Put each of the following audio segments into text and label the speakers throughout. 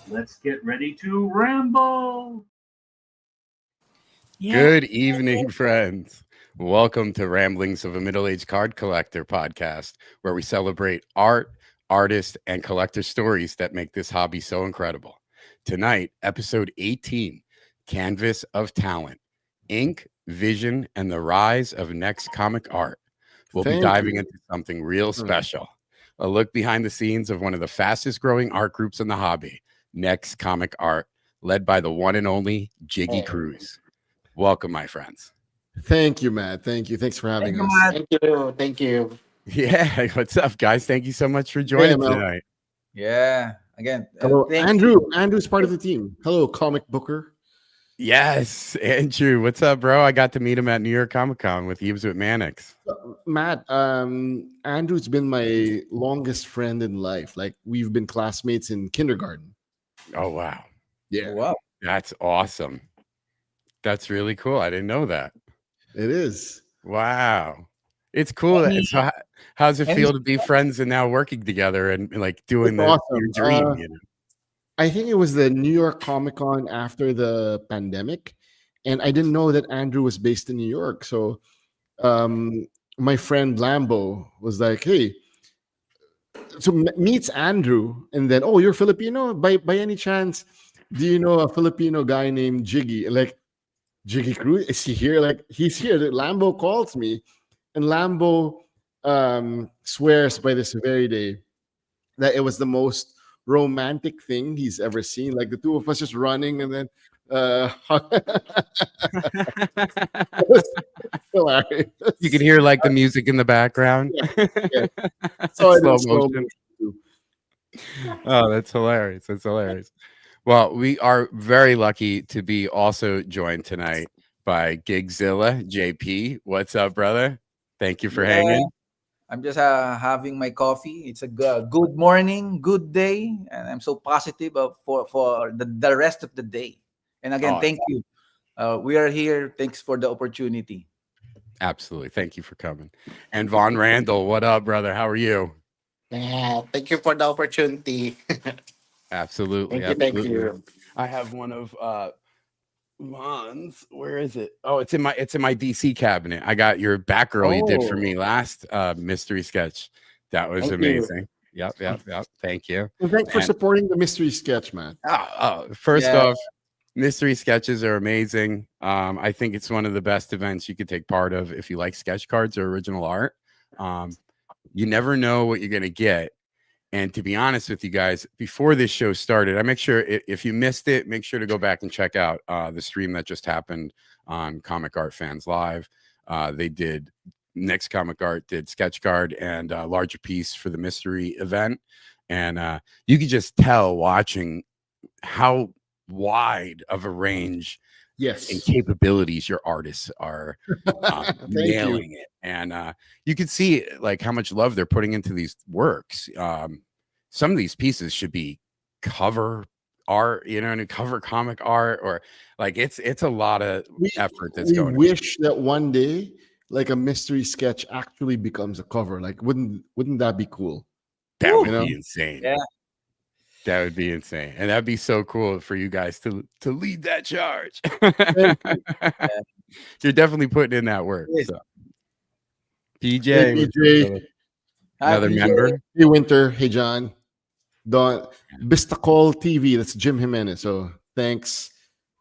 Speaker 1: Let's get ready to ramble.
Speaker 2: Yeah.
Speaker 3: Good evening, friends. Welcome to Ramblings of a Middle-Aged Card Collector podcast, where we celebrate art, artists, and collector stories that make this hobby so incredible. Tonight, episode 18, Canvas of Talent, Ink, Vision, and the Rise of NextComicArt. We'll be
Speaker 2: Thank
Speaker 3: diving
Speaker 2: you.
Speaker 3: into something real special, a look behind the scenes of one of the fastest growing art groups in the hobby, NextComicArt, led by the one and only Jiggy Cruz. Welcome, my friends.
Speaker 2: Thank you, Matt. Thank you. Thanks for
Speaker 1: Thank
Speaker 2: having
Speaker 1: you,
Speaker 2: us.
Speaker 1: Matt.
Speaker 4: Thank you. Thank you.
Speaker 3: Yeah, what's up, guys? Thank you so much for
Speaker 2: Hey,
Speaker 3: joining
Speaker 2: ML.
Speaker 3: tonight.
Speaker 4: Yeah. Again,
Speaker 2: Hello,
Speaker 4: thank
Speaker 2: Andrew.
Speaker 4: you.
Speaker 2: Andrew's part of the team. Hello, comic booker.
Speaker 3: Yes, Andrew, what's up, bro? I got to meet him at New York Comic Con with Eves with Mannix.
Speaker 2: Matt, Andrew's been my longest friend in life. Like, we've been classmates in kindergarten.
Speaker 3: Oh, wow.
Speaker 2: Yeah,
Speaker 4: Wow.
Speaker 3: That's awesome. That's really cool. I didn't know that.
Speaker 2: it is.
Speaker 3: Wow. It's cool. So how's it
Speaker 4: any-
Speaker 3: feel to be friends and now working together and like doing
Speaker 2: It's
Speaker 3: your
Speaker 2: awesome.
Speaker 3: dream?
Speaker 2: I think it was the New York Comic Con after the pandemic, and I didn't know that Andrew was based in New York. So, my friend Lambo was like, "Hey," so meets Andrew, and then, "Oh, you're Filipino? By any chance, do you know a Filipino guy named Jiggy? Like Jiggy Cruz? Is he here? Like he's here." Lambo calls me, and Lambo swears by this very day that it was the most romantic thing he's ever seen. Like the two of us just running, and then it was hilarious.
Speaker 3: You can hear like the music in the background.
Speaker 2: Yeah. So it
Speaker 3: Slow
Speaker 2: in slow
Speaker 3: motion.
Speaker 2: motion.
Speaker 3: Oh, that's hilarious. That's hilarious. Well, we are very lucky to be also joined tonight by Gigzilla JP. What's up, brother? Thank you for
Speaker 4: Yeah.
Speaker 3: hanging.
Speaker 4: I'm just having my coffee. It's a good morning, good day, and I'm so positive for the rest of the day. And again,
Speaker 3: Oh,
Speaker 4: thank you. We are here. Thanks for the opportunity.
Speaker 3: absolutely. Thank you for coming. And Von Randall, what up, brother? How are you?
Speaker 5: Yeah, thank you for the opportunity.
Speaker 3: Absolutely.
Speaker 5: Thank
Speaker 3: Absolutely.
Speaker 5: you.
Speaker 3: I have one of Von's. Where is it? Oh, it's in my DC cabinet. I got your Batgirl you did for me last mystery sketch. That was
Speaker 5: Thank you.
Speaker 3: amazing. Yep. Thank you.
Speaker 2: And thanks for
Speaker 3: And-
Speaker 2: supporting the mystery sketch, man.
Speaker 3: First
Speaker 4: Yeah.
Speaker 3: off, mystery sketches are amazing. I think it's one of the best events you could take part of if you like sketch cards or original art. You never know what you're going to get. And to be honest with you guys, before this show started, I make sure if you missed it, make sure to go back and check out the stream that just happened on Comic Art Fans Live. They did Next Comic Art did sketch card and a larger piece for the mystery event. And you could just tell watching how wide of a range
Speaker 2: Yes.
Speaker 3: and capabilities your artists are
Speaker 2: Thank you.
Speaker 3: nailing it. And you can see like how much love they're putting into these works. Some of these pieces should be cover art, and cover comic art, or like it's a lot of effort that's
Speaker 2: We
Speaker 3: going into
Speaker 2: wish that one day, like a mystery sketch actually becomes a cover. Like, wouldn't that be cool?
Speaker 3: that
Speaker 2: Woo!
Speaker 3: would
Speaker 2: You know?
Speaker 3: be insane.
Speaker 4: Yeah.
Speaker 3: That would be insane. And that'd be so cool for you guys to lead that charge. You're definitely putting in that work.
Speaker 4: Yes.
Speaker 3: So.
Speaker 2: Hey,
Speaker 3: PJ, what's up,
Speaker 2: PJ.
Speaker 3: brother? Another
Speaker 4: PJ.
Speaker 3: member.
Speaker 2: Hey, Winter. Hey, John. Don Bistacol TV. That's Jim Jimenez. So thanks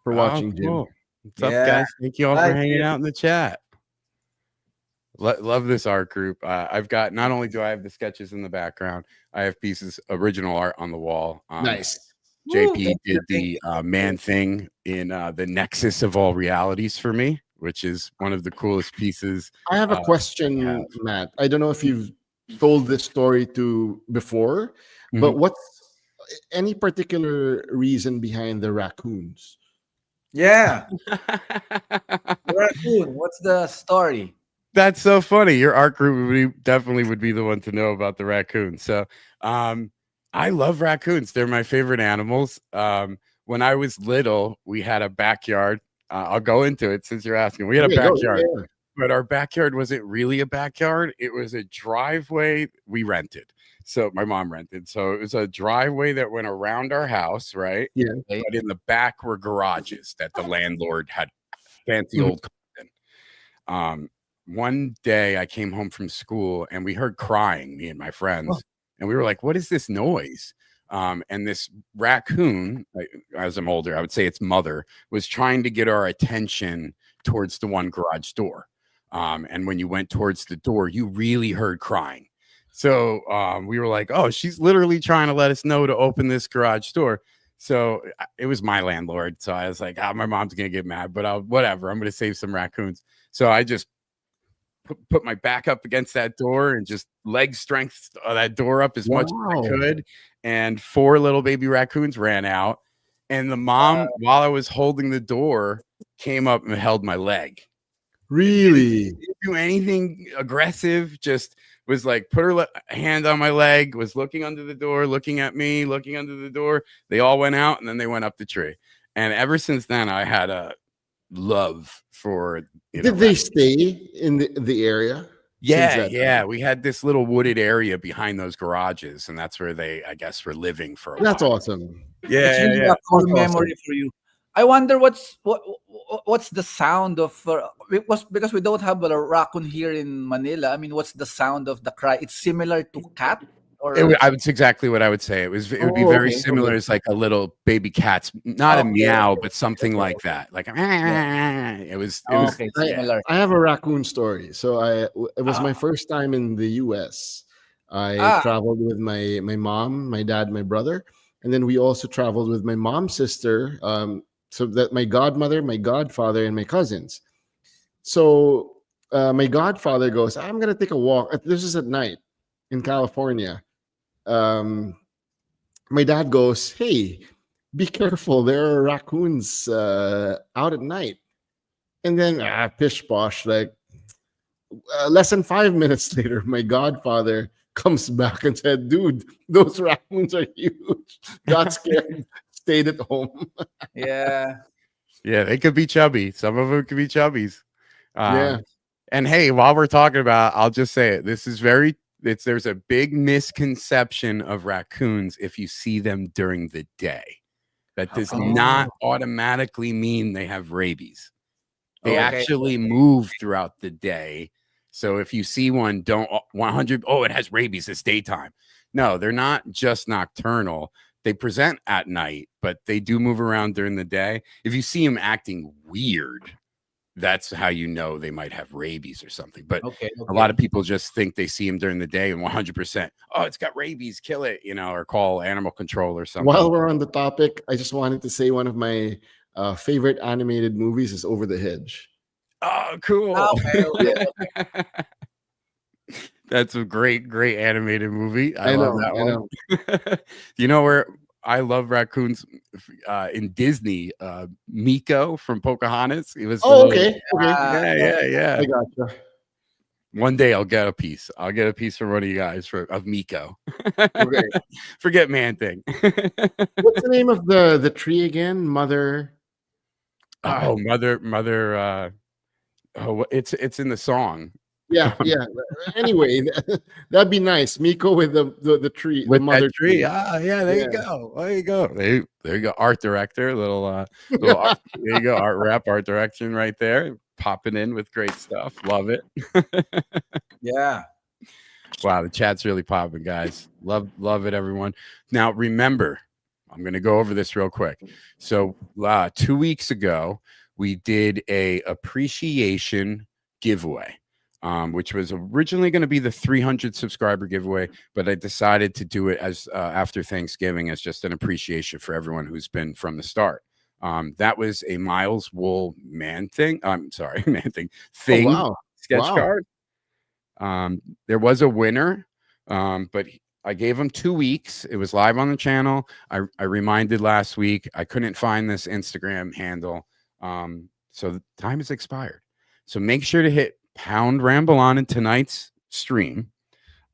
Speaker 2: for watching, Jim.
Speaker 3: Cool. What's up,
Speaker 4: Yeah.
Speaker 3: guys? Thank you all
Speaker 4: Hi,
Speaker 3: for hanging
Speaker 4: Jim.
Speaker 3: out in the chat. Love this art group. I've got, not only do I have the sketches in the background, I have pieces, original art on the wall.
Speaker 2: Nice.
Speaker 3: JP
Speaker 4: Thank you,
Speaker 3: did the man thing in the nexus of all realities for me, which is one of the coolest pieces.
Speaker 2: I have a
Speaker 3: I
Speaker 2: question,
Speaker 3: have.
Speaker 2: Matt. I don't know if you've told this story to before, but what's any particular reason behind the raccoons?
Speaker 4: Yeah. Raccoon, what's the story?
Speaker 3: That's so funny. Your art group definitely would be the one to know about the raccoons. So I love raccoons. They're my favorite animals. When I was little, we had a backyard. I'll go into it since you're asking. We had a backyard, but our backyard wasn't really a backyard. It was a driveway we rented. So my mom rented. So it was a driveway that went around our house, right?
Speaker 2: Yeah.
Speaker 3: But in the back were garages that the landlord had fancy
Speaker 2: Mhm.
Speaker 3: old cars in. One day I came home from school and we heard crying, me and my friends, and we were like, what is this noise? And this raccoon, as I'm older, I would say its mother, was trying to get our attention towards the one garage door. And when you went towards the door, you really heard crying. So we were like, oh, she's literally trying to let us know to open this garage door. So it was my landlord. So I was like, my mom's going to get mad, but whatever. I'm going to save some raccoons. So I just put my back up against that door and just leg strength that door up as much as I could. And 4 little baby raccoons ran out. And the mom, while I was holding the door, came up and held my leg.
Speaker 2: Really?
Speaker 3: Didn't do anything aggressive, just was like, put her hand on my leg, was looking under the door, looking at me, looking under the door. They all went out and then they went up the tree. And ever since then, I had a love for
Speaker 2: Did they stay in the area?
Speaker 3: Yeah. We had this little wooded area behind those garages, and that's where they, I guess, were living for a while.
Speaker 2: That's awesome.
Speaker 3: Yeah,
Speaker 4: It's really a cool memory for you. I wonder what's the sound of because we don't have a raccoon here in Manila. I mean, what's the sound of the cry? It's similar to cat.
Speaker 3: It's exactly what I would say. It would be very similar as like a little baby cat's, not a meow, but something like that. Like it was
Speaker 2: similar. I have a raccoon story. So it was my first time in the US. I traveled with my mom, my dad, my brother, and then we also traveled with my mom's sister. So that my godmother, my godfather, and my cousins. So my godfather goes, I'm gonna take a walk. This is at night in California. My dad goes, hey, be careful, there are raccoons out at night. And then pish posh, like less than 5 minutes later, my godfather comes back and said, dude, those raccoons are huge. Got scared, stayed at home.
Speaker 4: Yeah,
Speaker 3: they could be chubby. Some of them could be chubbies.
Speaker 2: Yeah.
Speaker 3: And hey, while we're talking about, I'll just say it, this is there's a big misconception of raccoons if you see them during the day. That does not automatically mean they have rabies. They actually move throughout the day. So if you see one, don't 100, it has rabies, it's daytime. No, they're not just nocturnal. They present at night, but they do move around during the day. If you see them acting weird, that's how you know they might have rabies or something. But a lot of people just think they see them during the day and 100%, it's got rabies, kill it, or call animal control or something.
Speaker 2: While we're on the topic, I just wanted to say one of my favorite animated movies is Over the Hedge.
Speaker 3: Oh, cool.
Speaker 2: Okay.
Speaker 3: That's a great animated movie. I love that one.
Speaker 2: Know.
Speaker 3: You know where I love raccoons in Disney? Miko from Pocahontas. It was
Speaker 2: okay.
Speaker 3: Yeah.
Speaker 2: I gotcha.
Speaker 3: One day I'll get a piece. I'll get a piece from one of you guys of Miko.
Speaker 2: Okay.
Speaker 3: Forget Man Thing.
Speaker 2: What's the name of the tree again? Mother.
Speaker 3: Mother. It's in the song.
Speaker 2: Yeah. Anyway, that'd be nice. Miko with the tree,
Speaker 3: with
Speaker 2: the mother
Speaker 3: tree. There you go. There you go. Art director, little art, there you go. Art rep, art direction right there. Popping in with great stuff. Love it.
Speaker 4: Yeah.
Speaker 3: Wow, the chat's really popping, guys. Love it, everyone. Now remember, I'm going to go over this real quick. So 2 weeks ago, we did a appreciation giveaway. Which was originally going to be the 300 subscriber giveaway, but I decided to do it as after Thanksgiving as just an appreciation for everyone who's been from the start. That was a Miles Wool thing. Sketch card. There was a winner, but I gave him 2 weeks. It was live on the channel. I reminded last week. I couldn't find this Instagram handle, so the time has expired. So make sure to hit pound Ramble on in tonight's stream,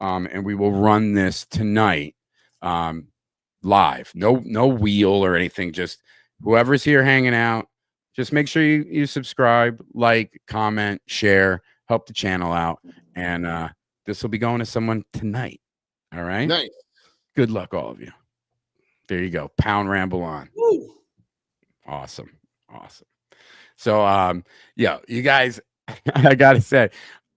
Speaker 3: and we will run this tonight live. No wheel or anything, just whoever's here hanging out, just make sure you subscribe, like, comment, share, help the channel out, and this will be going to someone tonight. All right.
Speaker 2: Nice.
Speaker 3: Good luck, all of you. There you go. Pound Ramble on.
Speaker 4: Woo.
Speaker 3: Awesome. So, yeah, you guys, I gotta say,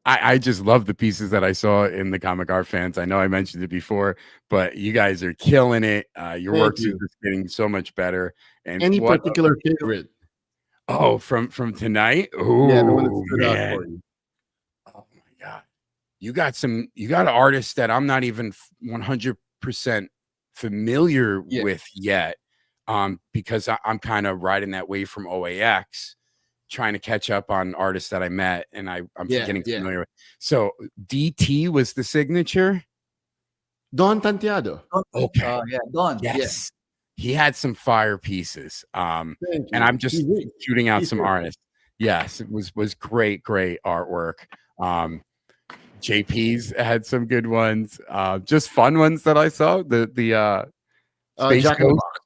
Speaker 3: I just love the pieces that I saw in the Comic Art fans. I know I mentioned it before, but you guys are killing it. Your work is just getting so much better. And
Speaker 2: any particular favorite?
Speaker 3: Oh, from tonight? Oh,
Speaker 2: yeah, the one that stood out
Speaker 3: man.
Speaker 2: for you.
Speaker 3: Oh my God. You got artists that I'm not even 100% familiar with yet. Because I'm kind of riding that wave from OAX, trying to catch up on artists that I met and I'm getting familiar with. So DT was the signature.
Speaker 2: Don Tantiado.
Speaker 3: Okay.
Speaker 4: Yeah, Don.
Speaker 3: Yes. He had some fire pieces. And I'm just shooting out some artists. Yes, it was great artwork. JP's had some good ones. Just fun ones that I saw. The Space
Speaker 2: Jack in the
Speaker 3: Ghost.
Speaker 2: Box.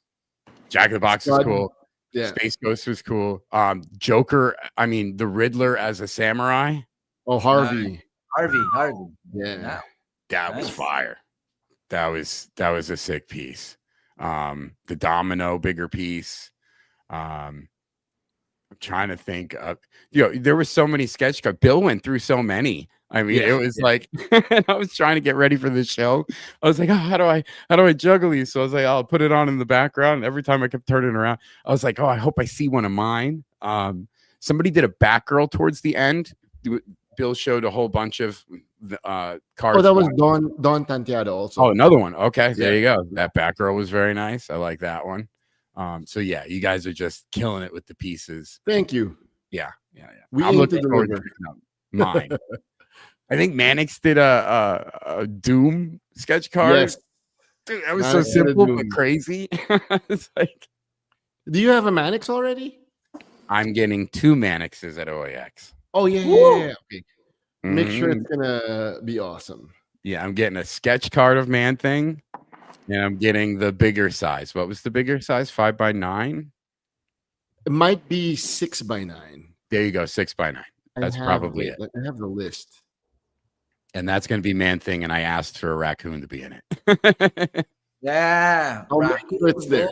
Speaker 3: Jack in the Box was cool.
Speaker 2: Yeah.
Speaker 3: Space Ghost was cool. Joker, I mean the Riddler as a samurai.
Speaker 2: Oh, Harvey.
Speaker 4: Harvey.
Speaker 2: Yeah.
Speaker 3: That was fire. That was a sick piece. The Domino bigger piece. I'm trying to think of, there were so many sketch cards. Bill went through so many. I mean, it was like, and I was trying to get ready for the show. I was like, oh, how do I juggle these? So I was like, I'll put it on in the background. And every time I kept turning around, I was like, oh, I hope I see one of mine. Somebody did a Batgirl towards the end. Bill showed a whole bunch of cards.
Speaker 2: Oh, that was Don Tantiado also.
Speaker 3: Oh, another one. Okay, there you go. That Batgirl was very nice. I like that one. So yeah, you guys are just killing it with the pieces.
Speaker 2: Thank you.
Speaker 3: Yeah.
Speaker 2: I'm looking forward to picking
Speaker 3: up mine. I think Mannix did a Doom sketch card.
Speaker 2: Yes.
Speaker 3: Dude, that was so simple but crazy. It's like,
Speaker 2: do you have a Mannix already?
Speaker 3: I'm getting 2 Mannixes at OAX.
Speaker 2: Oh yeah. Okay. Make sure it's gonna be awesome.
Speaker 3: Yeah, I'm getting a sketch card of Man Thing, and I'm getting the bigger size. What was the bigger size? 5x9?
Speaker 2: It might be 6x9.
Speaker 3: There you go, 6x9. That's probably it.
Speaker 2: I have the list.
Speaker 3: And that's going to be Man Thing, and I asked for a raccoon to be in it.
Speaker 4: Yeah.
Speaker 2: I'll make sure it's there.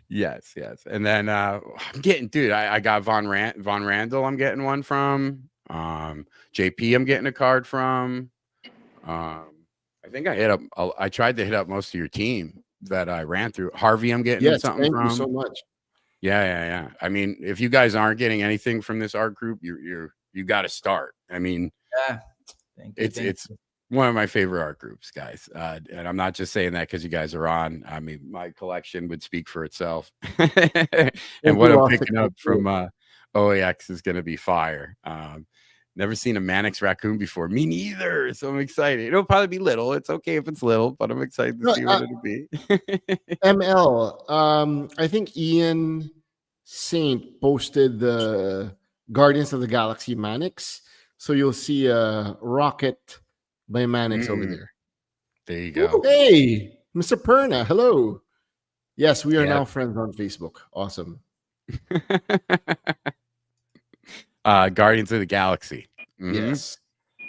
Speaker 3: Yes. And then I'm getting, dude, I got Von Randall. I'm getting one from. JP, I'm getting a card from. I think I tried to hit up most of your team that I ran through. Harvey, I'm getting something from.
Speaker 2: Thank you so much.
Speaker 3: Yeah. I mean, if you guys aren't getting anything from this art group, you got to start. I mean, it's one of my favorite art groups, guys. And I'm not just saying that because you guys are on. I mean, my collection would speak for itself. And what I'm picking up from OAX is going to be fire. Never seen a Mannix raccoon before. Me neither. So I'm excited. It'll probably be little. It's okay if it's little, but I'm excited to see what it'll be.
Speaker 2: ML. I think Ian Saint posted the Guardians of the Galaxy Mannix. So you'll see a rocket by Mannix over there.
Speaker 3: There you go.
Speaker 2: Hey, Mr. Perna. Hello. Yes, we are now friends on Facebook. Awesome.
Speaker 3: Guardians of the Galaxy.
Speaker 2: Yes.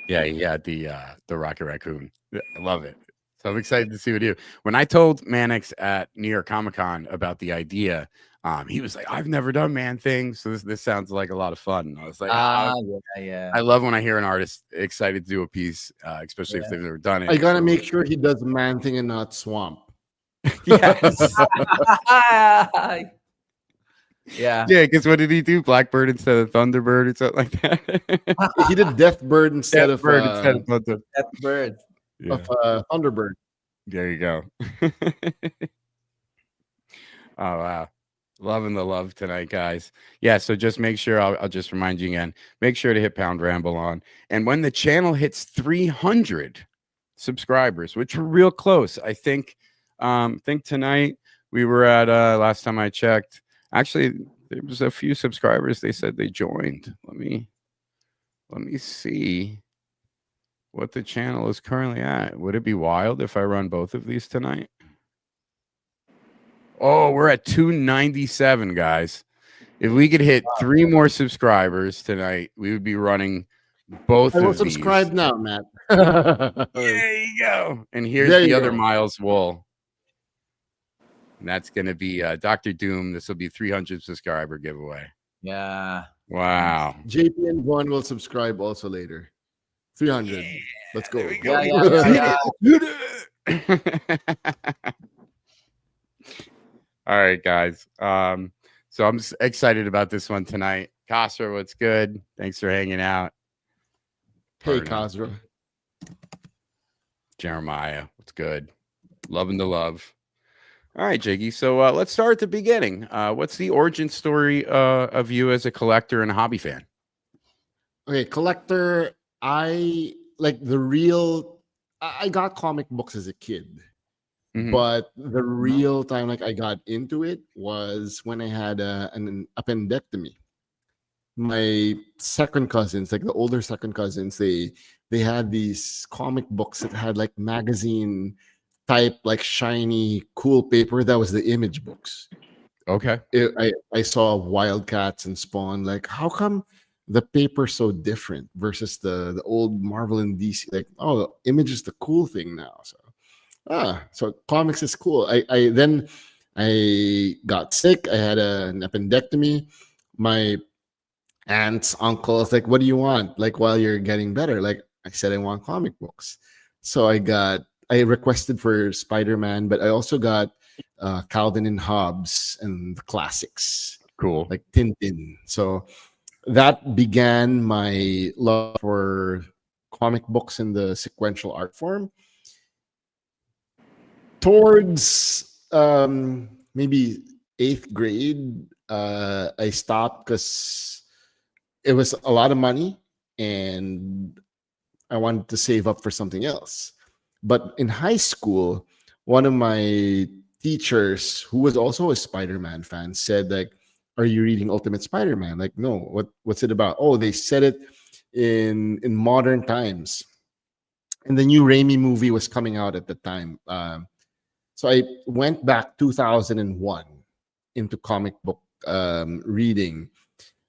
Speaker 3: Yeah, he had the Rocket Raccoon. I love it. So I'm excited to see what you do. When I told Mannix at New York Comic Con about the idea, he was like, I've never done Man Thing, so this sounds like a lot of fun. And I was like,
Speaker 4: yeah.
Speaker 3: I love when I hear an artist excited to do a piece, especially if they've never done it.
Speaker 2: I gotta make sure he does Man Thing and not Swamp.
Speaker 3: Yes.
Speaker 4: Yeah,
Speaker 3: because what did he do? Blackbird instead of Thunderbird or something like that?
Speaker 2: He did Deathbird instead of
Speaker 3: Thunderbird.
Speaker 2: Thunderbird.
Speaker 3: There you go. Oh wow, loving the love tonight, guys. Yeah, so just make sure, I'll just remind you again, make sure to hit pound ramble on, and when the channel hits 300 subscribers, which we're real close, I think tonight we were at last time I checked, actually there was a few subscribers. They said they joined. Let me see what the channel is currently at. Would it be wild if I run both of these tonight? Oh, we're at 297, guys. If we could hit 3 more subscribers tonight, we would be running both of these.
Speaker 2: Subscribe now, Matt.
Speaker 3: There you go. And here's
Speaker 2: There
Speaker 3: the
Speaker 2: you
Speaker 3: other
Speaker 2: go.
Speaker 3: Miles wool. And that's going to be Dr. Doom. This will be 300 subscriber giveaway.
Speaker 4: Yeah.
Speaker 3: Wow.
Speaker 2: JP and Vaughn will subscribe also later. 300. Let's go.
Speaker 3: There we go.
Speaker 4: Yeah.
Speaker 3: All right, guys. So I'm excited about this one tonight. Kasra, what's good? Thanks for hanging out.
Speaker 2: Hey,
Speaker 3: Pardon.
Speaker 2: Kasra.
Speaker 3: Jeremiah, what's good? Loving the love. All right, Jiggy. So let's start at the beginning. What's the origin story of you as a collector and a hobby fan?
Speaker 2: Okay, collector. I like the real. I got comic books as a kid,
Speaker 3: Mhm.
Speaker 2: but the real time like I got into it was when I had an appendectomy. My second cousins, like the older second cousins, they had these comic books that had like magazine type, like shiny, cool paper. That was the image books.
Speaker 3: Okay.
Speaker 2: I saw Wildcats and Spawn. Like, how come the paper so different versus the old Marvel and DC? Like, oh, image is the cool thing now. So comics is cool. Then I got sick. I had an appendectomy. My aunts, uncles, like, what do you want? Like, while you're getting better, like I said, I want comic books. So I requested for Spider-Man, but I also got Calvin and Hobbes and the classics,
Speaker 3: Cool.
Speaker 2: like Tintin. So that began my love for comic books in the sequential art form. Towards maybe 8th grade, I stopped because it was a lot of money and I wanted to save up for something else. But in high school, one of my teachers, who was also a Spider-Man fan, said, like, are you reading Ultimate Spider-Man? Like, no, what's it about? Oh, they said it in modern times. And the new Raimi movie was coming out at the time. So I went back 2001 into comic book reading.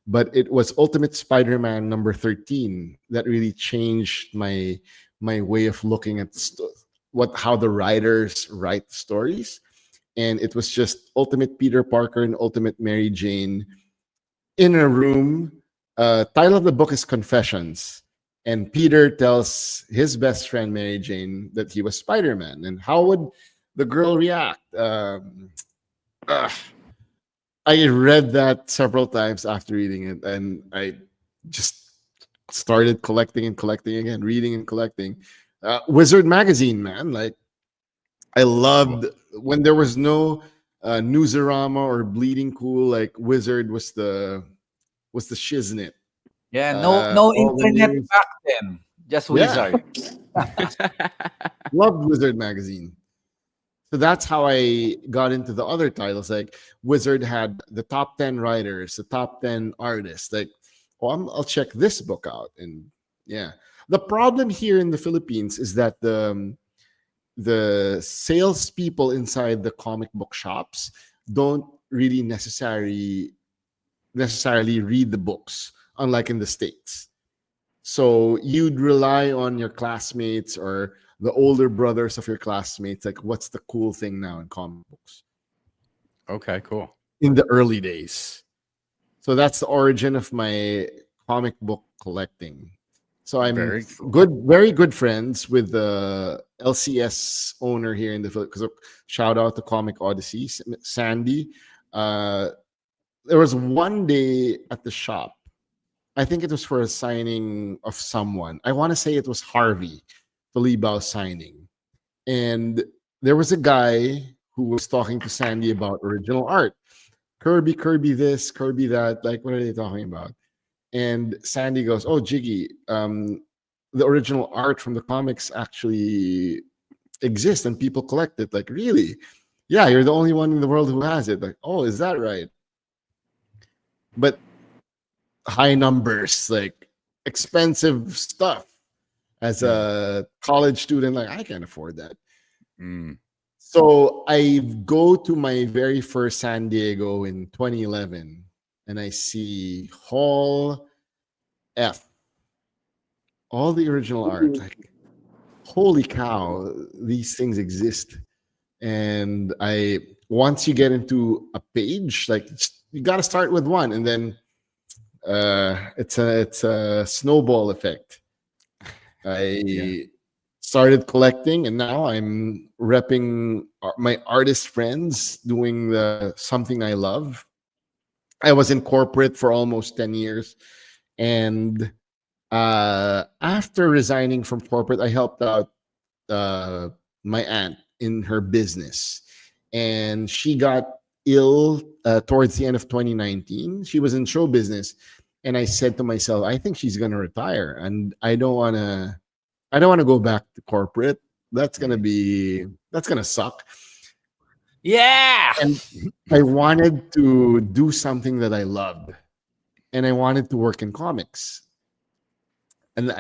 Speaker 2: But it was Ultimate Spider-Man number 13 that really changed my way of looking at how the writers write stories. And it was just Ultimate Peter Parker and Ultimate Mary Jane in a room. Title of the book is Confessions. And Peter tells his best friend Mary Jane that he was Spider-Man. And how would the girl react? I read that several times after reading it, and I just started collecting and collecting again, reading and collecting. Wizard magazine, man. Like, I loved when there was no Newsarama or Bleeding Cool. Like, Wizard was the shiznit.
Speaker 4: Yeah, no
Speaker 2: all the
Speaker 4: internet
Speaker 2: news.
Speaker 4: back then. Just
Speaker 2: Yeah.
Speaker 4: Wizard.
Speaker 2: Loved Wizard magazine. So that's how I got into the other titles. Like, Wizard had the top 10 writers, the top 10 artists. Like, oh, I'll check this book out. And yeah, the problem here in the Philippines is that the salespeople inside the comic book shops don't really necessarily read the books, unlike in the States. So you'd rely on your classmates or the older brothers of your classmates, like, what's the cool thing now in comic books
Speaker 3: Okay, cool.
Speaker 2: in the early days. So that's the origin of my comic book collecting. So I'm
Speaker 3: Very cool.
Speaker 2: very good friends with the LCS owner here in the Philippines. Shout out to Comic Odyssey, Sandy. There was one day at the shop, I think it was for a signing of someone. I want to say it was Harvey Falibao signing. And there was a guy who was talking to Sandy about original art. Kirby this, Kirby that. Like, what are they talking about? And Sandy goes, oh, Jiggy, the original art from the comics actually exists and people collect it. Like, really? Yeah, you're the only one in the world who has it. Like, oh, is that right? But high numbers, like expensive stuff. As a college student, like, I can't afford that. So I go to my very first San Diego in 2011, and I see Hall F, all the original art. Like, holy cow, these things exist. And once you get into a page, like you got to start with one, and then it's a snowball effect. I started collecting, and now I'm repping my artist friends, doing something I love. I was in corporate for almost 10 years, and after resigning from corporate, I helped out my aunt in her business, and she got ill towards the end of 2019. She was in show business, and I said to myself, I think she's going to retire, and I don't want to go back to corporate. That's going to suck.
Speaker 4: Yeah.
Speaker 2: And I wanted to do something that I loved, and I wanted to work in comics. And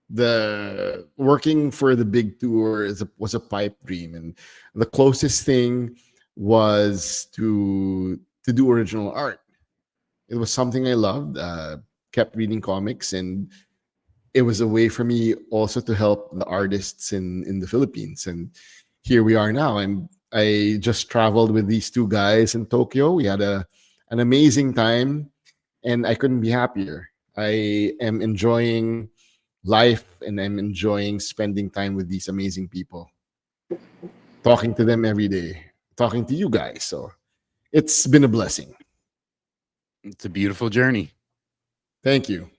Speaker 2: the working for the big tour was a pipe dream, and the closest thing was to do original art. It was something I loved. Kept reading comics, and it was a way for me also to help the artists in the Philippines. And here we are now. And I just traveled with these two guys in Tokyo. We had an amazing time, and I couldn't be happier. I am enjoying life, and I'm enjoying spending time with these amazing people, talking to them every day, talking to you guys. So it's been a blessing.
Speaker 3: It's a beautiful journey.
Speaker 2: Thank you.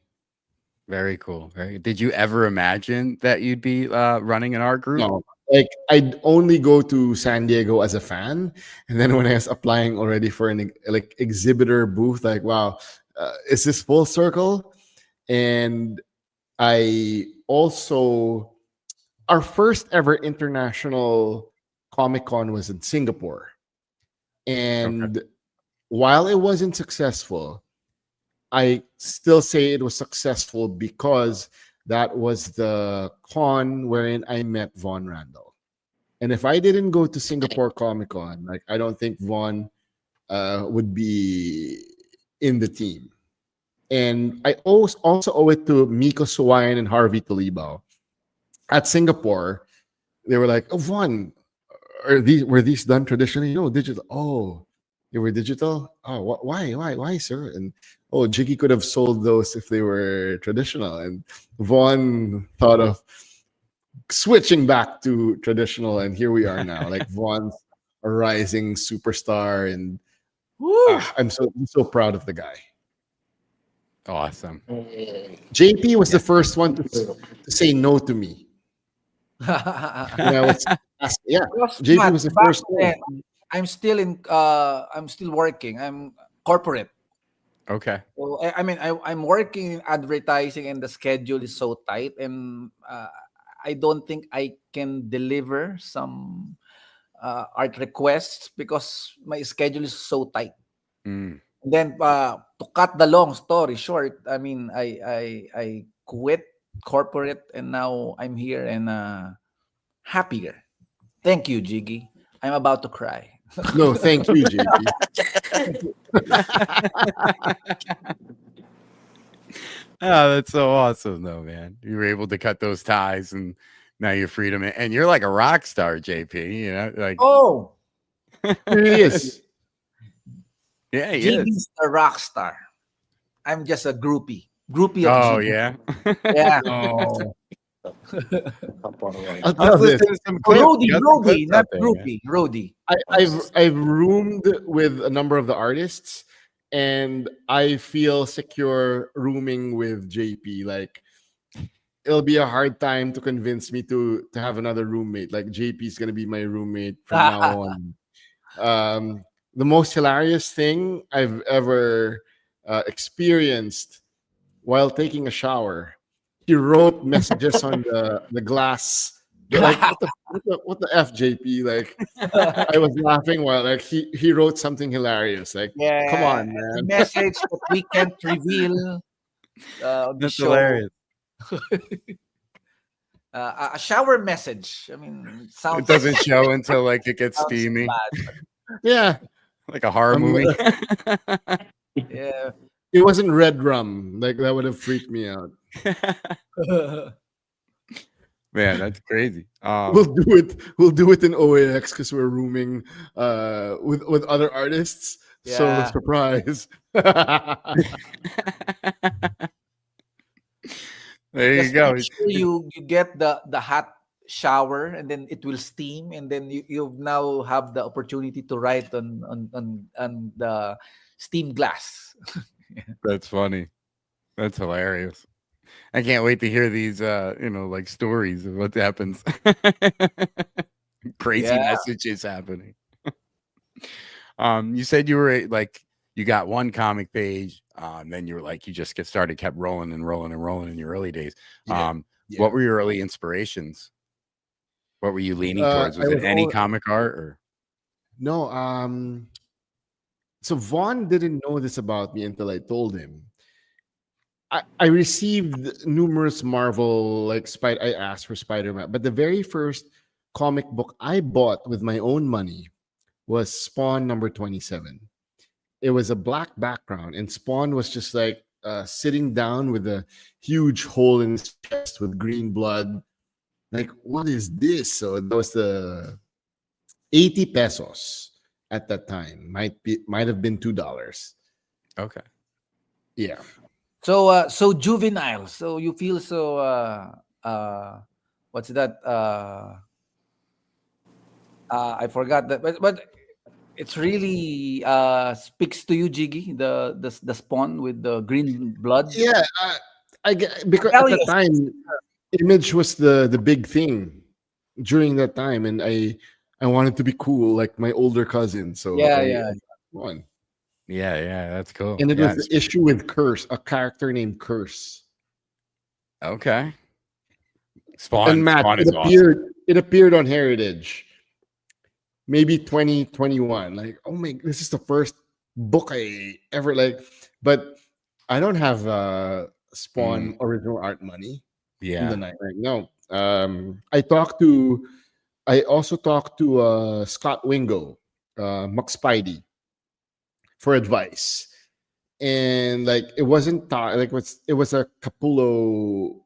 Speaker 3: Very cool. Did you ever imagine that you'd be running an art group?
Speaker 2: No, like I'd only go to San Diego as a fan, and then when I was applying already for an exhibitor booth, like, wow, is this full circle? And I also, our first ever international Comic-Con was in Singapore, and while it wasn't successful, I still say it was successful because that was the con wherein I met Von Randall. And if I didn't go to Singapore Comic-Con, like, I don't think Von would be in the team. And I also owe it to Miko Suwayan and Harvey Talibao. At Singapore, they were like, "Oh, Von, were these done traditionally? No, digital. Oh, they were digital. Oh, why, sir?" And oh, Jiggy could have sold those if they were traditional. And Vaughn thought of switching back to traditional, and here we are now. Like, Vaughn's a rising superstar, and I'm so proud of the guy.
Speaker 3: Awesome.
Speaker 2: JP was the first one to say no to me. When I was asked, JP was the first one.
Speaker 4: I'm still working. I'm corporate.
Speaker 3: Okay.
Speaker 4: So I mean, I'm working in advertising, and the schedule is so tight, and I don't think I can deliver some art requests because my schedule is so tight.
Speaker 3: Mm.
Speaker 4: And then to cut the long story short, I mean, I quit corporate, and now I'm here and happier. Thank you, Jiggy. I'm about to cry.
Speaker 2: No, thank you, JP.
Speaker 3: Oh, that's so awesome, though, man. You were able to cut those ties, and now you're freedom, and you're like a rock star, JP. You know, like,
Speaker 4: oh,
Speaker 2: He is.
Speaker 3: yeah, he is.
Speaker 4: Jiggy's a rock star. I'm just a groupie of
Speaker 3: Oh
Speaker 4: Jiggy.
Speaker 3: yeah.
Speaker 4: Yeah.
Speaker 2: Oh,
Speaker 5: Kaporoy.
Speaker 2: I'll tell this.
Speaker 4: Rody, not groupie. Rody.
Speaker 2: I've roomed with a number of the artists, and I feel secure rooming with JP. Like, it'll be a hard time to convince me to have another roommate. Like, JP is gonna be my roommate from now on. The most hilarious thing I've ever experienced while taking a shower, he wrote messages on the glass. Like, what the F, JP? Like, I was laughing while, like, he wrote something hilarious. Like,
Speaker 4: Yeah.
Speaker 2: come on,
Speaker 4: A
Speaker 2: man.
Speaker 4: message that we can't reveal. The
Speaker 3: That's
Speaker 4: show.
Speaker 3: hilarious.
Speaker 4: A shower message. I mean, it sounds.
Speaker 3: It doesn't show until like it gets
Speaker 4: sounds
Speaker 3: steamy,
Speaker 4: bad.
Speaker 2: Yeah,
Speaker 3: like a horror movie.
Speaker 4: Yeah.
Speaker 2: it wasn't red rum. Like, that would have freaked me out.
Speaker 3: Man, that's crazy.
Speaker 2: We'll do it. We'll do it in OAX because we're rooming with other artists. So
Speaker 4: Yeah.
Speaker 2: surprise.
Speaker 3: There you
Speaker 4: Just
Speaker 3: go.
Speaker 4: make sure you get the hot shower, and then it will steam, and then you now have the opportunity to write on the steam glass.
Speaker 3: That's funny. That's hilarious. I can't wait to hear these like stories of what happens. Crazy
Speaker 4: Yeah.
Speaker 3: messages happening. You said you were like you got one comic page, then you were like you just kept rolling and rolling and rolling in your early days.
Speaker 2: Yeah.
Speaker 3: What were your early inspirations? What were you leaning towards? Was
Speaker 2: I
Speaker 3: it
Speaker 2: was
Speaker 3: any
Speaker 2: all-
Speaker 3: comic art or
Speaker 2: No, so Vaughn didn't know this about me until I told him. I received numerous Marvel, like I asked for Spider-Man, but the very first comic book I bought with my own money was Spawn number 27. It was a black background, and Spawn was just like sitting down with a huge hole in his chest with green blood. Like, what is this? So that was the 80 pesos at that time. Might have been $2.
Speaker 3: okay?
Speaker 2: Yeah.
Speaker 4: So juvenile. So you feel so what's that? I forgot that, but it's really speaks to you, Jiggy. The Spawn with the green blood.
Speaker 2: Yeah, I get because at the
Speaker 4: Rebellious.
Speaker 2: time, Image was the big thing during that time, and I wanted to be cool like my older cousin. So
Speaker 4: Yeah,
Speaker 2: I
Speaker 4: yeah.
Speaker 2: won.
Speaker 3: Yeah, that's cool.
Speaker 2: And it
Speaker 3: Yeah,
Speaker 2: was the issue with Curse, a character named Curse.
Speaker 3: okay.
Speaker 2: And
Speaker 3: Spawn
Speaker 2: Matt,
Speaker 3: is awesome.
Speaker 2: it appeared on Heritage, maybe 2021. Like, oh my, this is the first book I ever like. But I don't have Spawn original art money in the
Speaker 3: Yeah.
Speaker 2: night right now. I also talked to Scott Wingo, McSpidey, for advice. And like it wasn't it was a Capullo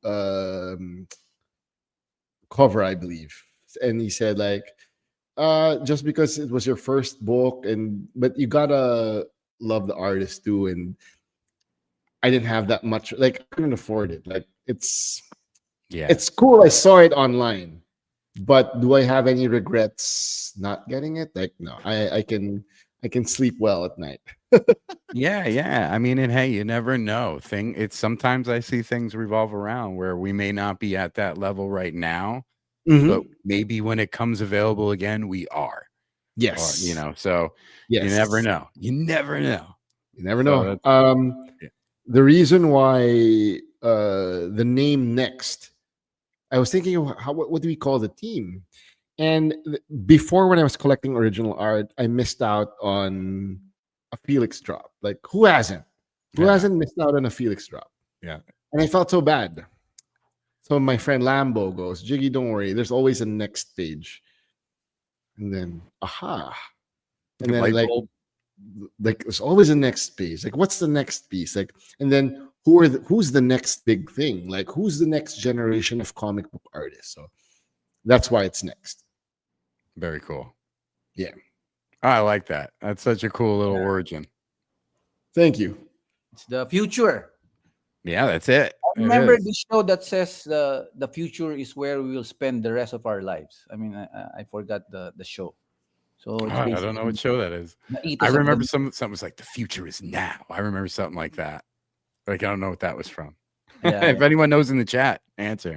Speaker 2: cover, I believe. And he said like just because it was your first book but you gotta love the artist too. And I didn't have that much, like I couldn't afford it. Like it's cool. I saw it online, but do I have any regrets not getting it? Like no, I can sleep well at night.
Speaker 3: Yeah. I mean, and hey, you never know. It's sometimes I see things revolve around where we may not be at that level right now, but maybe when it comes available again, we are.
Speaker 2: Yes.
Speaker 3: Or, so
Speaker 2: yes.
Speaker 3: you never know. You never know.
Speaker 2: You never
Speaker 3: So
Speaker 2: know. The reason why the name Next, I was thinking of what do we call the team? And before, when I was collecting original art, I missed out on a Felix drop. Like who hasn't? Who hasn't missed out on a Felix drop?
Speaker 3: Yeah.
Speaker 2: And I felt so bad. So my friend Lambo goes, Jiggy, don't worry. There's always a next page. And then, aha. And then like there's always a next piece. Like what's the next piece? Like, and then who's the next big thing? Like who's the next generation of comic book artists? So that's why it's Next.
Speaker 3: Very cool.
Speaker 2: Yeah.
Speaker 3: I like that. That's such a cool little origin.
Speaker 2: Thank you.
Speaker 4: It's the future.
Speaker 3: Yeah, that's it.
Speaker 4: I remember the show that says the future is where we will spend the rest of our lives. I mean, I forgot the show. So it's
Speaker 3: I don't know what show that is. I remember something was like the future is now. I remember something like that. Like I don't know what that was from.
Speaker 4: Yeah,
Speaker 3: if anyone knows in the chat, answer.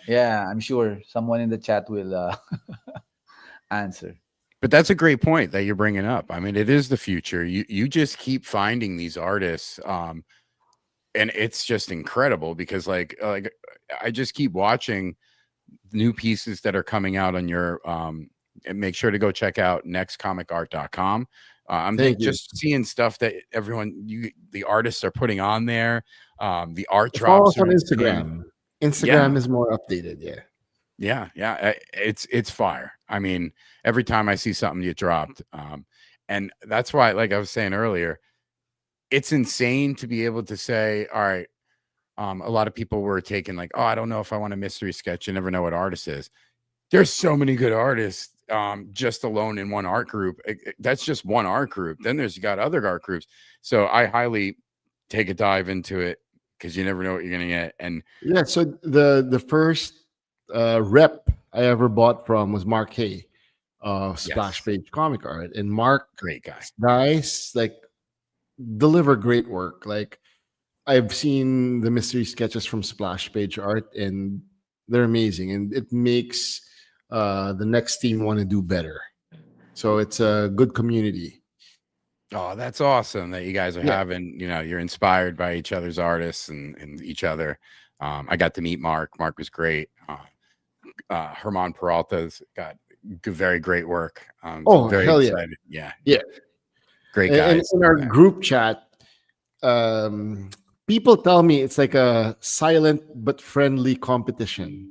Speaker 4: Yeah, I'm sure someone in the chat will answer.
Speaker 3: But that's a great point that you're bringing up. I mean, it is the future. You just keep finding these artists, and it's just incredible because like I just keep watching new pieces that are coming out on your and make sure to go check out nextcomicart.com. I'm just seeing stuff that the artists are putting on there. The art drops
Speaker 2: on Instagram. Instagram is more updated.
Speaker 3: Yeah. It's fire. I mean, every time I see something get dropped, and that's why, like I was saying earlier, it's insane to be able to say, all right, a lot of people were taking like, oh, I don't know if I want a mystery sketch. You never know what artist is. There's so many good artists just alone in one art group. That's just one art group. Then there's got other art groups. So I highly take a dive into it because you never know what you're going to get. And
Speaker 2: yeah, so the first rep I ever bought from was Mark Hay, Splash Page Comic Art. And Mark,
Speaker 3: great guy.
Speaker 2: Guys, like, deliver great work. Like, I've seen the mystery sketches from Splash Page Art, and they're amazing, and it makes the next team want to do better. So it's a good community.
Speaker 3: Oh, that's awesome that you guys are having, you know, you're inspired by each other's artists and each other. I got to meet Mark. Mark was great. Herman Peralta's got very great work. Very
Speaker 2: hell
Speaker 3: excited. Yeah. Great
Speaker 2: And
Speaker 3: guys.
Speaker 2: in our group chat, people tell me it's like a silent but friendly competition,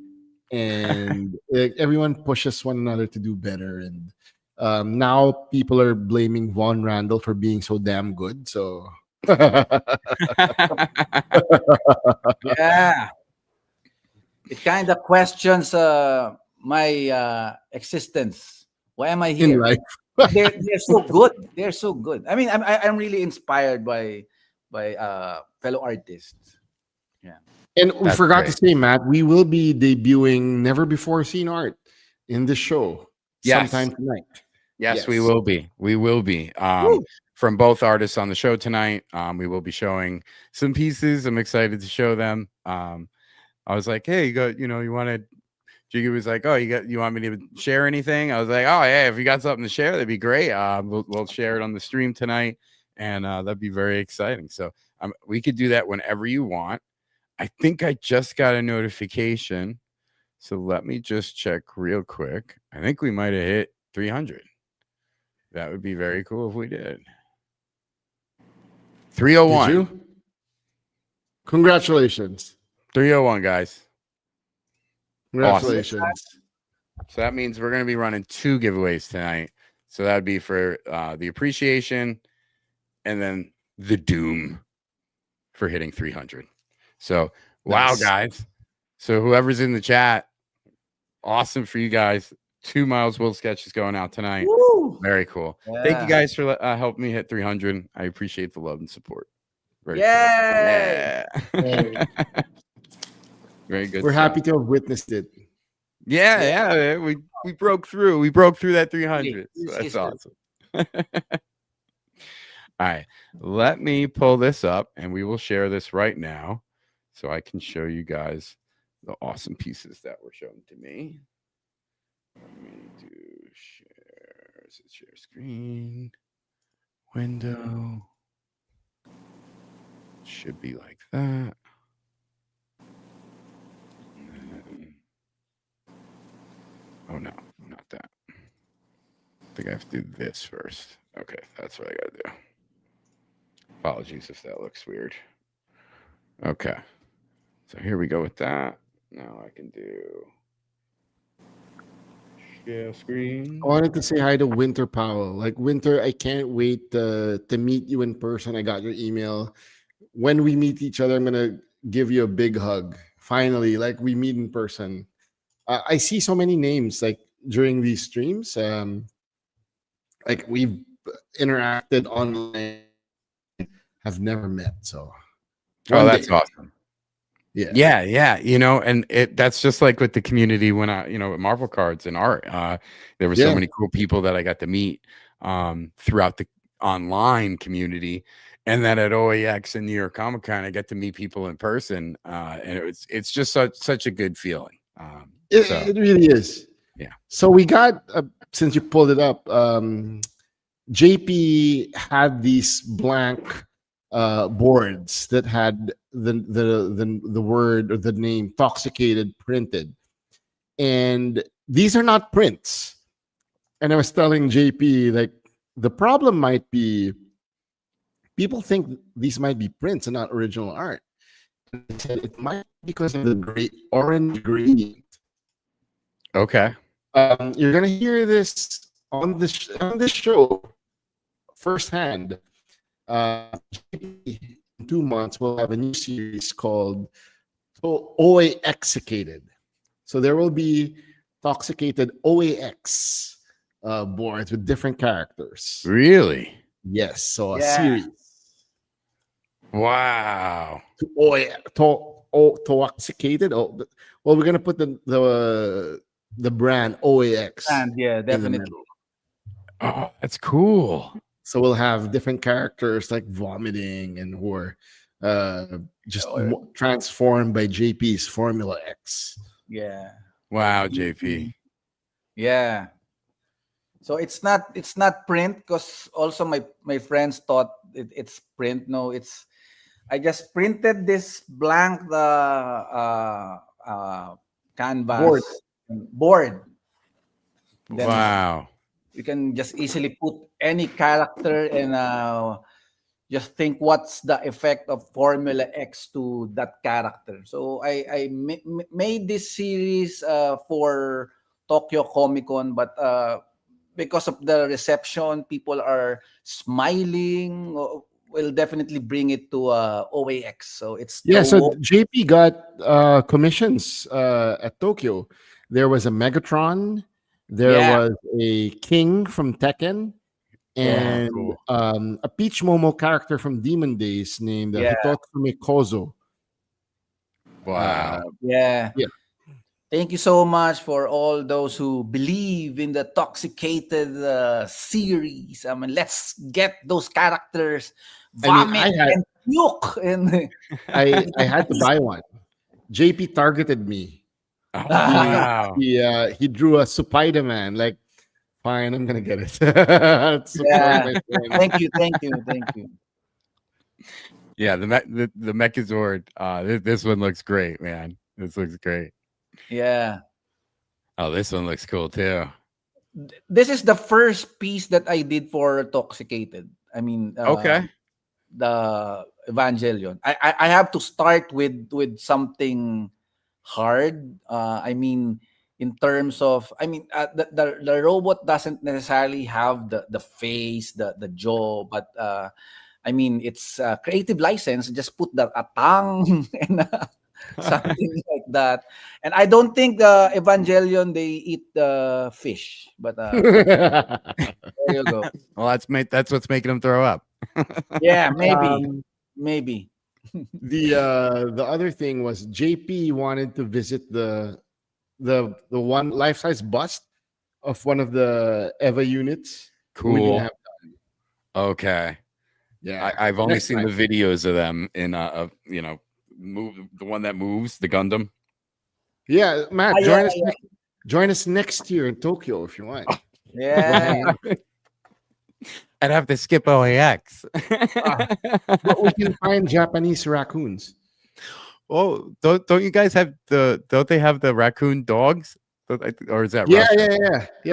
Speaker 2: and everyone pushes one another to do better. And now people are blaming Von Randall for being so damn good. So
Speaker 4: Yeah. It kind of questions my existence. Why am I
Speaker 2: in
Speaker 4: here?
Speaker 2: life.
Speaker 4: They're so good. They're so good. I mean, I'm really inspired by fellow artists. Yeah.
Speaker 2: And we
Speaker 3: That's
Speaker 2: forgot
Speaker 3: great.
Speaker 2: to say, Matt, we will be debuting never before seen art in this show sometime tonight.
Speaker 3: Yes, we will be. We will be. From both artists on the show tonight. We will be showing some pieces. I'm excited to show them. I was like, hey, you wanted. Jiggy was like, oh, you want me to share anything? I was like, oh yeah, if you got something to share, that'd be great. We'll share it on the stream tonight, and that'd be very exciting. So we could do that whenever you want. I think I just got a notification, so let me just check real quick. I think we might have hit 300. That would be very cool if we did. 301.
Speaker 2: Did you? Congratulations.
Speaker 3: 301, guys.
Speaker 2: Congratulations.
Speaker 3: Awesome. So that means we're going to be running 2 giveaways tonight. So that would be for the appreciation and then the doom for hitting 300. So, wow, guys. So whoever's in the chat, awesome for you guys. 2 Miles Will sketches going out tonight.
Speaker 4: Woo!
Speaker 3: Very cool.
Speaker 4: Yeah.
Speaker 3: Thank you guys for helping me hit 300. I appreciate the love and support. Very cool.
Speaker 4: Yay!
Speaker 3: Yeah. Very good.
Speaker 2: We're
Speaker 3: stuff.
Speaker 2: happy to have witnessed it.
Speaker 3: Yeah. We broke through. We broke through that 300. So that's awesome. All right. Let me pull this up and we will share this right now so I can show you guys the awesome pieces that were shown to me. Let me do share. Is it share screen? Window. Should be like that. Oh no, not that. I think I have to do this first. Okay, that's what I gotta do. Apologies if that looks weird. Okay, so here we go with that. Now I can do share screen.
Speaker 2: I wanted to say hi to Winter Powell. Like, Winter, I can't wait to meet you in person. I got your email. When we meet each other, I'm gonna give you a big hug. Finally, like, we meet in person. I see so many names like during these streams. Like, we've interacted online, have never met. So,
Speaker 3: Oh, that's awesome.
Speaker 2: Yeah.
Speaker 3: You know, and that's just like with the community when I, with MarvelCards and art. There were so many cool people that I got to meet throughout the online community. And then at OAX and New York Comic Con, I get to meet people in person. And it's just such a good feeling.
Speaker 2: It really is.
Speaker 3: Yeah.
Speaker 2: So we got, since you pulled it up, JP had these blank boards that had the word or the name "toxicated" printed, and these are not prints. And I was telling JP, like, the problem might be people think these might be prints and not original art. And I said it might be because of the great orange gradient.
Speaker 3: Okay.
Speaker 2: You're gonna hear this on this show firsthand. 2 months, we'll have a new series called OAXicated. So there will be toxicated OAX boards with different characters.
Speaker 3: Really?
Speaker 2: Yes, so a
Speaker 4: Yeah.
Speaker 2: series.
Speaker 3: Wow.
Speaker 2: Toxicated. Oh, well, we're gonna put the brand OAX
Speaker 4: And yeah,
Speaker 2: in the
Speaker 4: definitely.
Speaker 2: middle.
Speaker 3: Oh, that's cool.
Speaker 2: So we'll have different characters like vomiting and who are just transformed by JP's Formula X.
Speaker 4: Yeah.
Speaker 3: Wow, JP.
Speaker 4: Yeah. So it's not print, because also my friends thought it's print. No, it's I just printed this blank canvas board. Then
Speaker 3: Wow.
Speaker 4: you can just easily put any character and just think what's the effect of Formula X to that character. So I made this series for Tokyo Comic Con, but because of the reception, people are smiling. We'll definitely bring it to OAX. So it's
Speaker 2: So JP got commissions at Tokyo. There was a Megatron, there was a King from Tekken, and
Speaker 3: cool.
Speaker 2: a Peach Momo character from Demon Days named Hitotsume Kozo.
Speaker 3: Wow.
Speaker 4: Yeah. Thank you so much for all those who believe in the toxicated series. I mean, let's get those characters vomit and puke. And
Speaker 2: I had to buy one. JP targeted me.
Speaker 3: Oh, wow.
Speaker 2: He drew a Spider-Man. Like, fine, I'm gonna get it.
Speaker 4: Thank you.
Speaker 3: Yeah, the Mechazord. This one looks great, man. This looks great.
Speaker 4: Yeah.
Speaker 3: Oh, this one looks cool too.
Speaker 4: This is the first piece that I did for Toxicated. I mean,
Speaker 3: okay.
Speaker 4: The Evangelion. I have to start with something hard. I mean, in terms of, the robot doesn't necessarily have the face, the jaw, but I mean, it's a creative license. Just put a tongue and something like that. And I don't think the Evangelion they eat the fish, but there you go.
Speaker 3: Well, that's what's making them throw up.
Speaker 4: Yeah, maybe.
Speaker 2: The other thing was JP wanted to visit the one life-size bust of one of the EVA units.
Speaker 3: Cool.
Speaker 2: We didn't have time.
Speaker 3: Okay.
Speaker 2: Yeah,
Speaker 3: I've only seen the videos of them in move the one that moves, the Gundam.
Speaker 2: Yeah, Matt, join us next year in Tokyo if you want.
Speaker 4: Yeah.
Speaker 3: I'd have to skip OAX.
Speaker 2: But we can find Japanese raccoons.
Speaker 3: Oh, don't you guys have don't they have the raccoon dogs? Or is that
Speaker 2: Yeah.
Speaker 3: they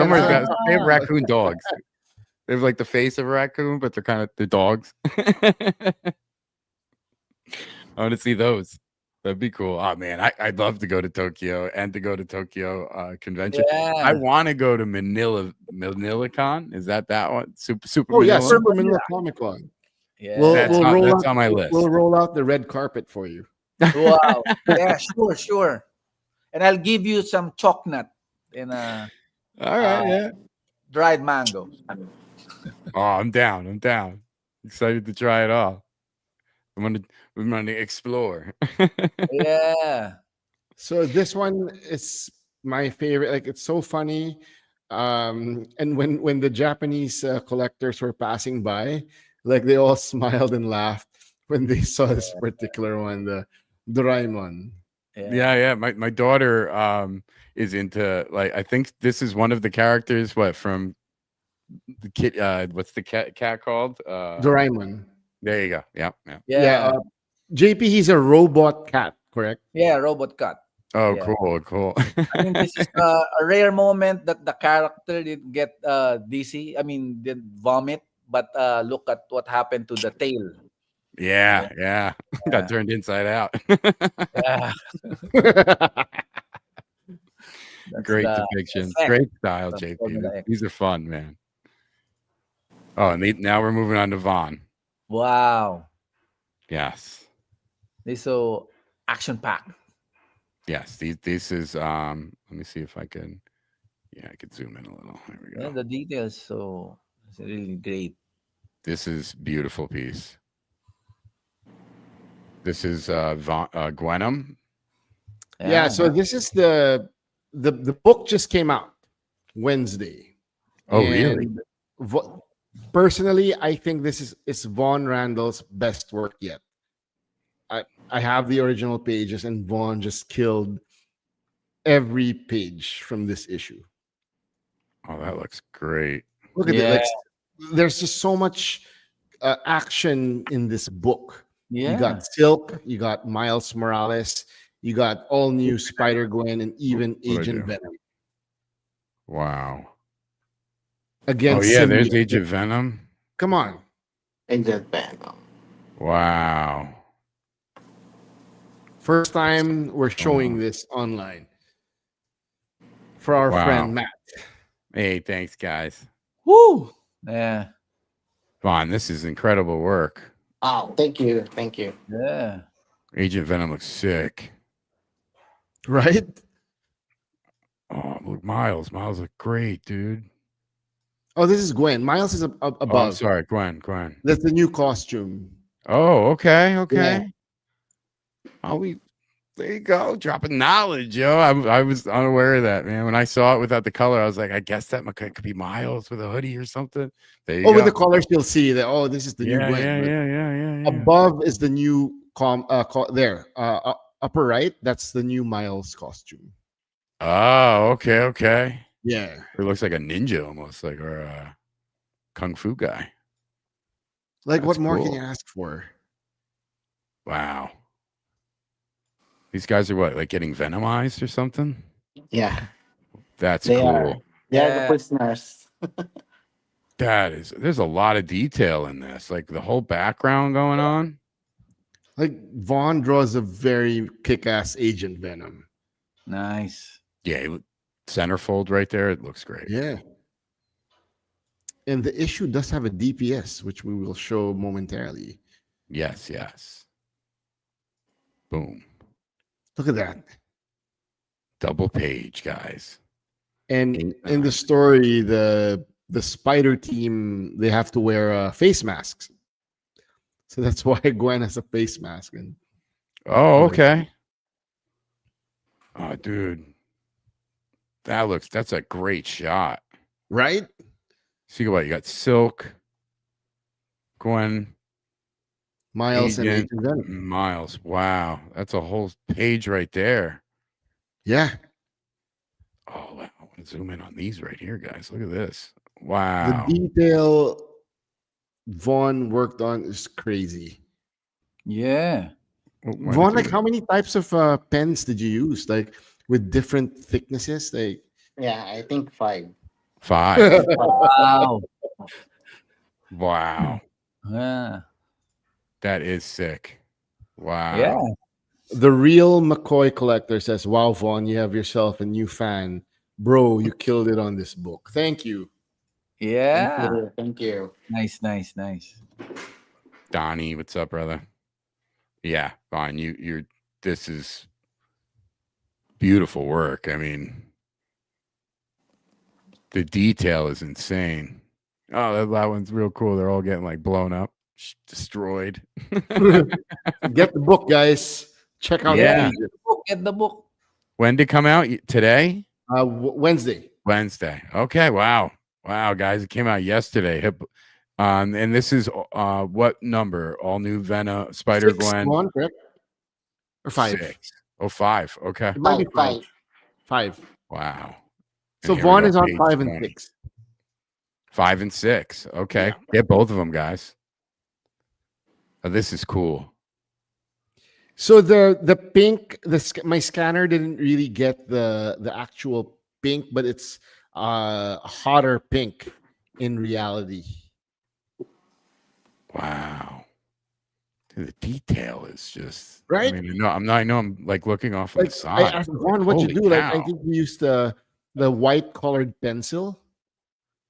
Speaker 3: have raccoon dogs. They have like the face of a raccoon, but they're dogs. I want to see those. That'd be cool. Oh man, I'd love to go to Tokyo and to go to Tokyo convention.
Speaker 4: Yeah.
Speaker 3: I want to go to ManilaCon. Is that one? Super
Speaker 2: Oh
Speaker 3: Manila?
Speaker 2: yeah, Super Manila Comic Con.
Speaker 4: Yeah.
Speaker 3: That's on my list.
Speaker 2: We'll roll out the red carpet for you.
Speaker 4: Wow. Yeah, sure. And I'll give you some chocolate and
Speaker 3: all right, yeah.
Speaker 4: dried mangoes.
Speaker 3: Oh, I'm down. Excited to try it all. I'm gonna explore.
Speaker 4: Yeah.
Speaker 2: So this one is my favorite. Like, it's so funny. And when the Japanese collectors were passing by, like, they all smiled and laughed when they saw this particular one, the Doraemon.
Speaker 3: Yeah. My daughter is into, like, I think this is one of the characters from the kid. What's the cat called?
Speaker 2: Doraemon.
Speaker 3: There you go.
Speaker 2: Yeah. JP, he's a robot cat, correct?
Speaker 4: Yeah, robot cat.
Speaker 3: Oh,
Speaker 4: Yeah.
Speaker 3: cool.
Speaker 4: I mean, this is a rare moment that the character did get dizzy. I mean, did vomit, but look at what happened to the tail.
Speaker 3: Yeah. Got turned inside out.
Speaker 4: Yeah.
Speaker 3: Great depiction. Great style, JP. These are fun, man. Oh, and now we're moving on to Vaughn.
Speaker 4: Wow.
Speaker 3: Yes.
Speaker 4: They're so action packed.
Speaker 3: Yes. This is let me see if I can. Yeah, I could zoom in a little. There we go.
Speaker 4: Yeah, the details, so it's really great.
Speaker 3: This is beautiful piece. This is Gwenham.
Speaker 2: Yeah, so this is the book just came out Wednesday.
Speaker 3: Oh, really?
Speaker 2: And personally, I think this is Vaughn Randall's best work yet. I have the original pages, and Vaughn just killed every page from this issue.
Speaker 3: Oh, that looks great.
Speaker 2: Look at it. Like, there's just so much action in this book.
Speaker 4: Yeah.
Speaker 2: You got Silk, you got Miles Morales, you got all new Spider-Gwen, and even Agent Venom.
Speaker 3: Wow.
Speaker 2: Against
Speaker 3: oh, yeah, there's
Speaker 2: Symbiote.
Speaker 3: Agent Venom.
Speaker 2: Come on.
Speaker 5: Agent Venom.
Speaker 3: Wow.
Speaker 2: First time we're showing this online for our friend Matt.
Speaker 3: Hey, thanks, guys.
Speaker 4: Woo! Yeah.
Speaker 3: Vaughn, this is incredible work.
Speaker 5: Oh, thank you. Thank you.
Speaker 4: Yeah.
Speaker 3: Agent Venom looks sick.
Speaker 2: Right?
Speaker 3: Oh, look, Miles. Miles look great, dude.
Speaker 2: Oh, this is Gwen. Miles is above.
Speaker 3: Oh, I'm sorry, Gwen.
Speaker 2: That's the new costume.
Speaker 3: Oh, okay.
Speaker 2: Yeah.
Speaker 3: Oh, there you go, dropping knowledge, yo. I was unaware of that, man. When I saw it without the color, I was like, I guess that could be Miles with a hoodie or something. There you go.
Speaker 2: With the colors, you'll see that. Oh, this is the new Gwen.
Speaker 3: Yeah.
Speaker 2: Above is the new upper right. That's the new Miles costume.
Speaker 3: Oh, okay.
Speaker 2: Yeah,
Speaker 3: it looks like a ninja almost, like, or a kung fu guy.
Speaker 2: Like, what more can you ask for?
Speaker 3: Wow. These guys are what, like getting venomized or something?
Speaker 5: Yeah.
Speaker 3: That's cool.
Speaker 5: They are the prisoners.
Speaker 3: There's a lot of detail in this, like the whole background going on.
Speaker 2: Like, Vaughn draws a very kick-ass Agent Venom.
Speaker 4: Nice.
Speaker 3: Yeah, centerfold right there. It looks great.
Speaker 2: Yeah. And the issue does have a DPS, which we will show momentarily.
Speaker 3: Yes. Boom.
Speaker 2: Look at that.
Speaker 3: Double page, guys.
Speaker 2: And in the story, the spider team, they have to wear face masks. So that's why Gwen has a face mask. And
Speaker 3: oh, okay. Oh, dude. That's a great shot.
Speaker 2: Right?
Speaker 3: See what you got: Silk, Gwen,
Speaker 2: Miles, and Agent Venom.
Speaker 3: Miles. Wow, that's a whole page right there.
Speaker 2: Yeah.
Speaker 3: Oh, wow. I want to zoom in on these right here, guys. Look at this. Wow.
Speaker 2: The detail Vaughn worked on is crazy.
Speaker 4: Yeah.
Speaker 2: Vaughn, like, how many types of pens did you use? Like, with different thicknesses? Like,
Speaker 5: yeah, I think 5.
Speaker 3: 5.
Speaker 4: Wow.
Speaker 3: Wow.
Speaker 4: Yeah.
Speaker 3: That is sick. Wow.
Speaker 4: Yeah.
Speaker 2: The real McCoy collector says, wow, Vaughn, you have yourself a new fan. Bro, you killed it on this book. Thank you.
Speaker 4: Yeah.
Speaker 5: Thank you.
Speaker 4: Nice.
Speaker 3: Donnie, what's up, brother? Yeah, fine. You're this is beautiful work. I mean, the detail is insane. Oh, that one's real cool. They're all getting like blown up, destroyed.
Speaker 2: Get the book, guys. Check out
Speaker 3: Yeah.
Speaker 4: Get the book.
Speaker 3: When did it come out? Today?
Speaker 2: Wednesday.
Speaker 3: Okay. Wow, guys, it came out yesterday. And this is what number? All new Venom, Spider Gwen.
Speaker 2: Correct? Or 5?
Speaker 3: 6. Oh, 5. Okay.
Speaker 2: It might be
Speaker 5: 5.
Speaker 2: 5.
Speaker 3: Wow.
Speaker 2: So
Speaker 3: And here we
Speaker 2: Vaughn
Speaker 3: go,
Speaker 2: is on
Speaker 3: page
Speaker 2: 5 and
Speaker 3: 20.
Speaker 2: 6.
Speaker 3: 5 and 6. Okay.
Speaker 2: Yeah.
Speaker 3: Get both of them, guys. Oh, this is cool.
Speaker 2: So the pink, my scanner didn't really get the actual pink, but it's a hotter pink in reality.
Speaker 3: Wow. Dude, the detail is just
Speaker 2: Right.
Speaker 3: I mean, I know I'm like looking off on
Speaker 2: Like,
Speaker 3: the side.
Speaker 2: I asked Vaughn what you
Speaker 3: Holy
Speaker 2: do. Like, I
Speaker 3: cow.
Speaker 2: think you used the white colored pencil.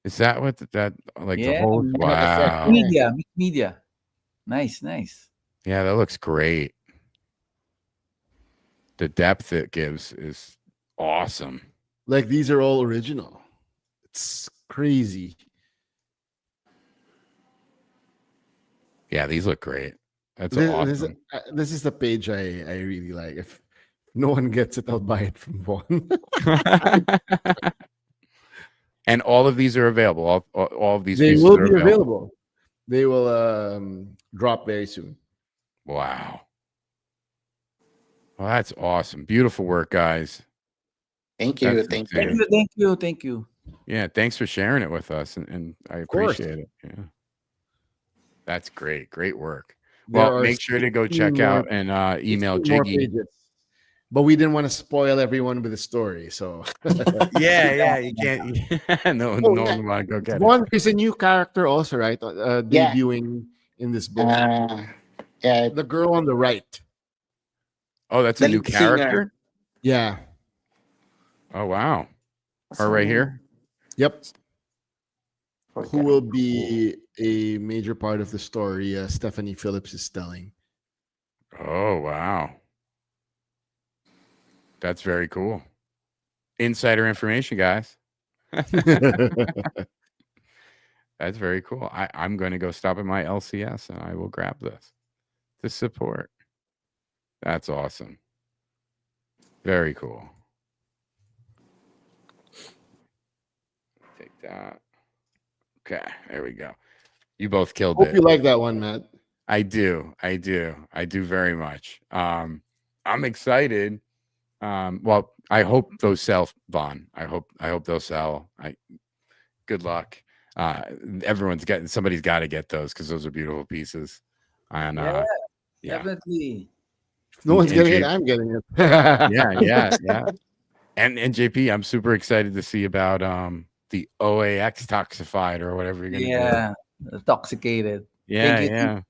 Speaker 3: Is that what that like the
Speaker 4: Yeah,
Speaker 3: whole
Speaker 4: mixed
Speaker 3: wow.
Speaker 4: media. Nice.
Speaker 3: Yeah, that looks great. The depth it gives is awesome.
Speaker 2: Like these are all original. It's crazy.
Speaker 3: Yeah, these look great. That's
Speaker 2: This,
Speaker 3: awesome.
Speaker 2: this is the page I really like. If no one gets it, I'll buy it from Vaughn.
Speaker 3: And all of these are available. All of these
Speaker 2: They
Speaker 3: pieces
Speaker 2: will
Speaker 3: are
Speaker 2: be
Speaker 3: available.
Speaker 2: available. They will drop very soon.
Speaker 3: Wow. Well, that's awesome. Beautiful work, guys.
Speaker 5: Thank you.
Speaker 3: That's
Speaker 5: Thank
Speaker 3: insane.
Speaker 5: you.
Speaker 4: Thank you.
Speaker 3: Yeah, thanks for sharing it with us, and I
Speaker 2: course.
Speaker 3: appreciate it. Yeah, that's great. Great work.
Speaker 2: There
Speaker 3: Well,
Speaker 2: are
Speaker 3: make sure to go
Speaker 2: 16
Speaker 3: check
Speaker 2: more-
Speaker 3: out and email
Speaker 2: 16 more
Speaker 3: Jiggy.
Speaker 2: pages. But we didn't want to spoil everyone with the story, so
Speaker 3: Yeah, you can't. No
Speaker 2: Oh,
Speaker 3: one want to go get
Speaker 2: Vaughn, there's a new character also, right?
Speaker 5: Yeah.
Speaker 2: Debuting in this book.
Speaker 5: Yeah,
Speaker 2: The girl on the right.
Speaker 3: it. Oh, that's a
Speaker 5: the
Speaker 3: new
Speaker 5: lead singer.
Speaker 3: character.
Speaker 2: Yeah.
Speaker 3: Oh wow, her right here.
Speaker 2: Yep. Who
Speaker 5: Okay.
Speaker 2: will be a major part of the story Stephanie Phillips is telling.
Speaker 3: Oh wow, that's very cool. Insider information, guys. That's very cool. I'm going to go stop at my LCS and I will grab this to support. That's awesome. Very cool. Take that. Okay, there we go. You both killed
Speaker 2: Hope
Speaker 3: it.
Speaker 2: you like that one, Matt.
Speaker 3: I do very much. I'm excited. Well, I hope those sell, Vaughn. I hope they'll sell. Good luck. Somebody's got to get those because those are beautiful pieces. And
Speaker 4: Yeah,
Speaker 3: yeah.
Speaker 4: definitely.
Speaker 2: If no one's
Speaker 3: And
Speaker 2: getting it,
Speaker 3: J-
Speaker 2: I'm getting it.
Speaker 3: yeah. And JP, I'm super excited to see about the OAX toxified or whatever you're gonna do.
Speaker 4: Yeah, intoxicated.
Speaker 3: Yeah,
Speaker 4: Thank you.
Speaker 3: yeah.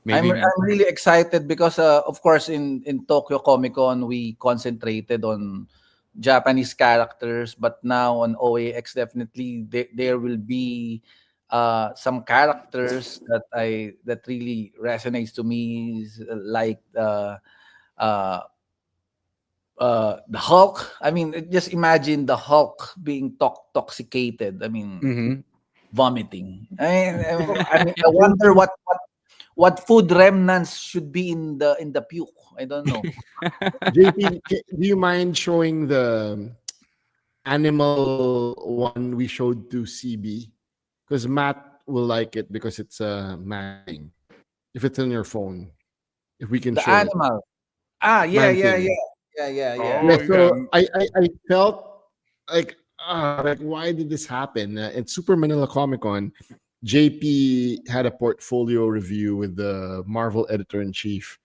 Speaker 4: I'm
Speaker 3: Maybe
Speaker 4: really excited because of course in Tokyo Comic Con we concentrated on Japanese characters, but now on OAX definitely there will be some characters that really resonates to me is like uh, the Hulk. I mean, just imagine the Hulk being toxicated. I mean,
Speaker 3: Mhm.
Speaker 4: vomiting. I wonder what food remnants should be in the puke. I don't know.
Speaker 2: JP, do you mind showing the animal one we showed to CB? Because Matt will like it because it's matching. If it's on your phone, if we can
Speaker 4: The
Speaker 2: show
Speaker 4: animal. Ah, yeah.
Speaker 2: Man thing.
Speaker 4: Yeah.
Speaker 3: Oh,
Speaker 2: it. Yeah, so
Speaker 3: yeah.
Speaker 2: I felt like why did this happen? In Super Manila Comic Con, JP had a portfolio review with the Marvel editor in chief.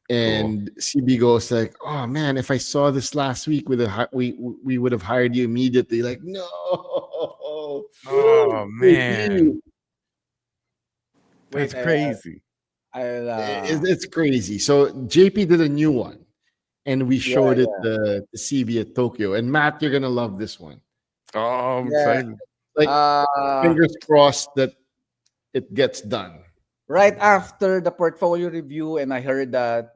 Speaker 2: And CB goes like, "Oh man, if I saw this last week, we would have hired you immediately." Like, no.
Speaker 3: Oh man, that's
Speaker 4: Wait,
Speaker 3: crazy.
Speaker 2: It's crazy. So JP did a new one, and we showed it to CB at Tokyo. And Matt, you're gonna love this one.
Speaker 3: Oh, I'm
Speaker 4: Yeah.
Speaker 3: excited.
Speaker 2: Like, fingers crossed that it gets done.
Speaker 4: right after the portfolio review, and I heard that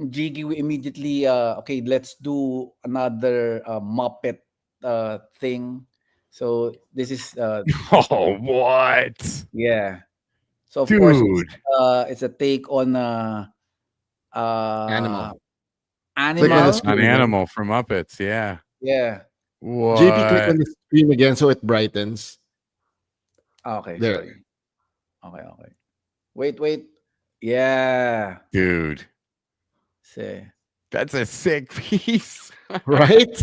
Speaker 4: Jiggy, we immediately okay, let's do another Muppet thing. So this is
Speaker 3: Oh, what?
Speaker 4: yeah. So of course
Speaker 3: Dude.
Speaker 4: it's a take on
Speaker 2: Animal.
Speaker 4: animal.
Speaker 2: Click on the screen.
Speaker 3: An animal from Muppets, yeah.
Speaker 4: Yeah.
Speaker 3: What?
Speaker 2: JP, click on the screen again so it brightens.
Speaker 4: Okay.
Speaker 2: There.
Speaker 4: Sorry. Okay. Wait. Yeah.
Speaker 3: Dude,
Speaker 4: See.
Speaker 3: that's a sick piece.
Speaker 2: Right?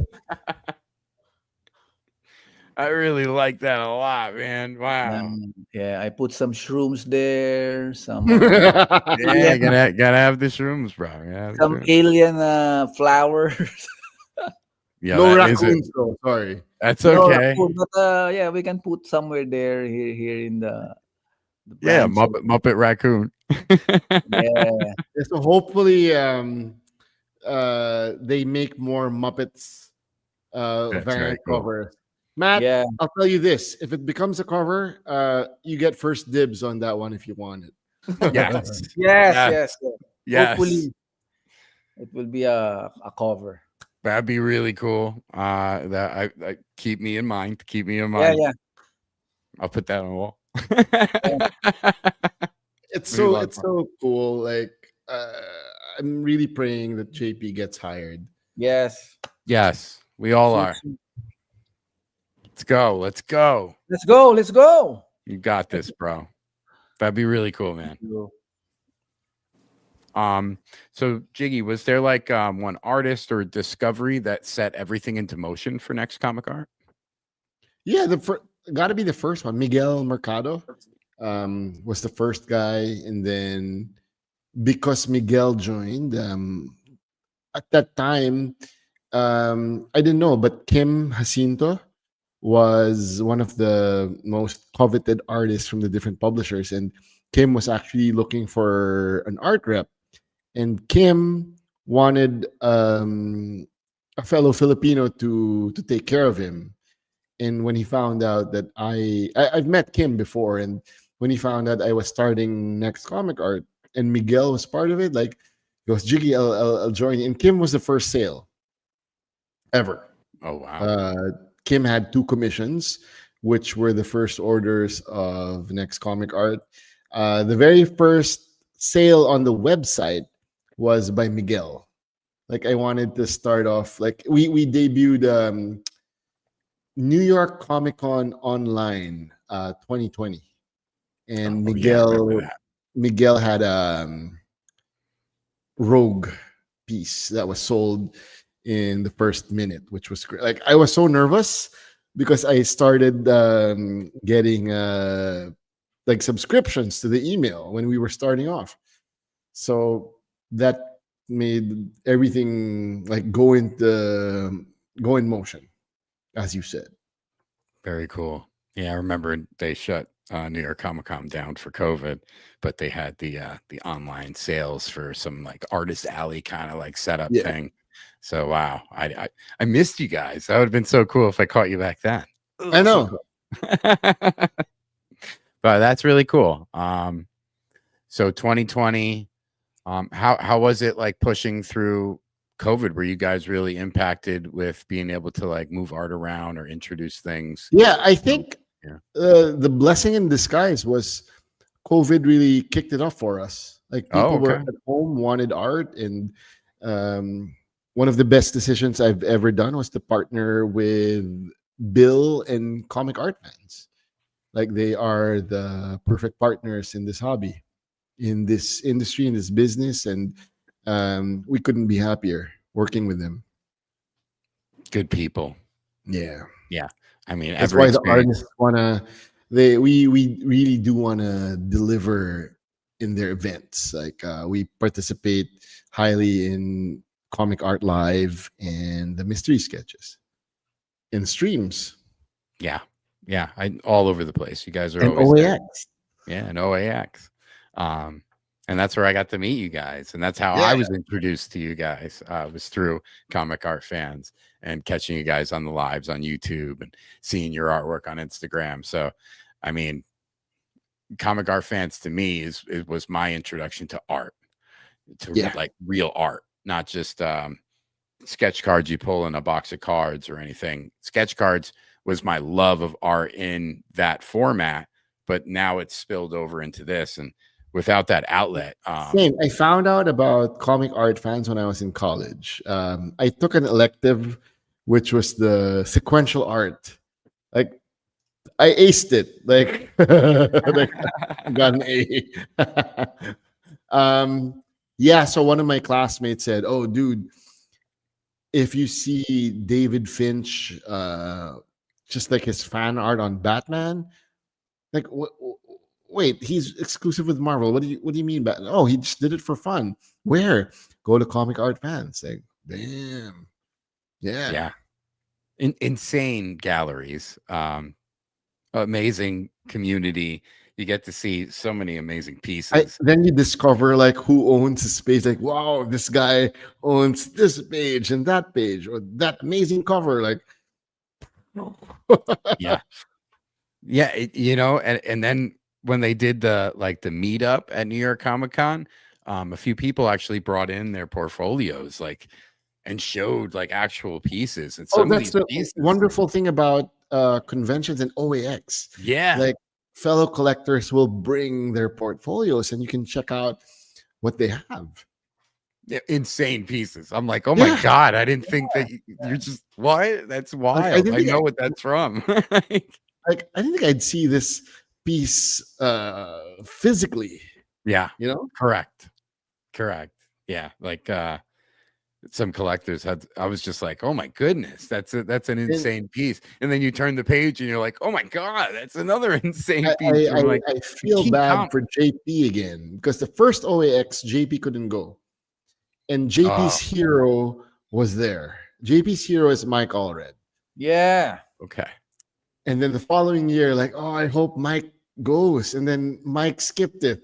Speaker 3: I really like that a lot, man. Wow.
Speaker 4: Yeah, I put some shrooms there, some
Speaker 3: Yeah, gotta have the shrooms, bro. Yeah,
Speaker 4: some alien flowers.
Speaker 3: yeah,
Speaker 2: No
Speaker 3: that is it.
Speaker 2: raccoons, though. Sorry.
Speaker 3: That's
Speaker 4: No
Speaker 3: okay.
Speaker 4: raccoon, but yeah, we can put somewhere there here in the
Speaker 3: Yeah,
Speaker 4: branch.
Speaker 3: Muppet raccoon.
Speaker 4: Yeah.
Speaker 2: So hopefully they make more Muppets
Speaker 3: That's very
Speaker 2: variant
Speaker 3: cool.
Speaker 2: covers. Matt,
Speaker 4: Yeah.
Speaker 2: I'll tell you this: if it becomes a cover, you get first dibs on that one if you want it.
Speaker 3: Yes.
Speaker 4: Yes,
Speaker 3: Yes.
Speaker 4: yes, yes.
Speaker 3: Yes.
Speaker 4: Hopefully, it will be a cover.
Speaker 3: That'd be really cool. That I keep me in mind. Keep me in
Speaker 4: Yeah,
Speaker 3: mind.
Speaker 4: yeah.
Speaker 3: I'll put that on the wall.
Speaker 2: It's
Speaker 3: It'd be a
Speaker 2: so
Speaker 3: lot of
Speaker 2: it's
Speaker 3: fun.
Speaker 2: so cool. Like I'm really praying that JP gets hired.
Speaker 4: Yes.
Speaker 3: Yes, we all
Speaker 4: Soon,
Speaker 3: are.
Speaker 4: soon.
Speaker 3: Let's go. Let's go.
Speaker 4: Let's go. Let's go.
Speaker 3: You got this, bro. That'd be really cool, man. So Jiggy, was there like one artist or discovery that set everything into motion for NextComicArt?
Speaker 2: Yeah, got to be the first one. Miguel Mercado was the first guy, and then because Miguel joined, at that time, I didn't know, but Kim Jacinto was one of the most coveted artists from the different publishers, and Kim was actually looking for an art rep, and Kim wanted a fellow Filipino to take care of him. And when he found out that I've met Kim before, and when he found out I was starting Next Comic Art and Miguel was part of it, like he goes, Jiggy, I'll join you. And Kim was the first sale ever.
Speaker 3: Oh wow.
Speaker 2: Kim had 2 commissions, which were the first orders of Next Comic Art. The very first sale on the website was by Miguel. Like I wanted to start off like we debuted New York Comic Con online 2020, and
Speaker 3: Oh, yeah, I remember that.
Speaker 2: Miguel had a Rogue piece that was sold in the first minute, which was great. Like I was so nervous because I started getting like subscriptions to the email when we were starting off, so that made everything like go in motion, as you said.
Speaker 3: Very cool. Yeah, I remember they shut New York Comic Con down for COVID, but they had the online sales for some like artist alley kind of like setup
Speaker 2: Yeah.
Speaker 3: thing. So wow, I missed you guys. That would have been so cool if I caught you back then.
Speaker 2: I know.
Speaker 3: But that's really cool. So 2020, how was it like pushing through COVID? Were you guys really impacted with being able to like move art around or introduce things?
Speaker 2: Yeah, I think
Speaker 3: Yeah.
Speaker 2: the blessing in disguise was COVID really kicked it off for us. Like people were
Speaker 3: okay.
Speaker 2: at home, wanted art, and one of the best decisions I've ever done was to partner with Bill and Comic Art Fans. Like they are the perfect partners in this hobby, in this industry, in this business, and we couldn't be happier working with them.
Speaker 3: Good people.
Speaker 2: Yeah.
Speaker 3: Yeah. I mean,
Speaker 2: That's
Speaker 3: every
Speaker 2: why the
Speaker 3: experience.
Speaker 2: artists we really do wanna deliver in their events. Like we participate highly in Comic Art Live and the mystery sketches and streams.
Speaker 3: Yeah. Yeah. All over the place. You guys are
Speaker 2: And
Speaker 3: always there.
Speaker 2: OAX.
Speaker 3: Yeah, and OAX. And that's where I got to meet you guys. And that's how
Speaker 2: Yeah.
Speaker 3: I was introduced to you guys, was through Comic Art Fans and catching you guys on the lives on YouTube and seeing your artwork on Instagram. So, I mean, Comic Art Fans to me it was my introduction to art, to
Speaker 2: Yeah.
Speaker 3: like real art, not just sketch cards you pull in a box of cards or anything. Sketch cards was my love of art in that format, but now it's spilled over into this. And without that outlet,
Speaker 2: Same. I found out about Comic Art Fans when I was in college. I took an elective, which was the sequential art. Like I aced it. Like, like got an A. Yeah. So one of my classmates said, "Oh, dude, if you see David Finch, just like his fan art on Batman, like wait, he's exclusive with Marvel. What do you mean by? Oh, he just did it for fun. Where? Go to Comic Art Fans. Like, damn, yeah.
Speaker 3: Insane galleries, amazing community. You get to see so many amazing pieces.
Speaker 2: Then you discover like who owns the space. Like, wow, this guy owns this page and that page, or that amazing cover. Like,
Speaker 3: Yeah. Yeah, and then when they did the meetup at New York Comic Con, a few people actually brought in their portfolios and showed actual pieces, and
Speaker 2: Oh,
Speaker 3: some of
Speaker 2: that's
Speaker 3: these
Speaker 2: the
Speaker 3: pieces.
Speaker 2: wonderful thing about conventions and OAX.
Speaker 3: Yeah.
Speaker 2: Like fellow collectors will bring their portfolios and you can check out what they have.
Speaker 3: Insane pieces. I'm like, oh my God, I didn't think that you're just what? That's wild. I know what that's from.
Speaker 2: Like I didn't think I'd see this piece physically.
Speaker 3: Yeah.
Speaker 2: Correct.
Speaker 3: Yeah. Some collectors I was just like, oh my goodness, that's an insane piece. And then you turn the page and you're like, oh my God, that's another insane piece.
Speaker 2: I feel bad for JP again because the first OAX JP couldn't go. And JP's hero was there. JP's hero is Mike Allred.
Speaker 4: Yeah.
Speaker 3: Okay.
Speaker 2: And then the following year, I hope Mike goes. And then Mike skipped it.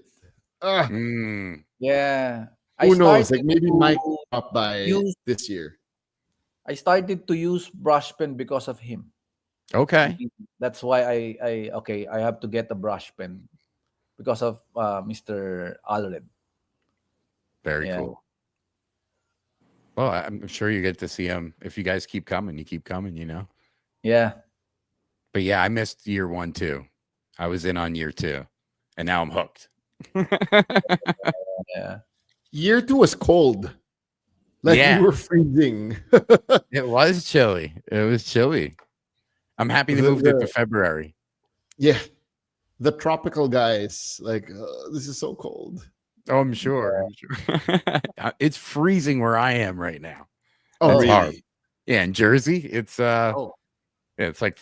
Speaker 4: Yeah.
Speaker 2: Who knows? Maybe Mike up by this year.
Speaker 4: I started to use brush pen because of him.
Speaker 3: Okay.
Speaker 4: That's why I have to get a brush pen because of Mr. Allred.
Speaker 3: Very cool. Well, I'm sure you get to see him if you guys keep coming. You keep coming,
Speaker 4: Yeah.
Speaker 3: But yeah, I missed year 1 too. I was in on year 2, and now I'm hooked.
Speaker 4: Yeah.
Speaker 2: Year 2 was cold. We were freezing.
Speaker 3: It was chilly. I'm happy they moved it to February.
Speaker 2: Yeah. The tropical guys, this is so cold.
Speaker 3: Oh, I'm sure. It's freezing where I am right now.
Speaker 2: Oh, really?
Speaker 3: Hard. Yeah, in Jersey, it's it's like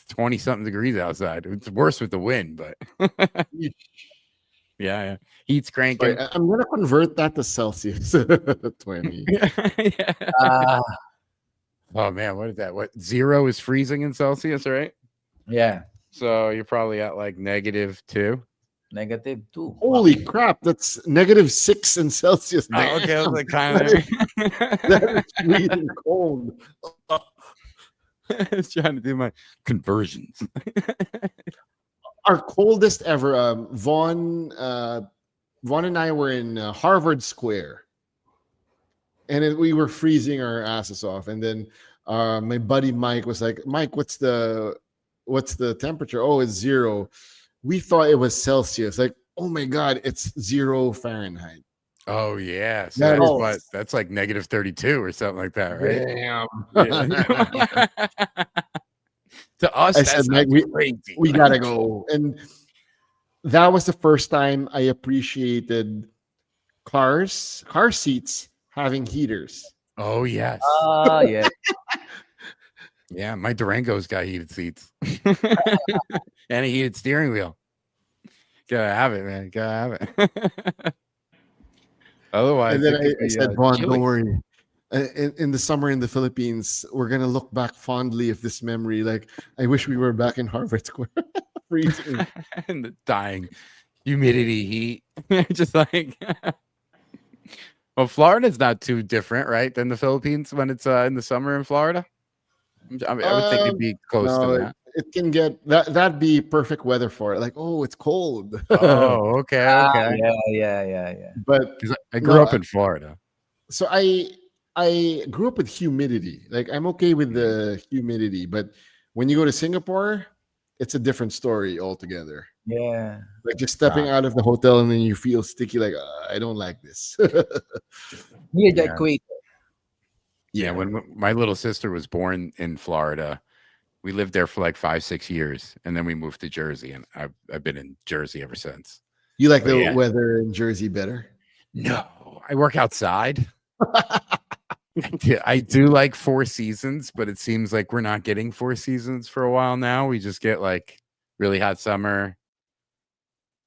Speaker 3: 20 something degrees outside. It's worse with the wind, but yeah. Heat's cranking.
Speaker 2: Sorry, I'm gonna convert that to Celsius. 20.
Speaker 3: Oh man, what is that? What 0 is freezing in Celsius, right?
Speaker 4: Yeah.
Speaker 3: So you're probably at -2.
Speaker 4: -2.
Speaker 2: Holy crap, that's -6 in Celsius.
Speaker 3: Oh, okay, I was like kind of
Speaker 2: that is freezing cold.
Speaker 3: I was trying to do my conversions.
Speaker 2: Our coldest ever, Vaughn and I were in Harvard Square, and we were freezing our asses off. And then my buddy Mike was like, "Mike, what's the temperature?" "Oh, it's 0." We thought it was Celsius. Oh my God, it's 0 Fahrenheit.
Speaker 3: Oh yeah, so that's like -32 or something like that, right?
Speaker 2: Damn.
Speaker 3: To us,
Speaker 2: I said, Mike, we gotta go. And that was the first time I appreciated car seats having heaters.
Speaker 3: Oh yes.
Speaker 4: Yeah.
Speaker 3: Yeah, my Durango's got heated seats and a heated steering wheel. Gotta have it, man. Gotta have it. Otherwise,
Speaker 2: and then I said, Vaughn, don't worry. In the summer in the Philippines, we're gonna look back fondly of this memory. I wish we were back in Harvard Square, freezing
Speaker 3: and the dying humidity, heat, just well, Florida's not too different, right, than the Philippines when it's in the summer in Florida. I would think it'd be close to that.
Speaker 2: It can get that'd be perfect weather for it. It's cold.
Speaker 3: Oh, okay.
Speaker 4: Yeah.
Speaker 2: But
Speaker 3: I grew up in Florida,
Speaker 2: so I grew up with humidity. I'm okay with the humidity, but when you go to Singapore, it's a different story altogether.
Speaker 4: Yeah.
Speaker 2: Just stepping out of the hotel and then you feel sticky. I don't like this.
Speaker 4: Near the equator.
Speaker 3: Yeah, when my little sister was born in Florida, we lived there for 5-6 years, and then we moved to Jersey, and I've been in Jersey ever since.
Speaker 2: You like the weather in Jersey better?
Speaker 3: No, I work outside. I do like 4 seasons, but it seems like we're not getting 4 seasons for a while now. We just get really hot summer,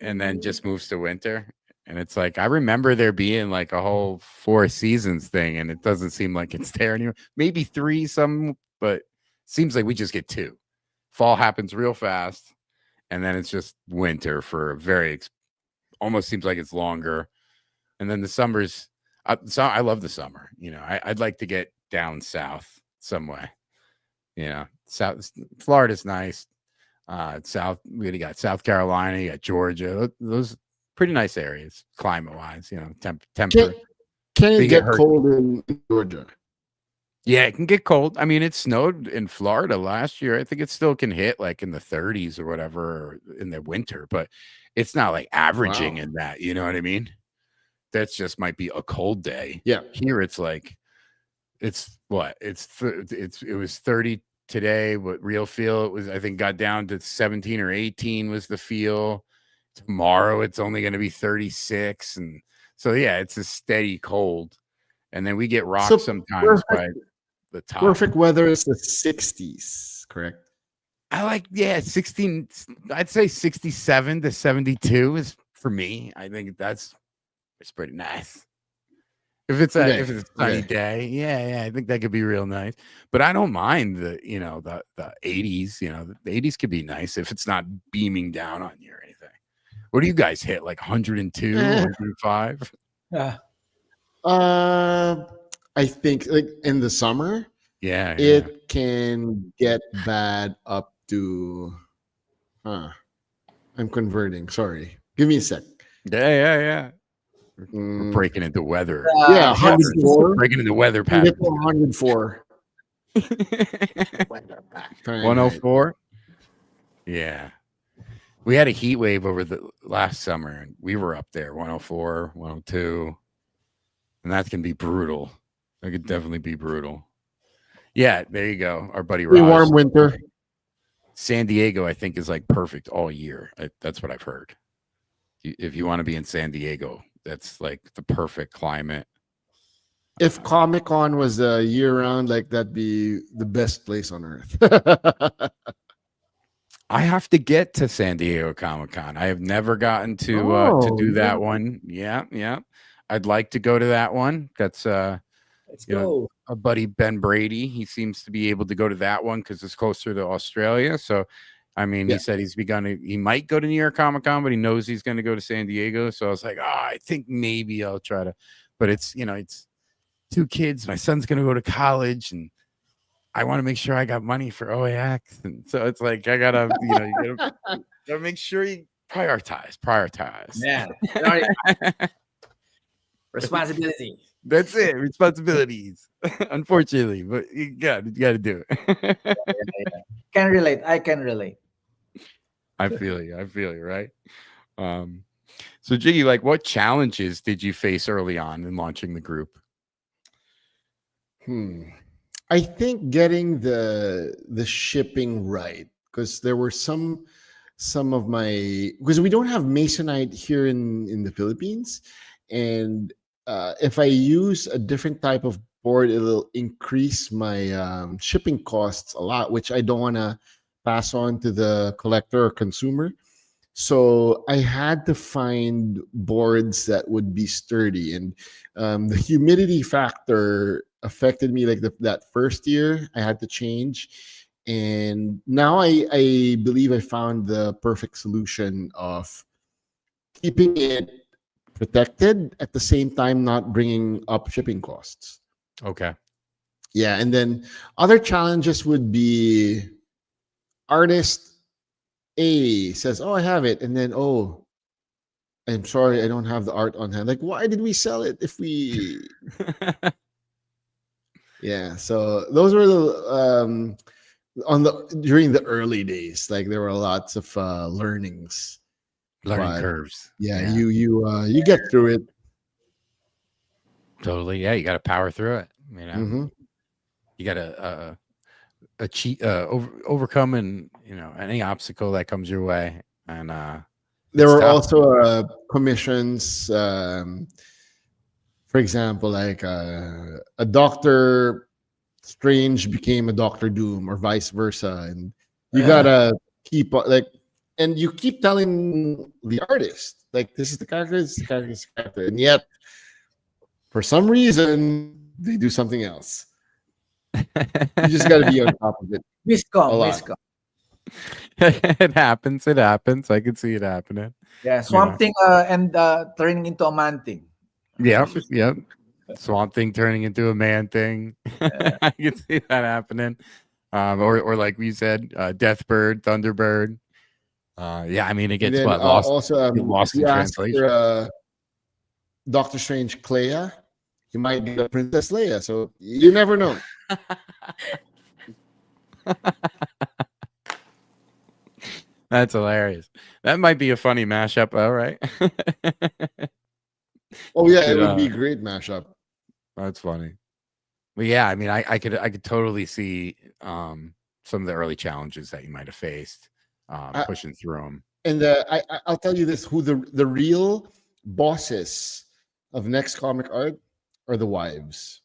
Speaker 3: and then just moves to winter. And it's I remember there being a whole 4 seasons thing, and it doesn't seem like it's there anymore. Maybe 3 some, but seems like we just get 2. Fall happens real fast, and then it's just winter for almost seems like it's longer. And then the summers, I love the summer. I'd like to get down south some way. Florida's nice. We already got South Carolina, you got Georgia. Those pretty nice areas, climate wise. Temper.
Speaker 2: Can
Speaker 3: They
Speaker 2: it
Speaker 3: get
Speaker 2: get cold in Georgia?
Speaker 3: Yeah, it can get cold. I mean, it snowed in Florida last year. I think it still can hit like in the 30s or whatever in the winter, but it's not like averaging
Speaker 2: Wow.
Speaker 3: in that. You know what I mean? That's just might be a cold day.
Speaker 2: Yeah.
Speaker 3: Here it's like it was 30 today, but real feel it was, I think, got down to 17 or 18 was the feel. Tomorrow it's only going to be 36, and so yeah, it's a steady cold. And then we get rocked sometimes by the top.
Speaker 2: Perfect weather is the 60s, correct?
Speaker 3: I like 16. I'd say 67 to 72 is for me. I think it's pretty nice. If it's a sunny day, yeah, I think that could be real nice. But I don't mind the 80s. The 80s could be nice if it's not beaming down on you or anything. What do you guys hit? Like 102, 105?
Speaker 4: Yeah.
Speaker 2: I think like in the summer, it can get bad up to. I'm converting. Sorry, give me a sec.
Speaker 3: Yeah. We're breaking into weather.
Speaker 2: 104.
Speaker 3: Breaking into weather patterns.
Speaker 2: 104.
Speaker 3: 104. Yeah. We had a heat wave over the last summer, and we were up there 104, 102, and that can be brutal. That could definitely be brutal. Yeah, there you go. Our buddy Raj.
Speaker 2: Warm winter.
Speaker 3: San Diego, I think, is like perfect all year. That's what I've heard. If you want to be in San Diego, that's like the perfect climate.
Speaker 2: If Comic-Con was a year-round, like that'd be the best place on earth.
Speaker 3: I have to get to San Diego Comic-Con. I have never gotten to do that one. Yeah. I'd like to go to that one. That's our buddy Ben Brady. He seems to be able to go to that one because it's closer to Australia. So, I mean, he said he might go to New York Comic-Con, but he knows he's going to go to San Diego. So I was like, I think maybe I'll try to. But it's it's 2 kids. My son's going to go to college, and I want to make sure I got money for OAX, and so it's like I gotta, you gotta make sure you prioritize.
Speaker 4: Yeah, responsibility.
Speaker 3: That's it, responsibilities. Unfortunately, but you gotta do it.
Speaker 4: Can relate. I can relate.
Speaker 3: I feel you. Right. So Jiggy, like, what challenges did you face early on in launching the group?
Speaker 2: I think getting the shipping right, because there were some of my, because we don't have Masonite here in the Philippines, and if I use a different type of board, it'll increase my shipping costs a lot, which I don't want to pass on to the collector or consumer. So I had to find boards that would be sturdy, and the humidity factor affected me like that first year. I had to change, and now I believe I found the perfect solution of keeping it protected at the same time not bringing up shipping costs.
Speaker 3: Okay.
Speaker 2: Yeah, and then other challenges would be artist A says, I have it, and then I'm sorry, I don't have the art on hand. Like, why did we sell it if we Yeah, so those were the during the early days. Like there were lots of learning
Speaker 3: curves.
Speaker 2: Yeah, you get through it.
Speaker 3: Totally. Yeah, you got to power through it. You got to overcome and any obstacle that comes your way. And
Speaker 2: there were also commissions. For example, like a Doctor Strange became a Doctor Doom, or vice versa, and you gotta keep and you keep telling the artist like, this is the character, this is the character, this is the character, and yet for some reason they do something else. You just gotta be on top of it.
Speaker 4: Miscom.
Speaker 3: It happens. I can see it happening.
Speaker 4: Yeah, Swamp Thing and turning into a Man Thing.
Speaker 3: Yep. Swamp Thing turning into a Man Thing. I can see that happening. or like we said, Deathbird, Thunderbird. Yeah, I mean, it
Speaker 2: And
Speaker 3: gets
Speaker 2: then
Speaker 3: lost
Speaker 2: if
Speaker 3: lost
Speaker 2: you
Speaker 3: in
Speaker 2: ask
Speaker 3: translation.
Speaker 2: for Doctor Strange Clea, you might get a Princess Leia. So you never know.
Speaker 3: That's hilarious. That might be a funny mashup, though, right?
Speaker 2: Oh yeah, it
Speaker 3: Could,
Speaker 2: would be a great mashup.
Speaker 3: That's funny. But yeah, I mean, I could totally see some of the early challenges that you might have faced pushing through them.
Speaker 2: And I'll tell you this: who the real bosses of NextComicArt are the wives.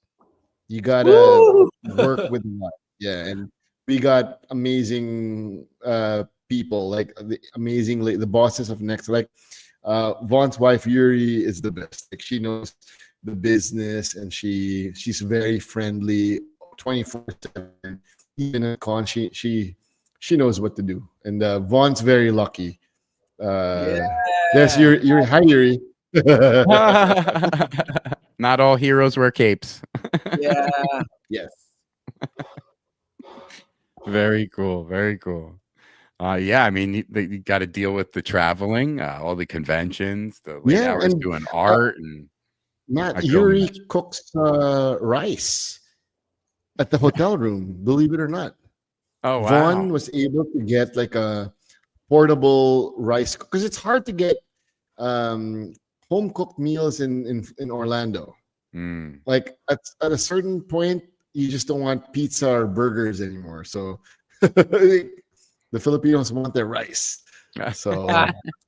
Speaker 2: You gotta
Speaker 4: Woo!
Speaker 2: work with the wives. Yeah, and we got amazing people, like the bosses of Next. Like Vaughn's wife Yuri is the best. Like she knows the business, and she's very friendly, 24/7. Even at con, she knows what to do. And Vaughn's very lucky. There's your hi Yuri.
Speaker 3: Not all heroes wear capes.
Speaker 4: Yeah.
Speaker 2: Yes.
Speaker 3: Very cool. Very cool. Yeah, I mean, you got to deal with the traveling, all the conventions, the late hours
Speaker 2: and
Speaker 3: doing art, and
Speaker 2: Matt,
Speaker 3: I can
Speaker 2: Yuri
Speaker 3: imagine.
Speaker 2: cooks rice at the hotel room, believe it or not.
Speaker 3: Oh wow.
Speaker 2: Vaughn was able to get like a portable rice because it's hard to get home cooked meals in Orlando.
Speaker 3: Mm.
Speaker 2: Like at a certain point, you just don't want pizza or burgers anymore. So the Filipinos want their rice. So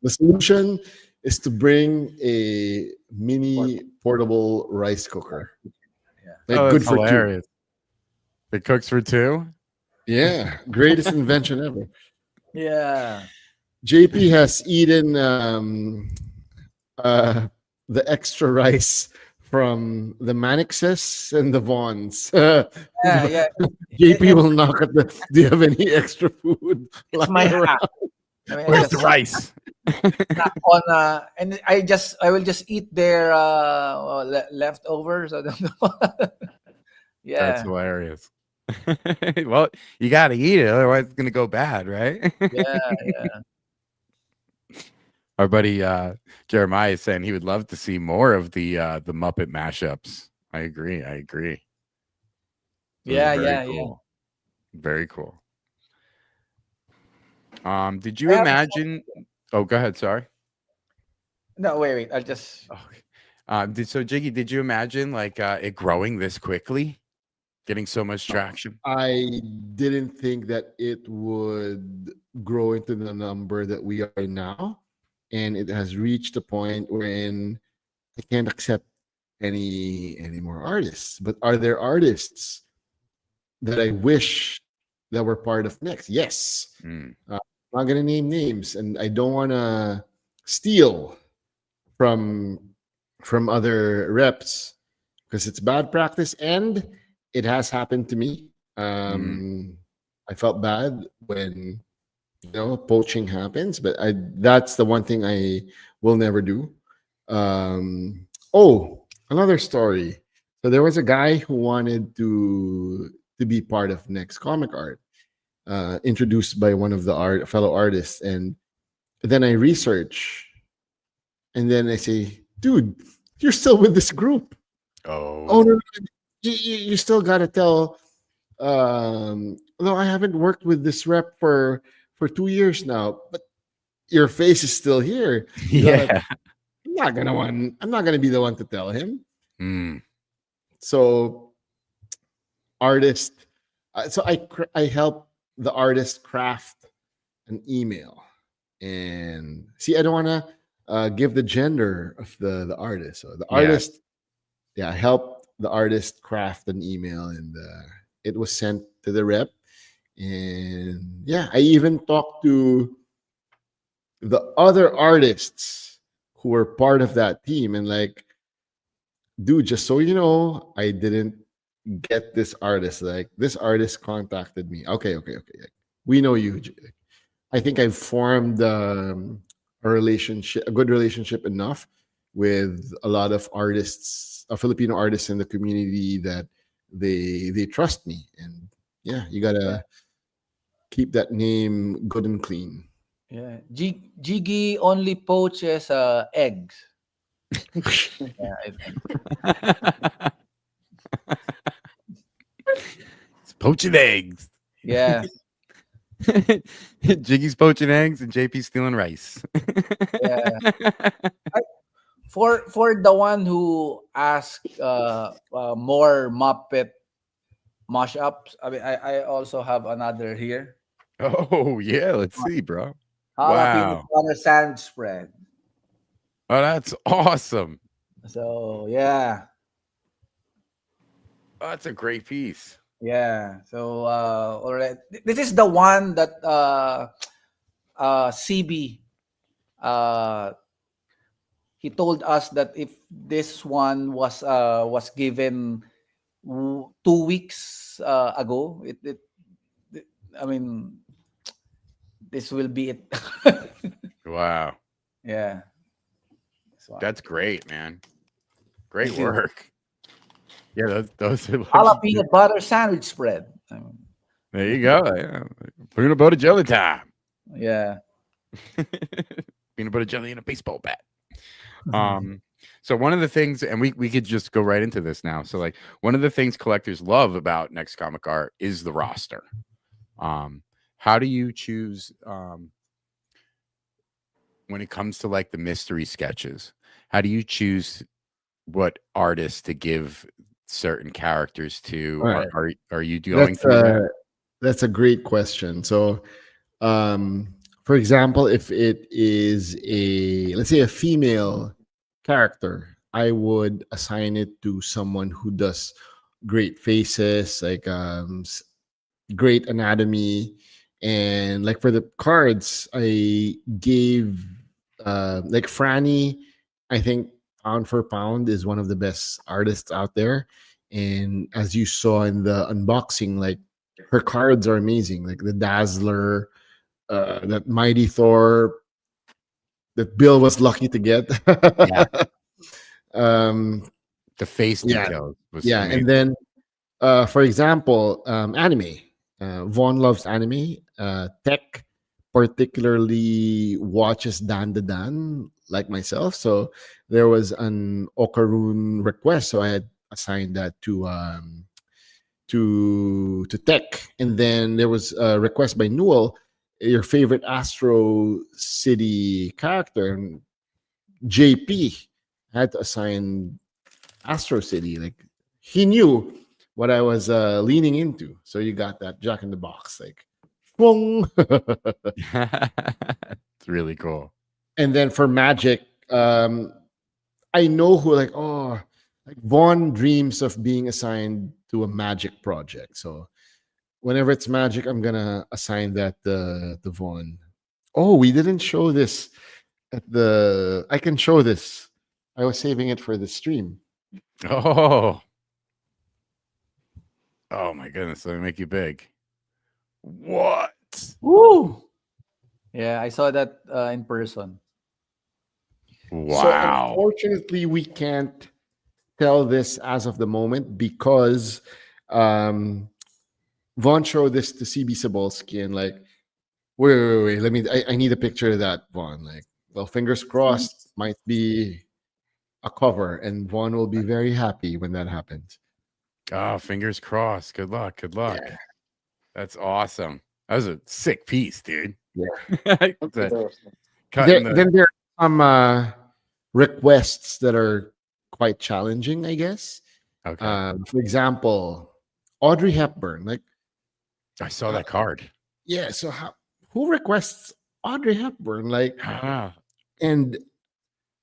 Speaker 2: the solution is to bring a mini portable rice cooker. Like
Speaker 3: Oh,
Speaker 2: good
Speaker 3: that's
Speaker 2: for two.
Speaker 3: hilarious. It cooks for two?
Speaker 2: Yeah, greatest invention ever.
Speaker 4: Yeah.
Speaker 2: JP has eaten the extra rice from the Mannixes and the Vaughns.
Speaker 4: Yeah.
Speaker 2: JP will knock at the. Do you have any extra food?
Speaker 4: It's my hack. I mean,
Speaker 3: Where's the rice?
Speaker 4: on and I will just eat their leftovers. I don't know. Yeah.
Speaker 3: That's hilarious. Well, you got to eat it, otherwise it's gonna go bad, right?
Speaker 4: Yeah.
Speaker 3: Our buddy Jeremiah is saying he would love to see more of the Muppet mashups. I agree. Those are very cool. Very cool. Did you imagine? Oh, go ahead. Sorry.
Speaker 4: No, wait. I'll just.
Speaker 3: So Jiggy, did you imagine like it growing this quickly, getting so much traction?
Speaker 2: I didn't think that it would grow into the number that we are now, and it has reached a point wherein I can't accept any more artists. But are there artists that I wish that were part of Next? Yes. I'm not gonna name names, and I don't want to steal from other reps because it's bad practice, and it has happened to me. I felt bad when poaching happens, but that's the one thing I will never do. Another story. So there was a guy who wanted to be part of NextComicArt, introduced by one of the fellow artists, and then I research, and then I say, dude, you're still with this group. Oh no, you still got to tell. No, I haven't worked with this rep for 2 years now, but your face is still here.
Speaker 3: Yeah.
Speaker 2: I'm not gonna be the one to tell him. So I help the artist craft an email, and see, I don't want to give the gender of the artist. So the artist, I helped the artist craft an email, and it was sent to the rep. And I even talked to the other artists who were part of that team, and like, dude, just so you know, I didn't get this artist. Like, this artist contacted me. Okay. We know you. I think I've formed a good relationship enough with a lot of artists, Filipino artists in the community, that they trust me. And yeah, you gotta keep that name good and clean.
Speaker 4: Yeah. Jiggy only poaches eggs. Yeah, I think.
Speaker 3: It's poaching eggs.
Speaker 4: Yeah.
Speaker 3: Jiggy's poaching eggs and JP's stealing rice.
Speaker 4: Yeah. For the one who asked more Muppet mashups, I mean, I also have another here.
Speaker 3: Oh yeah, let's see, bro.
Speaker 4: Jalapeno
Speaker 3: Wow.
Speaker 4: butter sandwich spread.
Speaker 3: Oh, that's awesome.
Speaker 4: So yeah,
Speaker 3: Oh, that's a great piece.
Speaker 4: yeah. So already, this is the one that CB he told us that if this one was given 2 weeks ago, I mean, this will be it.
Speaker 3: Wow.
Speaker 4: Yeah. This one.
Speaker 3: That's great, man. Great
Speaker 4: Thank you.
Speaker 3: work. Yeah, those are
Speaker 4: Jalapeno butter sandwich spread.
Speaker 3: there you go. Yeah. Peanut butter jelly time.
Speaker 4: Yeah.
Speaker 3: Peanut butter jelly in a baseball bat. So one of the things, and we could just go right into this now. So like one of the things collectors love about NextComicArt is the roster. How do you choose when it comes to like the mystery sketches? How do you choose what artists to give certain characters to?
Speaker 2: Right.
Speaker 3: Are you going through that?
Speaker 2: That's a great question. So, for example, if it is let's say a female character, I would assign it to someone who does great faces, like great anatomy, and like for the cards, I gave like Franny. I think pound for pound is one of the best artists out there, and as you saw in the unboxing, like her cards are amazing, like the Dazzler, that Mighty Thor that Bill was lucky to get.
Speaker 3: Yeah. The face
Speaker 2: Yeah.
Speaker 3: details was
Speaker 2: Yeah,
Speaker 3: amazing.
Speaker 2: and then for example, anime. Vaughn loves anime. Tech particularly watches Dan the Dan like myself. So there was an Okarun request, so I had assigned that to Tech, and then there was a request by Newell, your favorite Astro City character. And JP had to assign Astro City. Like he knew what I was leaning into. So you got that Jack in the Box, like, boom.
Speaker 3: It's really cool.
Speaker 2: And then for Magic, I know who, like, oh, like Vaughn dreams of being assigned to a Magic project. So whenever it's Magic, I'm gonna assign that to Vaughn. Oh, we didn't show this at the. I can show this. I was saving it for the stream.
Speaker 3: Oh my goodness! Let me make you big. What?
Speaker 4: Woo! Yeah, I saw that in person.
Speaker 2: So
Speaker 3: Wow.
Speaker 2: unfortunately, we can't tell this as of the moment because Vaughn showed this to CB Sabolsky and like, wait. Let me. I need a picture of that, Vaughn. Like, well, fingers crossed, might be a cover, and Vaughn will be very happy when that happens.
Speaker 3: Oh, fingers crossed. Good luck. Good luck.
Speaker 2: Yeah.
Speaker 3: That's awesome. That was a sick piece, dude.
Speaker 2: Yeah.
Speaker 3: Cutting the-
Speaker 2: Then there are some requests that are quite challenging, I guess.
Speaker 3: Okay.
Speaker 2: For example, Audrey Hepburn. Like,
Speaker 3: I saw that card.
Speaker 2: yeah. So who requests Audrey Hepburn? Like,
Speaker 3: Ah,
Speaker 2: and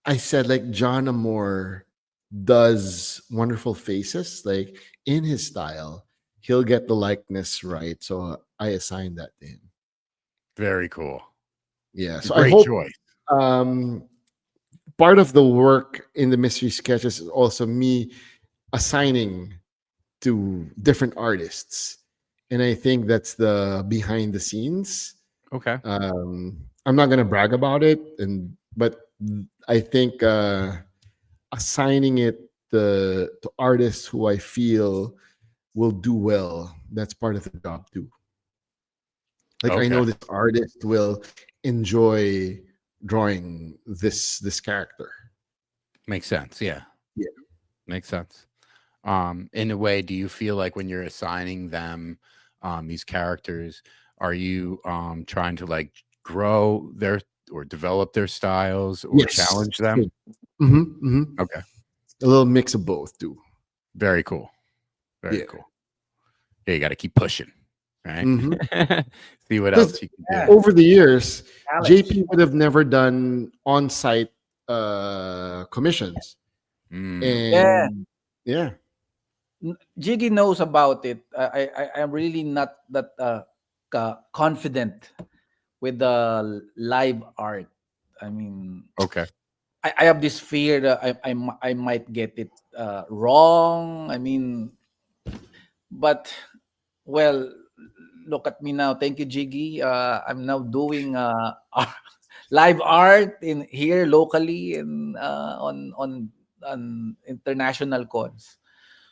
Speaker 2: I said, like, John Amore does wonderful faces, like in his style. He'll get the likeness right. So I assigned that to him.
Speaker 3: very cool.
Speaker 2: Yeah. So
Speaker 3: Great
Speaker 2: I hope
Speaker 3: choice.
Speaker 2: part of the work in the mystery sketches is also me assigning to different artists. And I think that's the behind the scenes.
Speaker 3: Okay.
Speaker 2: I'm not gonna brag about it, but I think assigning it to artists who I feel will do well that's part of the job too. Like I
Speaker 3: Okay.
Speaker 2: know this artist will enjoy drawing this character.
Speaker 3: Makes sense. Yeah.
Speaker 2: Yeah.
Speaker 3: Makes sense. In a way, do you feel like when you're assigning them these characters, are you trying to like grow their or develop their styles or
Speaker 2: Yes.
Speaker 3: challenge them? Okay.
Speaker 2: A little mix of both too.
Speaker 3: Very cool. Very
Speaker 2: Yeah.
Speaker 3: cool. Yeah, you got to keep pushing, right?
Speaker 2: Mhm.
Speaker 3: See what
Speaker 2: 'Cause
Speaker 3: else you can
Speaker 4: Yeah.
Speaker 3: do.
Speaker 2: Over the years,
Speaker 4: Challenge.
Speaker 2: JP would have never done on-site commissions.
Speaker 3: Mm,
Speaker 4: Yeah.
Speaker 2: And yeah.
Speaker 4: Jiggy knows about it. I'm really not that confident with the live art. I mean,
Speaker 3: okay.
Speaker 4: I have this fear that I might get it wrong. I mean, but well, look at me now. Thank you, Jiggy. I'm now doing live art in here locally and on international cons.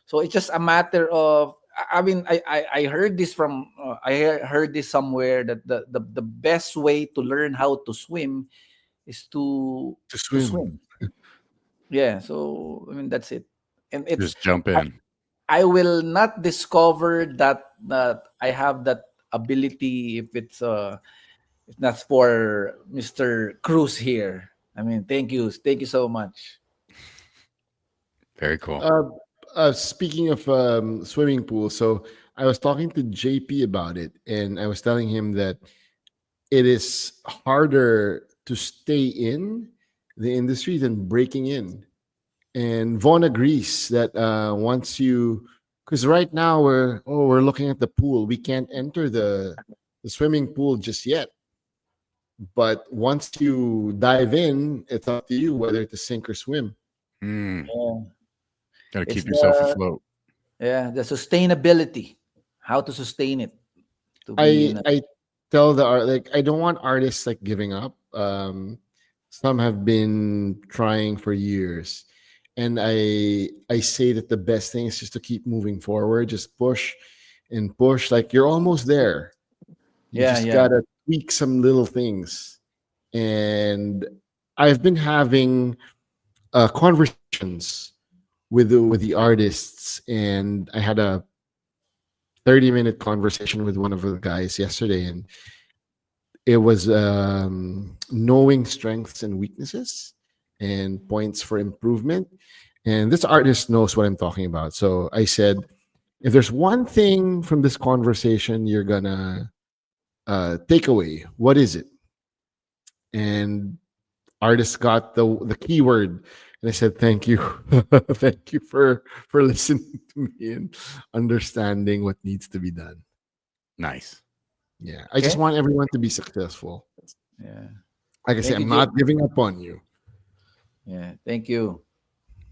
Speaker 4: So it's just a matter of. I mean, I heard this from heard this somewhere that the best way to learn how to swim is to
Speaker 2: swim.
Speaker 4: swim. Yeah. So I mean that's it, and it's
Speaker 3: Just jump in.
Speaker 4: I will not discover that I have that ability if that's for Mr. Cruz here. I mean, thank you so much.
Speaker 3: Very cool.
Speaker 2: Speaking of swimming pool, so I was talking to JP about it, and I was telling him that it is harder to stay in the industry than breaking in. And Vaughn agrees that once you, because right now we're looking at the pool, we can't enter the swimming pool just yet. But once you dive in, it's up to you whether to sink or swim.
Speaker 3: Mm,
Speaker 4: Yeah.
Speaker 3: got to
Speaker 4: It's
Speaker 3: keep yourself
Speaker 4: the-
Speaker 3: afloat.
Speaker 4: Yeah, the sustainability, how to sustain it. To be in
Speaker 2: I tell the art, like, I don't want artists like giving up. Some have been trying for years, and I say that the best thing is just to keep moving forward, just push and push. Like you're almost there. You
Speaker 4: Yeah,
Speaker 2: just
Speaker 4: yeah.
Speaker 2: gotta tweak some little things. And I've been having conversations with the artists, and I had a 30-minute conversation with one of the guys yesterday, and it was knowing strengths and weaknesses and points for improvement. And this artist knows what I'm talking about. So I said, if there's one thing from this conversation you're gonna take away, what is it? And artist got the keyword, and I said, thank you. Thank you for listening to me and understanding what needs to be done.
Speaker 3: Nice.
Speaker 2: Yeah, I just
Speaker 4: Okay.
Speaker 2: want everyone to be successful.
Speaker 4: Yeah.
Speaker 2: Like I say,
Speaker 4: Thank you,
Speaker 2: I'm not giving up on you.
Speaker 4: Yeah. Thank you.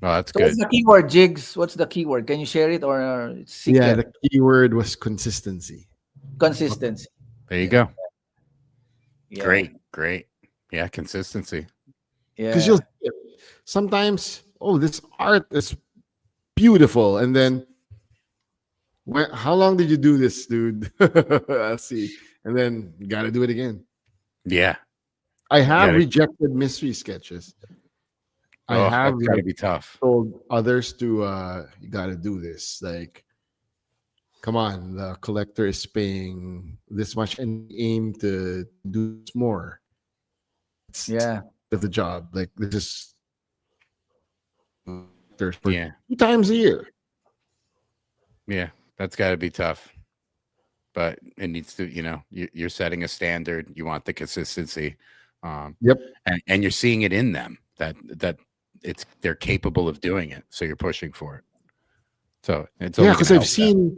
Speaker 3: Oh, that's
Speaker 4: So
Speaker 3: good.
Speaker 4: what's the keyword, Jigs? What's the keyword? Can you share it or it's secret?
Speaker 2: Yeah, the keyword was consistency.
Speaker 4: Consistency.
Speaker 3: There you go.
Speaker 4: Yeah.
Speaker 3: Great. Yeah, consistency.
Speaker 2: Because
Speaker 4: Yeah.
Speaker 2: you'll see it. Sometimes, oh, this art is beautiful, and then how long did you do this, dude? I'll see. And then you got to do it again.
Speaker 3: Yeah.
Speaker 2: I have
Speaker 3: Yeah.
Speaker 2: rejected mystery sketches. I
Speaker 3: Oh,
Speaker 2: have
Speaker 3: that's got to
Speaker 2: like,
Speaker 3: be tough.
Speaker 2: told others to you got to do this. Like, come on, the collector is paying this much and aim to do more. It's
Speaker 4: Yeah.
Speaker 2: of the job. Like, this is for
Speaker 3: Yeah.
Speaker 2: 2 times a year.
Speaker 3: Yeah. That's got to be tough. But it needs to, you're setting a standard. You want the consistency.
Speaker 2: Yep.
Speaker 3: And you're seeing it in them that they're capable of doing it. So you're pushing for it. So it's
Speaker 2: Yeah,
Speaker 3: only
Speaker 2: because
Speaker 3: gonna help them.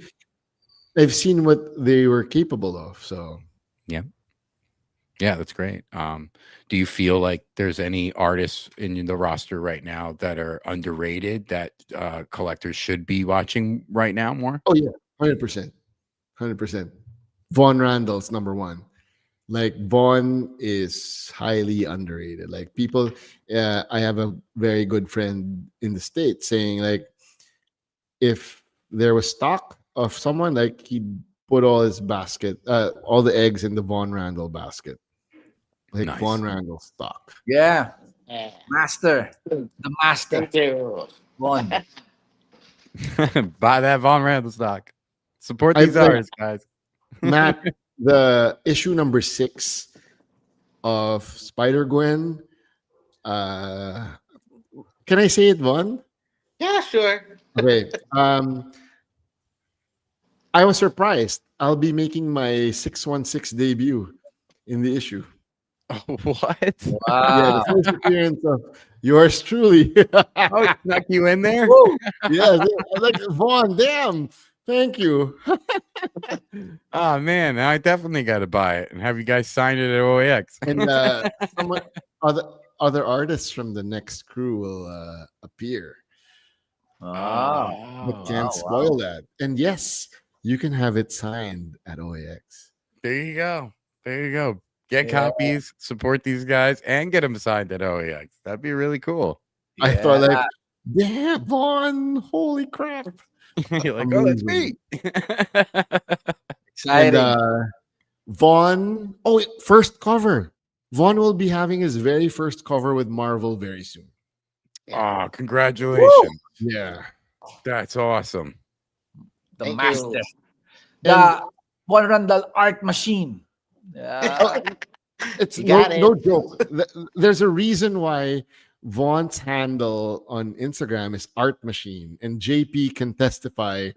Speaker 2: I've seen what they were capable of. So
Speaker 3: Yeah, that's great. Do you feel like there's any artists in the roster right now that are underrated that collectors should be watching right now more?
Speaker 2: oh yeah, 100%. Vaughn Randall's number one. Like Vaughn is highly underrated. Like people, I have a very good friend in the States saying like, if there was stock, of someone, like he put all his all the eggs in the Von Randall basket, like
Speaker 3: Nice.
Speaker 2: Von Randall stock.
Speaker 4: Yeah.
Speaker 5: Yeah.
Speaker 4: Master. The master.
Speaker 5: Thank you.
Speaker 4: One.
Speaker 3: Buy that Von Randall stock. Support
Speaker 2: I
Speaker 3: these
Speaker 2: like-
Speaker 3: artists, guys.
Speaker 2: Matt, the issue number 6 of Spider-Gwen. Can I say it, Von?
Speaker 5: Yeah, sure.
Speaker 2: Okay. I was surprised. I'll be making my 616 debut in the issue.
Speaker 3: What?
Speaker 2: Yeah,
Speaker 4: Wow.
Speaker 2: the first appearance of yours truly.
Speaker 3: Oh, it snuck you in there?
Speaker 2: Yeah, I'm like, Vaughn, damn. Thank you.
Speaker 3: Oh man, I definitely got to buy it and have you guys sign it at OAX.
Speaker 2: And other artists from the next crew will appear.
Speaker 4: Ah.
Speaker 2: But can't spoil that. And yes, you can have it signed at OAX.
Speaker 3: There you go. There you go. Get
Speaker 4: Yeah.
Speaker 3: copies, support these guys, and get them signed at OAX. That'd be really cool.
Speaker 2: I thought,
Speaker 4: Yeah.
Speaker 2: like, yeah, Vaughn, holy crap.
Speaker 3: You're like, oh, that's me.
Speaker 4: Exciting.
Speaker 2: And Vaughn, first cover. Vaughn will be having his very first cover with Marvel very soon.
Speaker 3: Oh, congratulations.
Speaker 2: Yeah.
Speaker 3: That's awesome.
Speaker 4: the
Speaker 5: Thank
Speaker 4: master.
Speaker 5: you.
Speaker 4: The Von Randall art machine. Yeah.
Speaker 2: It's
Speaker 5: You
Speaker 2: no,
Speaker 5: got it.
Speaker 2: no joke. There's a reason why Vaughn's handle on Instagram is Art Machine, and JP can testify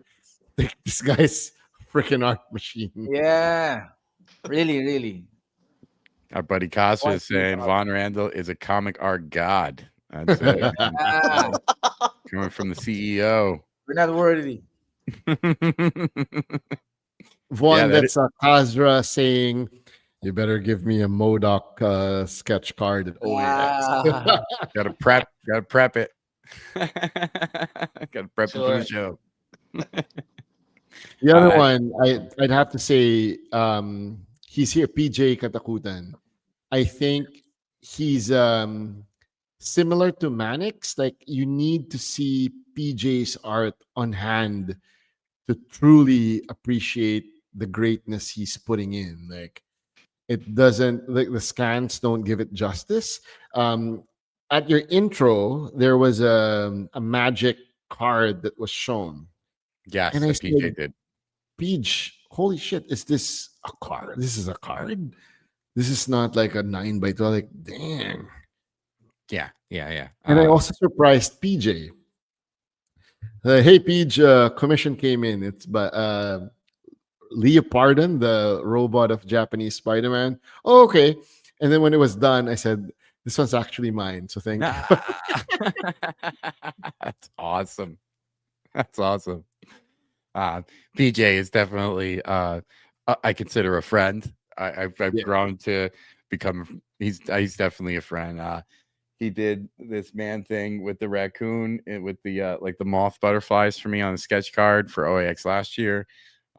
Speaker 2: that this guy's freaking art machine.
Speaker 4: Yeah. Really, really.
Speaker 3: Our buddy Casa is saying Von Randall is a comic art god. That's it.
Speaker 4: Ah,
Speaker 3: Coming from the E CEO.
Speaker 4: we're not worthy.
Speaker 2: Vaughn,
Speaker 3: Yeah, that
Speaker 2: that's Kazra saying, "You better give me a Modoc sketch card at OAX."
Speaker 4: Ah,
Speaker 3: Gotta prep it. Gotta prep it for
Speaker 5: Sure.
Speaker 3: the show.
Speaker 2: The other
Speaker 3: I-
Speaker 2: one, I'd have to say, he's here, PJ Katakutan. I think he's similar to Manix. Like, you need to see PJ's art on hand to truly appreciate the greatness he's putting in. Like, it doesn't, like, the scans don't give it justice. At your intro, there was a magic card that was shown.
Speaker 3: Yes,
Speaker 2: And I
Speaker 3: the PJ
Speaker 2: said-
Speaker 3: did.
Speaker 2: Peach, holy shit, is this a card? This is a card? This is not like a 9x12. Like, damn.
Speaker 3: Yeah.
Speaker 2: And I also surprised PJ. Hey, Peach, commission came in. It's by Leopardon, the robot of Japanese Spider-Man. Oh, okay. And then when it was done, I said, this one's actually mine. So thank you.
Speaker 3: That's awesome. That's awesome. PJ is definitely I consider a friend. I've
Speaker 2: Yeah.
Speaker 3: grown to become he's definitely a friend. He did this man thing with the raccoon and with the like the moth butterflies for me on the sketch card for OAX last year.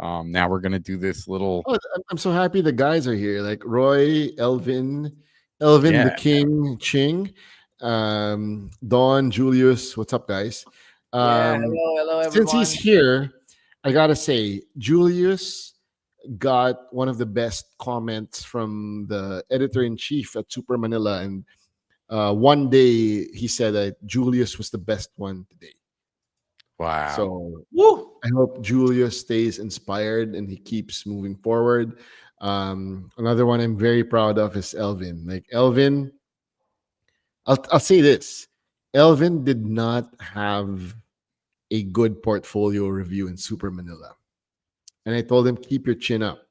Speaker 3: Now we're gonna do this little
Speaker 2: Oh, I'm so happy the guys are here. Like Roy, Elvin the
Speaker 3: Yeah.
Speaker 2: King, Ching, Don, Julius. What's up, guys?
Speaker 4: yeah. Hello, everyone.
Speaker 2: Since he's here, I gotta say, Julius got one of the best comments from the editor-in-chief at Super Manila, and one day he said that Julius was the best one today.
Speaker 3: wow.
Speaker 2: So
Speaker 4: Woo!
Speaker 2: I hope Julius stays inspired and he keeps moving forward. Another one I'm very proud of is Elvin. Like Elvin, I'll say this: Elvin did not have a good portfolio review in Super Manila, and I told him, keep your chin up.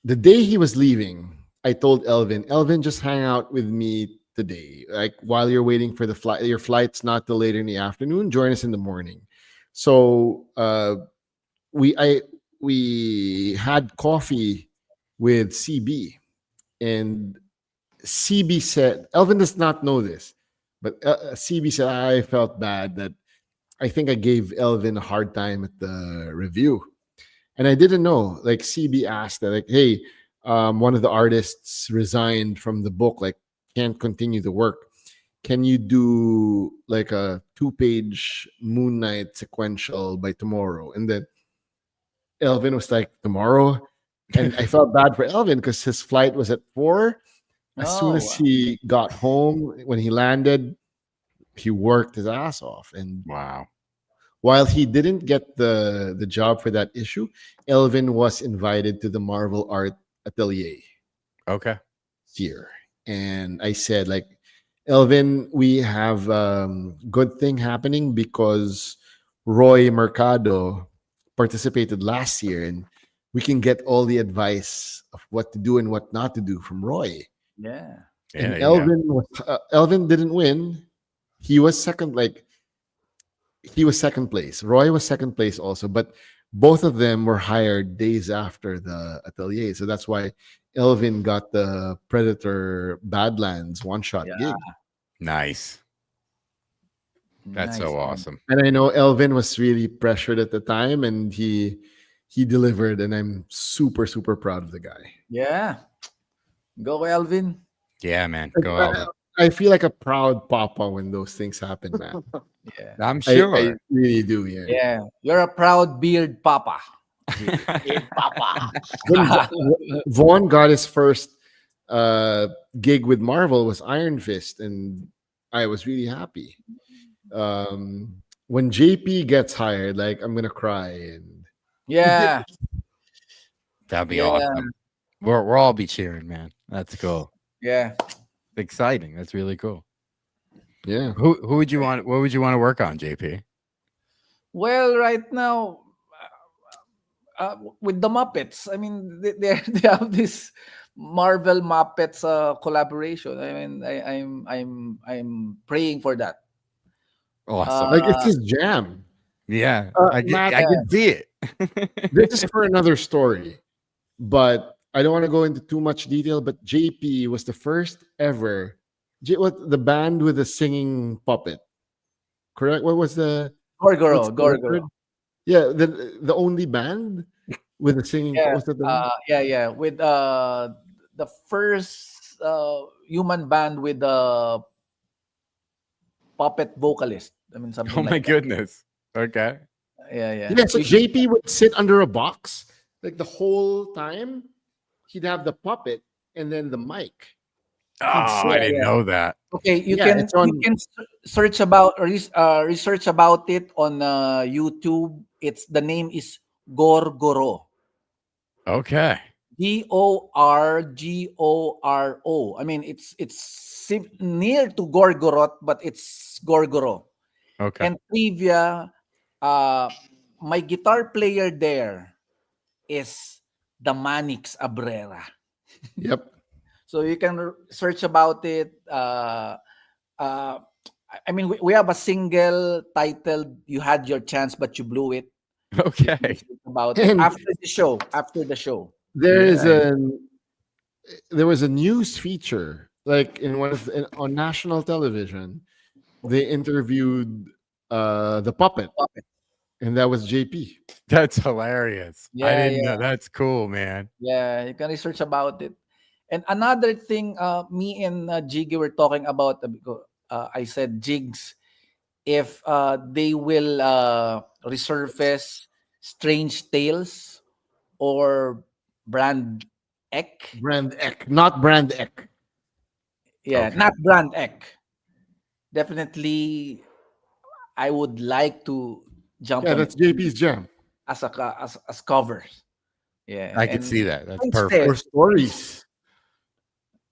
Speaker 2: The day he was leaving, I told Elvin, just hang out with me today. Like while you're waiting for the flight, your flight's not till later in the afternoon. Join us in the morning. So we had coffee with CB, and CB said, Elvin does not know this, but CB said, I felt bad that I think I gave Elvin a hard time at the review. And I didn't know. Like CB asked that, like, hey, one of the artists resigned from the book, like can't continue the work. Can you do like a 2-page Moon Knight sequential by tomorrow? And then Elvin was like, tomorrow. And I felt bad for Elvin because his flight was at 4. As soon as
Speaker 4: Oh,
Speaker 2: he got home, when he landed, he worked his ass off. And
Speaker 3: Wow.
Speaker 2: while he didn't get the job for that issue, Elvin was invited to the Marvel Art Atelier
Speaker 3: Okay.
Speaker 2: this year. And I said, like, Elvin, we have good thing happening because Roy Mercado participated last year, and we can get all the advice of what to do and what not to do from Roy.
Speaker 4: yeah.
Speaker 3: Yeah,
Speaker 2: And
Speaker 3: there you go.
Speaker 2: Elvin didn't win. He was second, he was second place. Roy was second place also, but both of them were hired days after the atelier. So that's why Elvin got the Predator Badlands one-shot
Speaker 4: Yeah.
Speaker 2: gig.
Speaker 3: Nice. That's
Speaker 4: Nice,
Speaker 3: so
Speaker 4: man.
Speaker 3: awesome.
Speaker 2: And I know Elvin was really pressured at the time, and he delivered, and I'm super, super proud of the guy.
Speaker 4: Yeah. Go, Elvin.
Speaker 3: Yeah, man.
Speaker 2: Like,
Speaker 3: Go
Speaker 2: I,
Speaker 3: Elvin.
Speaker 2: I feel like a proud papa when those things happen, man.
Speaker 4: Yeah.
Speaker 3: I'm
Speaker 2: I
Speaker 3: sure.
Speaker 2: really do, yeah.
Speaker 4: Yeah. You're a proud beard papa.
Speaker 5: Papa.
Speaker 2: When Vaughn got his first gig with Marvel was Iron Fist, and I was really happy. When JP gets hired, like, I'm gonna cry. And
Speaker 4: Yeah.
Speaker 3: That'd be
Speaker 4: Yeah.
Speaker 3: awesome. We'll all be cheering, man. That's cool.
Speaker 4: Yeah.
Speaker 3: Exciting. That's really cool.
Speaker 2: yeah,
Speaker 3: Who would you want? What would you want to work on, JP?
Speaker 4: Well, right now, with the Muppets, I mean, they have this Marvel Muppets collaboration. I mean, I'm praying for that.
Speaker 3: Awesome.
Speaker 2: like, it's his jam.
Speaker 3: Yeah,
Speaker 2: Matt,
Speaker 3: I can see it.
Speaker 2: this is for another story, but I don't want to go into too much detail. But JP was the first ever what the band with the singing puppet, correct? What was the
Speaker 4: Gorgoro,
Speaker 2: what's the word?
Speaker 4: Gorgoro.
Speaker 2: Yeah, the only band with the singing.
Speaker 4: Yeah,
Speaker 2: Was that the name?
Speaker 4: yeah. With the first human band with the puppet vocalist. I mean, something
Speaker 3: Oh my
Speaker 4: like that.
Speaker 3: goodness. Okay.
Speaker 4: Yeah.
Speaker 2: Yeah, so
Speaker 4: You should-
Speaker 2: JP would sit under a box like the whole time. He'd have the puppet and then the mic.
Speaker 3: Oh, I didn't
Speaker 4: yeah.
Speaker 3: know that.
Speaker 4: Okay, you
Speaker 2: Yeah,
Speaker 4: can
Speaker 2: it's on-
Speaker 4: you can search about research about it on YouTube. The name is Gorgoro.
Speaker 3: Okay.
Speaker 4: Gorgoro. I mean, it's near to Gorgorot, but it's Gorgoro.
Speaker 3: Okay.
Speaker 4: And trivia, my guitar player there is the Manix Abrera.
Speaker 2: Yep.
Speaker 4: So you can search about it. I mean, we have a single titled "You Had Your Chance, but You Blew It."
Speaker 3: Okay.
Speaker 4: About it
Speaker 2: And-
Speaker 4: after the show.
Speaker 2: There is
Speaker 4: Yeah.
Speaker 2: there was a news feature like on national television. They interviewed the puppet, and that was JP.
Speaker 3: That's hilarious. I
Speaker 4: Yeah,
Speaker 3: didn't know.
Speaker 4: yeah.
Speaker 3: That's cool, man.
Speaker 4: Yeah, you can research about it. And another thing, me and Jiggy were talking about. I said, Jigs, if they will resurface Strange Tales or Brand Ek.
Speaker 2: Brand Ek, not Brand Ek.
Speaker 4: Yeah,
Speaker 3: Okay.
Speaker 4: not Brand Ek. Definitely, I would like to jump
Speaker 2: Yeah,
Speaker 4: on
Speaker 2: that's
Speaker 4: it
Speaker 2: JP's jam.
Speaker 4: as covers. Yeah,
Speaker 3: I could
Speaker 4: and
Speaker 3: see that. That's
Speaker 4: Strange
Speaker 3: perfect.
Speaker 2: Or
Speaker 4: Tales.
Speaker 2: stories.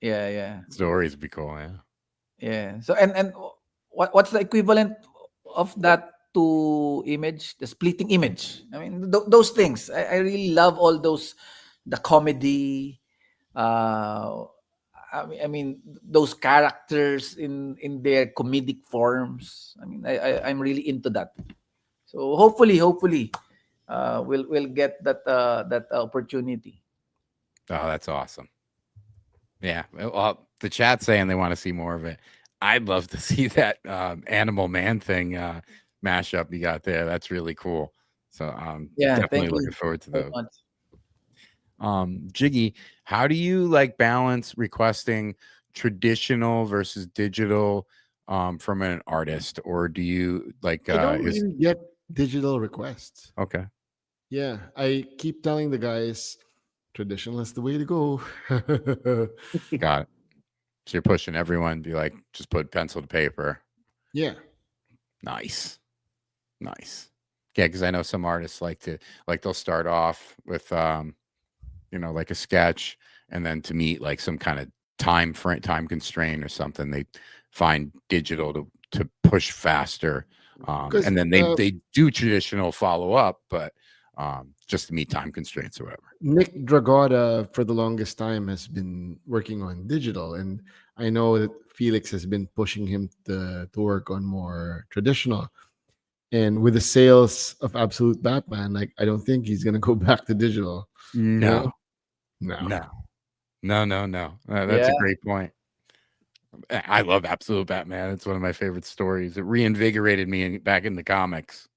Speaker 4: Yeah.
Speaker 3: Stories would be cool. Yeah.
Speaker 4: Yeah. So and what's the equivalent of that to image? The splitting image. I mean, those things. I really love all those, the comedy. I mean those characters in their comedic forms. I mean, I'm really into that. So hopefully, we'll get that opportunity.
Speaker 3: Oh, that's awesome. Yeah. Well, the chat's saying they want to see more of it. I'd love to see that Animal Man thing mashup you got there. That's really cool. So
Speaker 4: Yeah,
Speaker 3: definitely
Speaker 4: thank you
Speaker 3: looking forward to
Speaker 4: so
Speaker 3: those.
Speaker 4: much.
Speaker 3: Jiggy, how do you like balance requesting traditional versus digital from an artist, or do you like
Speaker 2: I don't really get digital requests.
Speaker 3: okay.
Speaker 2: Yeah, I keep telling the guys, traditional is the way to go.
Speaker 3: Got it. So you're pushing everyone to be like, just put pencil to paper.
Speaker 2: Yeah.
Speaker 3: Nice. Nice. Yeah, because I know some artists like they'll start off with like a sketch, and then to meet like some kind of time constraint or something, they find digital to push faster.
Speaker 2: Because
Speaker 3: And then they do traditional follow up, but just to meet time constraints or whatever.
Speaker 2: Nick Dragotta, for the longest time, has been working on digital, and I know that Felix has been pushing him to work on more traditional. And with the sales of Absolute Batman, like I don't think he's gonna go back to digital.
Speaker 3: No,
Speaker 2: No.
Speaker 3: That's a great point. I love Absolute Batman. It's one of my favorite stories. It reinvigorated me back in the comics.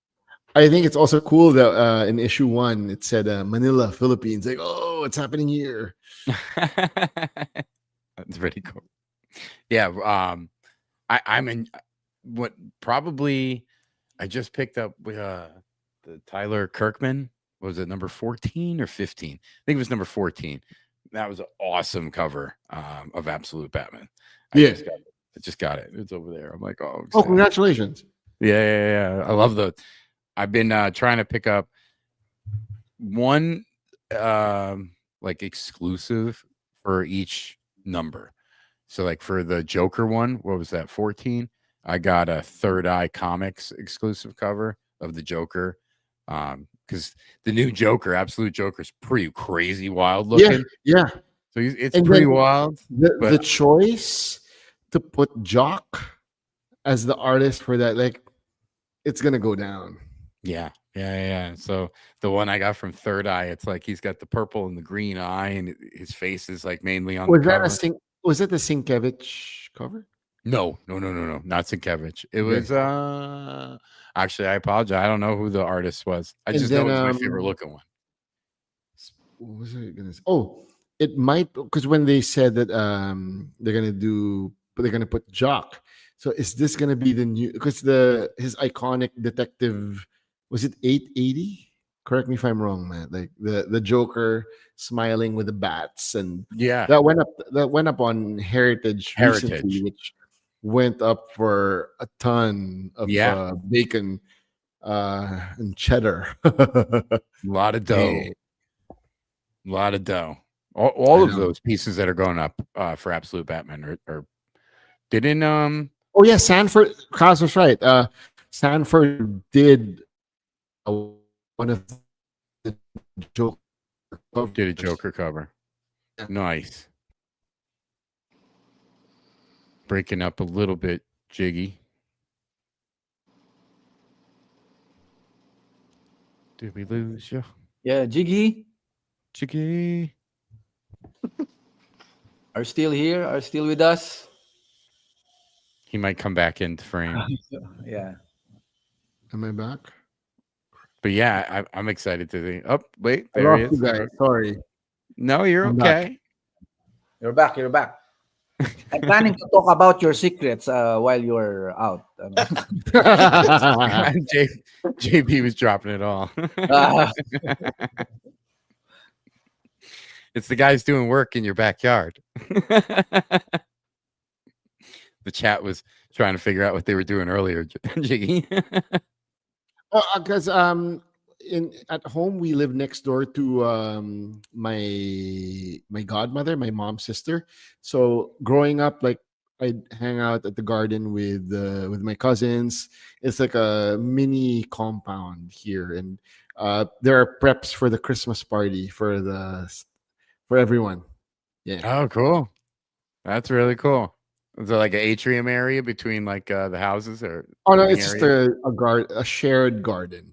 Speaker 2: I think it's also cool that in issue 1 it said Manila, Philippines. Like, oh, it's happening here.
Speaker 3: That's pretty cool. Yeah. I'm in what probably I just picked up the Tyler Kirkman. Was it number 14 or 15? I think it was number 14. That was an awesome cover of Absolute Batman. I just got it. It's over there. I'm like, oh,
Speaker 2: congratulations.
Speaker 3: Yeah. I love I've been trying to pick up one like exclusive for each number. So like for the Joker one, what was that, 14? I got a Third Eye Comics exclusive cover of the Joker. Because the new Joker, Absolute Joker, is pretty crazy wild looking.
Speaker 2: Yeah.
Speaker 3: So it's pretty wild.
Speaker 2: The choice to put Jock as the artist for that, like, it's gonna go down.
Speaker 3: Yeah. So the one I got from Third Eye, it's like he's got the purple and the green eye, and his face is like mainly on the cover.
Speaker 2: Was that the Sienkiewicz cover?
Speaker 3: No, not Sienkiewicz. It was actually, I apologize. I don't know who the artist was. I just know it's my favorite looking one.
Speaker 2: What was I gonna say? Oh, it might, because when they said that they're gonna put Jock. So is this gonna be the new, because his iconic detective, was it 880? Correct me if I'm wrong, man. Like the Joker smiling with the bats, and that went up on Heritage recently, which went up for a ton of bacon and cheddar.
Speaker 3: A lot of dough. All of those pieces that are going up for Absolute Batman are didn't
Speaker 2: Oh yeah, Sanford. Kaz was right. Sanford did one of the Joker covers.
Speaker 3: Did a Joker cover. Yeah. Nice. Breaking up a little bit, Jiggy. Did we lose you?
Speaker 4: Yeah, Jiggy. Are still here? Are still with us?
Speaker 3: He might come back into frame.
Speaker 4: Yeah.
Speaker 2: Am I back?
Speaker 3: But yeah, I'm excited to see. Oh, wait, there he is.
Speaker 2: Sorry.
Speaker 3: No, you're okay.
Speaker 4: You're back. I'm planning to talk about your secrets while you're out.
Speaker 3: JP was dropping it all. It's the guys doing work in your backyard. The chat was trying to figure out what they were doing earlier, Jiggy.
Speaker 2: Because at home we live next door to my godmother, my mom's sister. So growing up, like, I'd hang out at the garden with my cousins. It's like a mini compound here, and there are preps for the Christmas party for everyone. Yeah.
Speaker 3: Oh, cool. That's really cool. Is there like an atrium area between like the houses, or?
Speaker 2: Oh no, it's just a shared garden.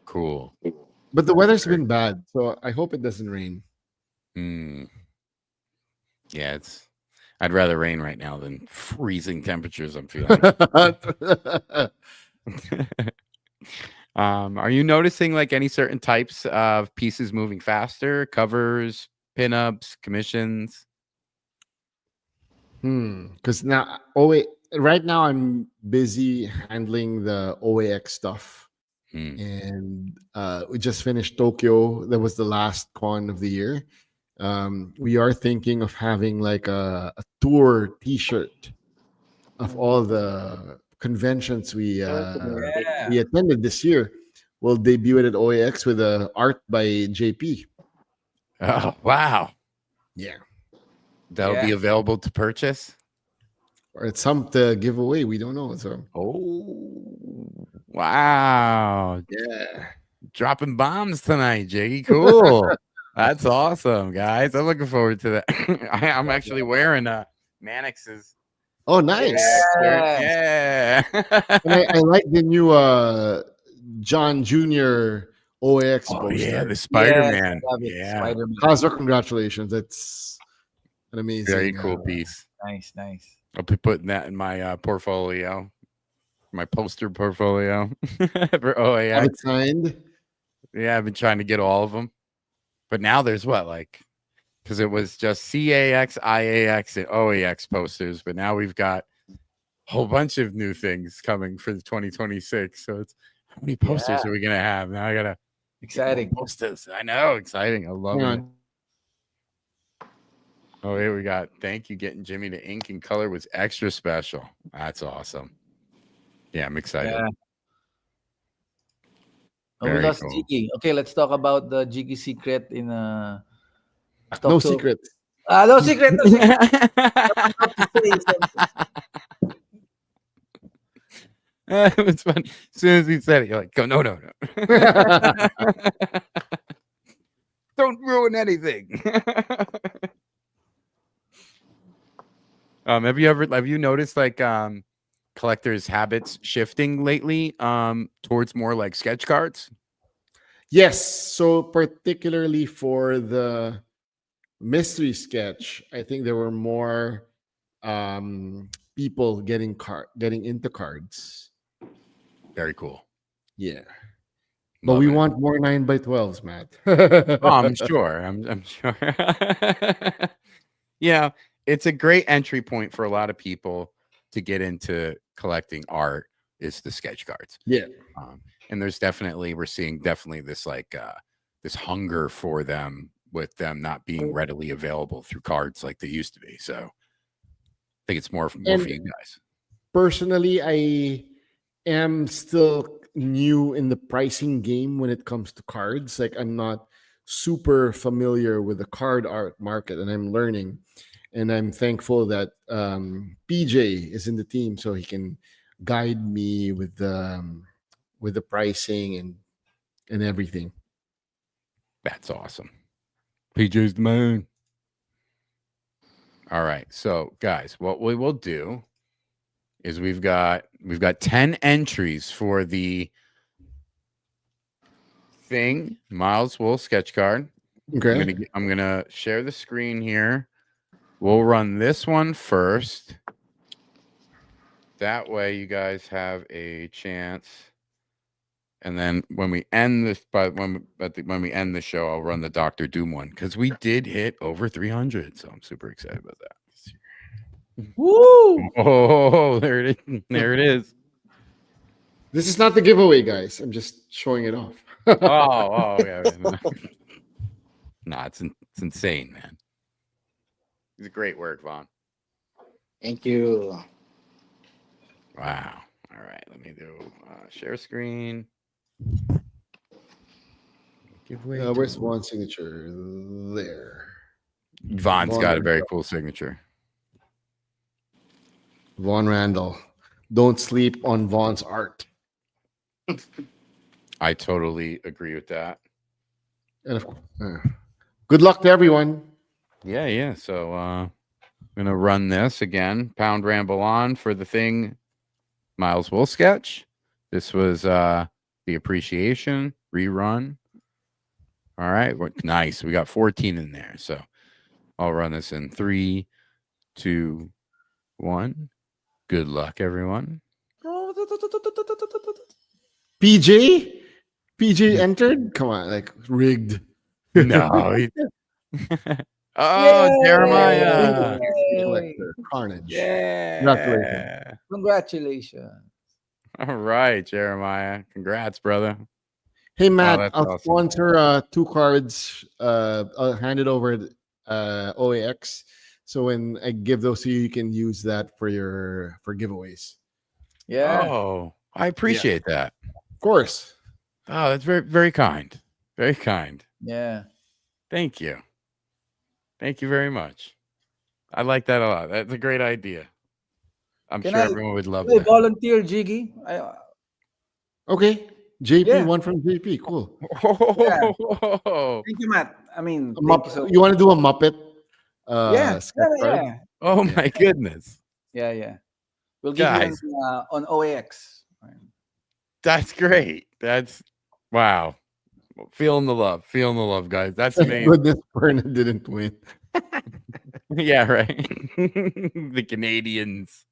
Speaker 3: Cool.
Speaker 2: But the weather's been bad, so I hope it doesn't rain.
Speaker 3: Yeah, I'd rather rain right now than freezing temperatures I'm feeling. Are you noticing like any certain types of pieces moving faster? Covers, pinups, commissions?
Speaker 2: Because right now I'm busy handling the OAX stuff. And we just finished Tokyo. That was the last con of the year. We are thinking of having like a tour T-shirt of all the conventions we attended this year. We'll debut it at OAX with art by JP.
Speaker 3: Oh, wow.
Speaker 2: Yeah.
Speaker 3: That'll be available to purchase?
Speaker 2: Or it's some to give away. We don't know. So.
Speaker 3: Oh, wow.
Speaker 2: Yeah.
Speaker 3: Dropping bombs tonight, Jiggy. Cool. That's awesome, guys. I'm looking forward to that. I'm actually wearing Mannix's.
Speaker 2: Oh, nice.
Speaker 3: Yeah.
Speaker 2: And I like the new John Jr. OAX poster.
Speaker 3: Yeah, the Spider-Man.
Speaker 4: Yes, Spider-Man.
Speaker 2: Cosmo, congratulations. That's an amazing.
Speaker 3: Very cool piece.
Speaker 4: Nice.
Speaker 3: I'll be putting that in my portfolio, my poster portfolio for OAX.
Speaker 2: Have it signed?
Speaker 3: Yeah, I've been trying to get all of them. But now there's because it was just CAX, IAX, and OAX posters. But now we've got a whole bunch of new things coming for the 2026. So it's how many posters are we going to have? Now I got to.
Speaker 4: Exciting.
Speaker 3: Posters. I know. Exciting. I love it. Oh, here we got. Thank you. Getting Jimmy to ink and color was extra special. That's awesome. Yeah, I'm excited.
Speaker 4: Yeah. We lost Jiggy. Okay, let's talk about the Jiggy secret in
Speaker 2: No secret.
Speaker 4: No secret. No secret.
Speaker 3: It's fun. As soon as he said it, you're like, no. Don't ruin anything. Have you noticed collectors' habits shifting lately towards more like sketch cards?
Speaker 2: Yes. So particularly for the mystery sketch, I think there were more people getting into cards.
Speaker 3: Very cool.
Speaker 2: Yeah. But we want more 9x12s, Matt.
Speaker 3: I'm sure. I'm sure. Yeah, it's a great entry point for a lot of people to get into collecting art is the sketch cards.
Speaker 2: Yeah.
Speaker 3: And we're seeing this this hunger for them with them not being readily available through cards like they used to be. So I think it's more for you guys.
Speaker 2: Personally, I am still new in the pricing game when it comes to cards. Like I'm not super familiar with the card art market, and I'm learning. And I'm thankful that PJ is in the team, so he can guide me with the pricing and everything.
Speaker 3: That's awesome. PJ's the man. All right, so guys, what we will do is we've got 10 entries for the thing Miles Wool sketch card.
Speaker 2: Okay.
Speaker 3: I'm gonna share the screen here. We'll run this one first. That way you guys have a chance. And then when we end this, when we end the show, I'll run the Dr. Doom one because we did hit over 300. So I'm super excited about that.
Speaker 4: Woo!
Speaker 3: Oh, there it is. There it is.
Speaker 2: This is not the giveaway, guys. I'm just showing it off.
Speaker 3: Oh, yeah. Nah, it's insane, man. It's great work, Vaughn.
Speaker 5: Thank you.
Speaker 3: Wow. All right, let me do share screen. Giveaway.
Speaker 2: Where's Vaughn's signature? There.
Speaker 3: Vaughn's got a very cool signature.
Speaker 2: Vaughn Randall. Don't sleep on Vaughn's art.
Speaker 3: I totally agree with that.
Speaker 2: And of course, good luck to everyone.
Speaker 3: Yeah. So I'm gonna run this again. Pound Ramble on for the thing. Miles Wool sketch. This was the appreciation rerun. All right, nice. We got 14 in there. So I'll run this in 3, 2, 1. Good luck, everyone.
Speaker 2: PJ entered. Come on, like rigged.
Speaker 3: No. Oh, Jeremiah.
Speaker 2: Collector, Carnage.
Speaker 4: Yeah.
Speaker 2: Congratulations.
Speaker 4: Congratulations.
Speaker 3: All right, Jeremiah. Congrats, brother.
Speaker 2: Hey Matt,
Speaker 3: that's
Speaker 2: I'll
Speaker 3: awesome.
Speaker 2: sponsor 2 cards. I'll hand it over to OAX. So when I give those to you, you can use that for giveaways.
Speaker 4: Yeah.
Speaker 3: Oh, I appreciate that.
Speaker 2: Of course.
Speaker 3: Oh, that's very, very kind. Very kind.
Speaker 4: Yeah.
Speaker 3: Thank you. Thank you very much. I like that a lot. That's a great idea. I'm
Speaker 4: Can
Speaker 3: sure
Speaker 4: I-
Speaker 3: everyone would love
Speaker 4: Hey,
Speaker 3: that.
Speaker 4: volunteer, Jiggy.
Speaker 2: Okay. JP,
Speaker 4: Yeah.
Speaker 2: one from JP. Cool.
Speaker 3: Oh,
Speaker 4: Thank you, Matt. I mean,
Speaker 2: A
Speaker 4: thank you so
Speaker 2: you want to do a Muppet?
Speaker 4: Yeah.
Speaker 2: Sketch card?
Speaker 4: Yeah.
Speaker 3: oh my goodness.
Speaker 4: Yeah. We'll give
Speaker 3: Guys.
Speaker 4: you on OAX.
Speaker 3: That's great. That's wow. Feeling the love. Feeling the love, guys. That's
Speaker 2: Thank
Speaker 3: amazing.
Speaker 2: goodness Perna didn't win.
Speaker 3: Yeah, right. The Canadians.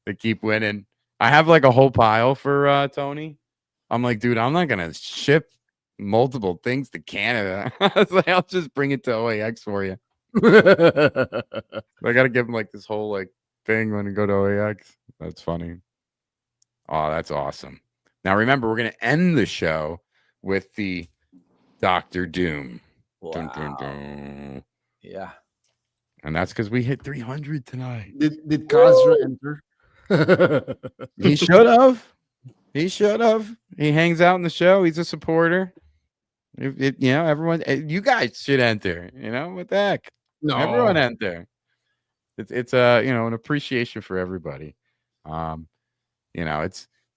Speaker 3: They keep winning. I have like a whole pile for Tony. I'm like, dude, I'm not gonna ship multiple things to Canada. I was like, I'll just bring it to OAX for you. I gotta give him like this whole like thing when we go to OAX. That's funny. Oh, that's awesome. Now remember, we're gonna end the show with the Dr. Doom. Dun, dun,
Speaker 4: Wow.
Speaker 3: dun.
Speaker 4: Yeah.
Speaker 3: And that's because we hit 300 tonight.
Speaker 2: Did Kazra enter?
Speaker 3: He should have. He should have. He hangs out in the show. He's a supporter. Everyone, you guys should enter. What the heck?
Speaker 2: No.
Speaker 3: Everyone enter. It's an appreciation for everybody. It's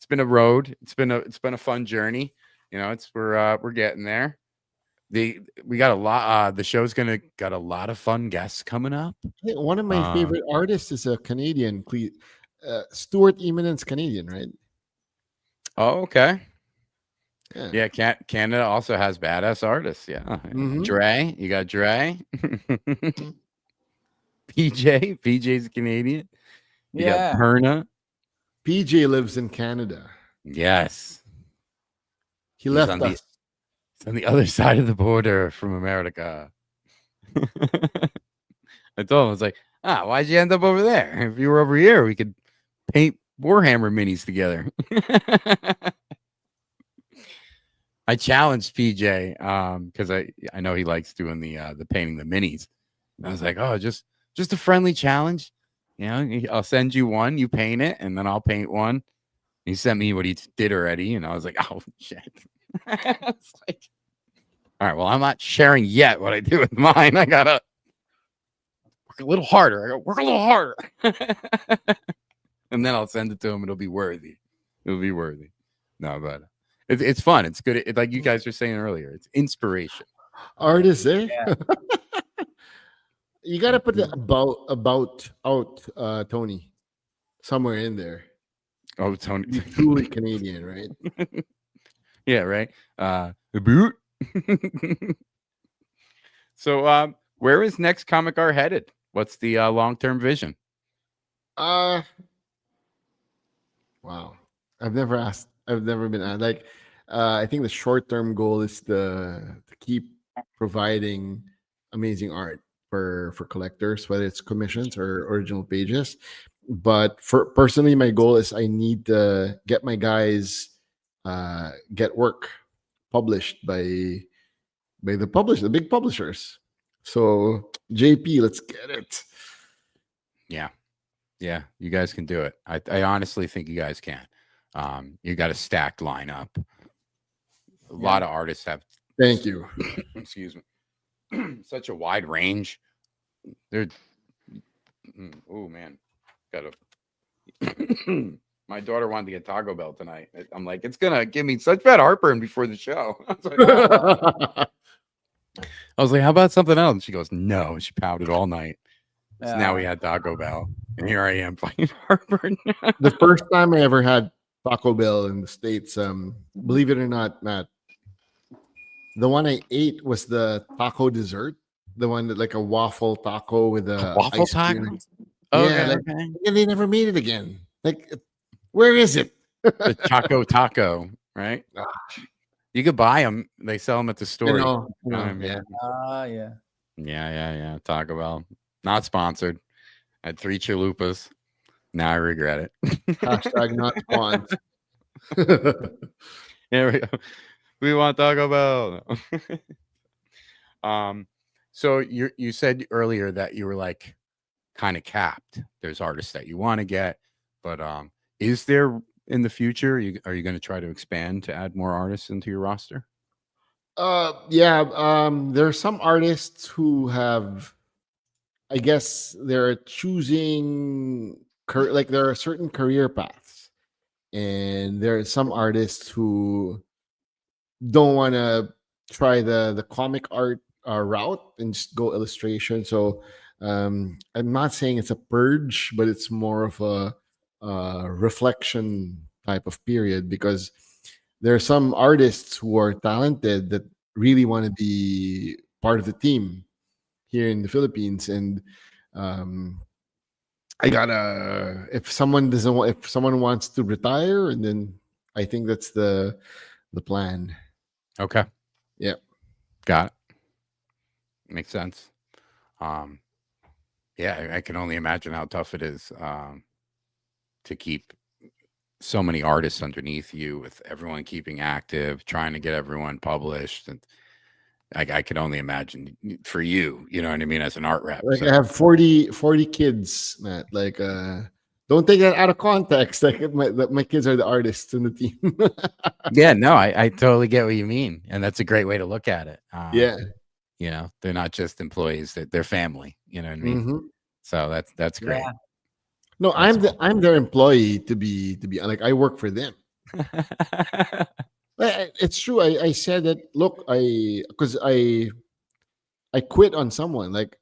Speaker 3: been a road. It's been a fun journey. We're getting there. We got a lot. The show's got a lot of fun guests coming up.
Speaker 2: Hey, one of my favorite artists is a Canadian. Stuart Eminence Canadian, right?
Speaker 3: Oh, okay.
Speaker 2: Yeah.
Speaker 3: Canada also has badass artists. Yeah.
Speaker 2: Mhm.
Speaker 3: Dre, you got Dre. PJ's Canadian. You got Perna.
Speaker 2: PJ lives in Canada.
Speaker 3: Yes.
Speaker 2: He left us.
Speaker 3: It's on the other side of the border from America. I told him, I was like, why'd you end up over there? If you were over here, we could paint WarHammer minis together. I challenged PJ because I know he likes doing the painting the minis. And I was like, just a friendly challenge. I'll send you one, you paint it, and then I'll paint one. He sent me what he did already, and I was like, oh shit. It's like, all right, well, I'm not sharing yet what I do with mine. I gotta work a little harder. And then I'll send it to him. It'll be worthy. No, but it's fun. It's good. Like you guys were saying earlier, it's inspiration.
Speaker 2: Artists, eh?
Speaker 4: Yeah.
Speaker 2: You gotta put the about out Tony somewhere in there.
Speaker 3: Oh, Tony.
Speaker 2: He's truly Canadian, right?
Speaker 3: Yeah, right. Boot. So where is NextComicArt headed? What's the long-term vision?
Speaker 2: Wow. I've never been asked. Like, I think the short-term goal is to keep providing amazing art for collectors, whether it's commissions or original pages. But personally, my goal is I need to get my guys get work published by the big publishers. So JP, let's get it.
Speaker 3: Yeah, you guys can do it. I honestly think you guys can. You got a stacked lineup. A lot of artists have.
Speaker 2: Thank you.
Speaker 3: Excuse me. Such a wide range. They're. Oh man, my daughter wanted to get Taco Bell tonight. I'm like, it's gonna give me such bad heartburn before the show. I was like, how about something else? And she goes, no. And she pouted all night. So now we had Taco Bell, and here I am fighting heartburn.
Speaker 2: The first time I ever had Taco Bell in the States, believe it or not, Matt, the one I ate was the taco dessert, the one that like a waffle taco with a
Speaker 3: waffle
Speaker 2: ice
Speaker 3: taco.
Speaker 2: cream.
Speaker 3: Okay,
Speaker 2: and they never made it again. Like, where is it?
Speaker 3: The Choco Taco, right? You could buy them. They sell them at the store. Yeah. Taco Bell, not sponsored. I had 3 chalupas. Now I regret it.
Speaker 2: Hashtag not want.
Speaker 3: Here we go. We want Taco Bell. So you said earlier that you were like kind of capped. There's artists that you want to get, but is there in the future? Are you going to try to expand to add more artists into your roster?
Speaker 2: Yeah. There are some artists who have, I guess, they're choosing like there are certain career paths, and there are some artists who don't want to try the comic art route and just go illustration. So I'm not saying it's a purge, but it's more of a reflection type of period, because there are some artists who are talented that really want to be part of the team here in the Philippines. And I gotta, if someone doesn't want, if someone wants to retire, and then I think that's the plan.
Speaker 3: Okay.
Speaker 2: Yeah.
Speaker 3: Got it. Makes sense. Yeah, I can only imagine how tough it is to keep so many artists underneath you, with everyone keeping active, trying to get everyone published. And I could only imagine for you, you know what I mean, as an art rep.
Speaker 2: Like,
Speaker 3: So.
Speaker 2: I have 40 kids, Matt. Like, don't take that out of context. Like, my kids are the artists in the team.
Speaker 3: Yeah, no, I totally get what you mean. And that's a great way to look at it.
Speaker 2: Yeah.
Speaker 3: You know, they're not just employees, they're family, you know what I mean?
Speaker 2: Mm-hmm.
Speaker 3: So that's great.
Speaker 4: Yeah.
Speaker 2: No, I'm their employee to be like, I work for them. It's true. I said that. Look, because I quit on someone. Like,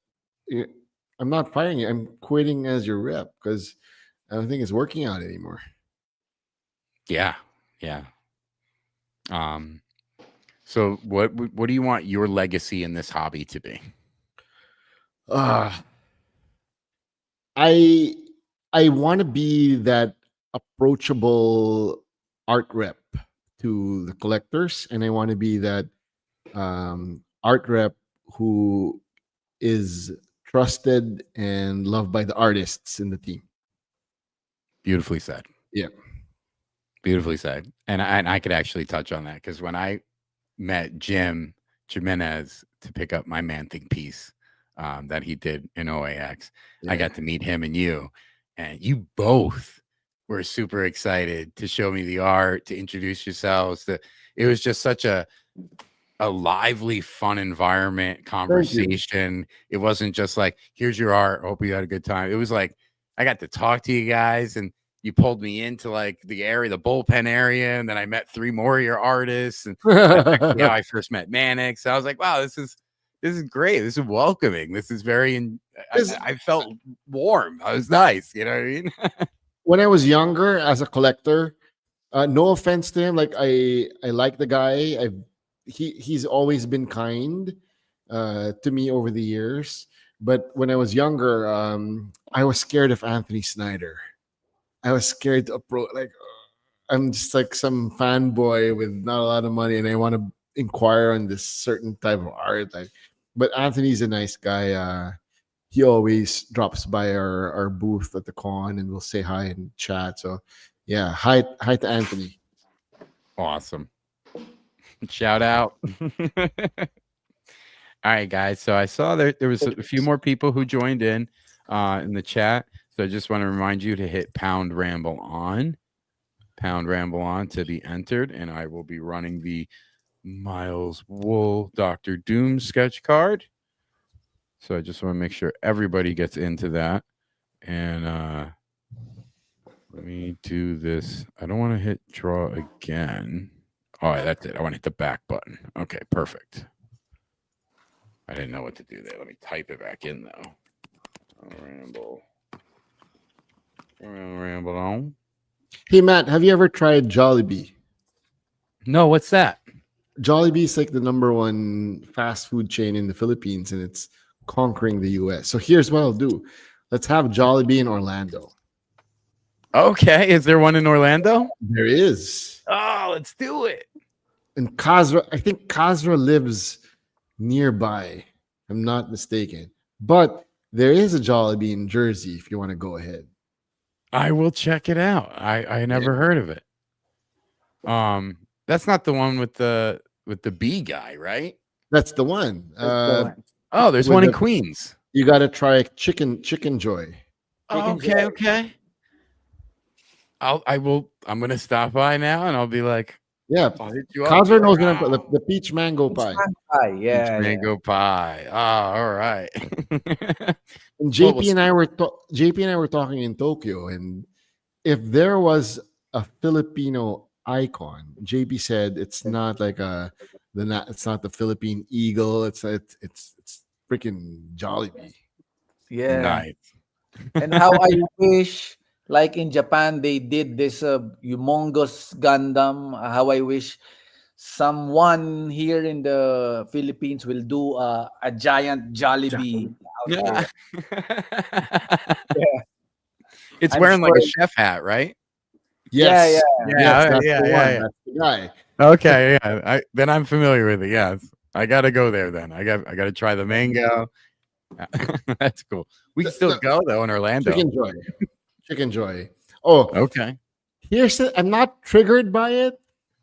Speaker 2: I'm not firing you. I'm quitting as your rep because I don't think it's working out anymore.
Speaker 3: Yeah. So what do you want your legacy in this hobby to be?
Speaker 2: I want to be that approachable art rep to the collectors, and I want to be that art rep who is trusted and loved by the artists in the team.
Speaker 3: Beautifully said.
Speaker 2: Yeah.
Speaker 3: Beautifully said. And I could actually touch on that, because when I met Jim Jimenez to pick up my Man-Thing piece that he did in OAX, I got to meet him and you both were super excited to show me the art, to introduce yourselves. It was just such a lively, fun environment, conversation. It wasn't just like, here's your art, hope you had a good time. It was like, I got to talk to you guys, and you pulled me into like the bullpen area, and then I met 3 more of your artists, and that's actually how I first met Mannix. So I was like, wow, this is great. This is welcoming. This is very, I felt warm. I was nice. You know what I mean?
Speaker 2: When I was younger as a collector, no offense to him, like I like the guy. He's always been kind to me over the years. But when I was younger, I was scared of Anthony Snyder. I was scared to approach. Like, I'm just like some fanboy with not a lot of money, and I want to inquire on this certain type of art. Like, but Anthony's a nice guy. He always drops by our booth at the con, and we'll say hi and chat. So, yeah, hi to Anthony.
Speaker 3: Awesome. Shout out. All right, guys. So I saw there was a few more people who joined in the chat. So I just want to remind you to hit pound ramble on to be entered, and I will be running the Miles Wool Dr. Doom sketch card. So I just want to make sure everybody gets into that. And let me do this. I don't want to hit draw again. All right, that's it. I want to hit the back button. Okay, perfect. I didn't know what to do there. Let me type it back in, though. Ramble on.
Speaker 2: Hey, Matt, have you ever tried Jollibee?
Speaker 3: No, what's that?
Speaker 2: Jollibee is like the #1 fast food chain in the Philippines, and it's conquering the US. So here's what I'll do. Let's have Jollibee in Orlando.
Speaker 3: Okay. Is there one in Orlando?
Speaker 2: There is.
Speaker 3: Oh, let's do it.
Speaker 2: And Kazra, I think Kazra lives nearby. I'm not mistaken. But there is a Jollibee in Jersey if you want to go ahead.
Speaker 3: I will check it out. I never heard of it. That's not the one with the bee guy, right?
Speaker 2: That's the one.
Speaker 5: That's the one.
Speaker 3: Oh, there's
Speaker 2: With
Speaker 3: one in
Speaker 2: the-
Speaker 3: Queens.
Speaker 2: You got to try Chicken Joy.
Speaker 3: Oh,
Speaker 5: Chicken
Speaker 3: okay,
Speaker 5: Joy.
Speaker 3: okay. I'm gonna stop by now and I'll be like,
Speaker 2: Yeah,
Speaker 3: I'll hit you up.
Speaker 2: Cosner knows what I'm
Speaker 3: Wow.
Speaker 2: the peach mango pie.
Speaker 4: Yeah, yeah.
Speaker 3: Mango pie. Ah, all right.
Speaker 2: And
Speaker 3: Well,
Speaker 2: JP and I were talking in Tokyo, and if there was a Filipino icon, JP said it's not like it's not the Philippine eagle. It's freaking Jollibee.
Speaker 4: Yeah.
Speaker 3: Nice.
Speaker 4: And how I wish, like in Japan, they did this humongous Gundam. How I wish someone here in the Philippines will do a giant Jollibee out
Speaker 3: Yeah.
Speaker 4: there.
Speaker 3: It's
Speaker 4: I'm
Speaker 3: wearing like a
Speaker 4: sure-
Speaker 3: chef hat, right?
Speaker 2: Yes,
Speaker 4: Yeah,
Speaker 2: yes, that's
Speaker 3: yeah,
Speaker 2: the
Speaker 3: yeah,
Speaker 2: one.
Speaker 3: yeah.
Speaker 2: That's the guy.
Speaker 3: Okay, yeah. Then I'm familiar with it. Yes. I gotta go there then. I gotta try the mango. That's cool. We can still go though in Orlando.
Speaker 2: Chicken Joy. Oh,
Speaker 3: Okay.
Speaker 2: I'm not triggered by it,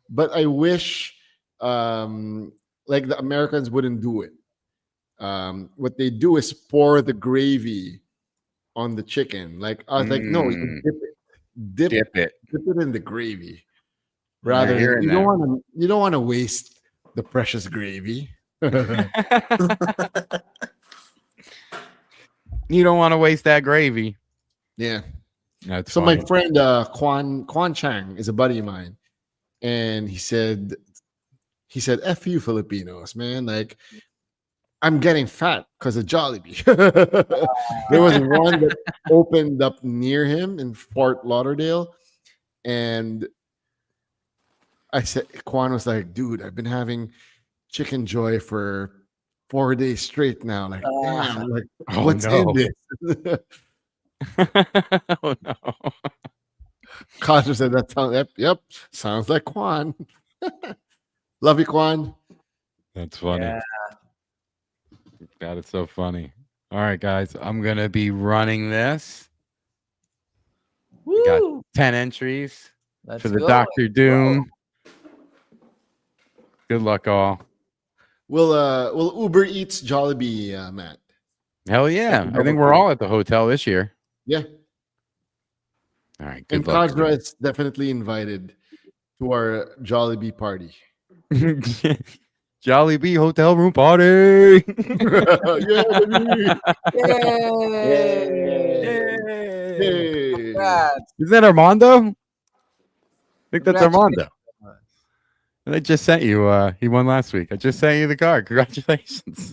Speaker 2: but I wish like the Americans wouldn't do it. What they do is pour the gravy on the chicken. Like I was like, no, you dip it in the gravy. Rather
Speaker 3: here
Speaker 2: than
Speaker 3: and
Speaker 2: you don't want to waste the precious gravy.
Speaker 3: You don't want to waste that gravy.
Speaker 2: Yeah.
Speaker 3: That's
Speaker 2: So
Speaker 3: funny.
Speaker 2: my friend Quan Chang is a buddy of mine, and he said, "F you Filipinos, man! Like I'm getting fat because of Jollibee." There was one that opened up near him in Fort Lauderdale, and I said, Quan was like, "Dude, I've been having Chicken Joy for 4 days straight now. Like, damn, like
Speaker 3: Oh,
Speaker 2: what's
Speaker 3: no.
Speaker 2: in this?"
Speaker 3: Oh no.
Speaker 2: Cosmo said, "That sounds yep, sounds like Quan." Love you, Quan.
Speaker 3: That's funny.
Speaker 4: Yeah.
Speaker 3: God, it's so funny. All right, guys. I'm gonna be running this. We got
Speaker 4: Woo!
Speaker 3: 10 entries
Speaker 4: Let's
Speaker 3: for the
Speaker 4: go.
Speaker 3: Doctor Doom. Good luck, all.
Speaker 2: Will Uber Eats Jollibee, Matt?
Speaker 3: Hell yeah. I think we're all at the hotel this year.
Speaker 2: Yeah.
Speaker 3: All right.
Speaker 2: And
Speaker 3: Good luck.
Speaker 2: Cosmo is definitely invited to our Jollibee party.
Speaker 3: Jollibee hotel room party.
Speaker 2: Yeah, baby.
Speaker 4: Yay!
Speaker 2: Hey.
Speaker 4: Congrats.
Speaker 3: Is that Armando? I think that's
Speaker 4: Congratulations.
Speaker 3: Armando. And I just sent you. He won last week. I just sent you the card. Congratulations.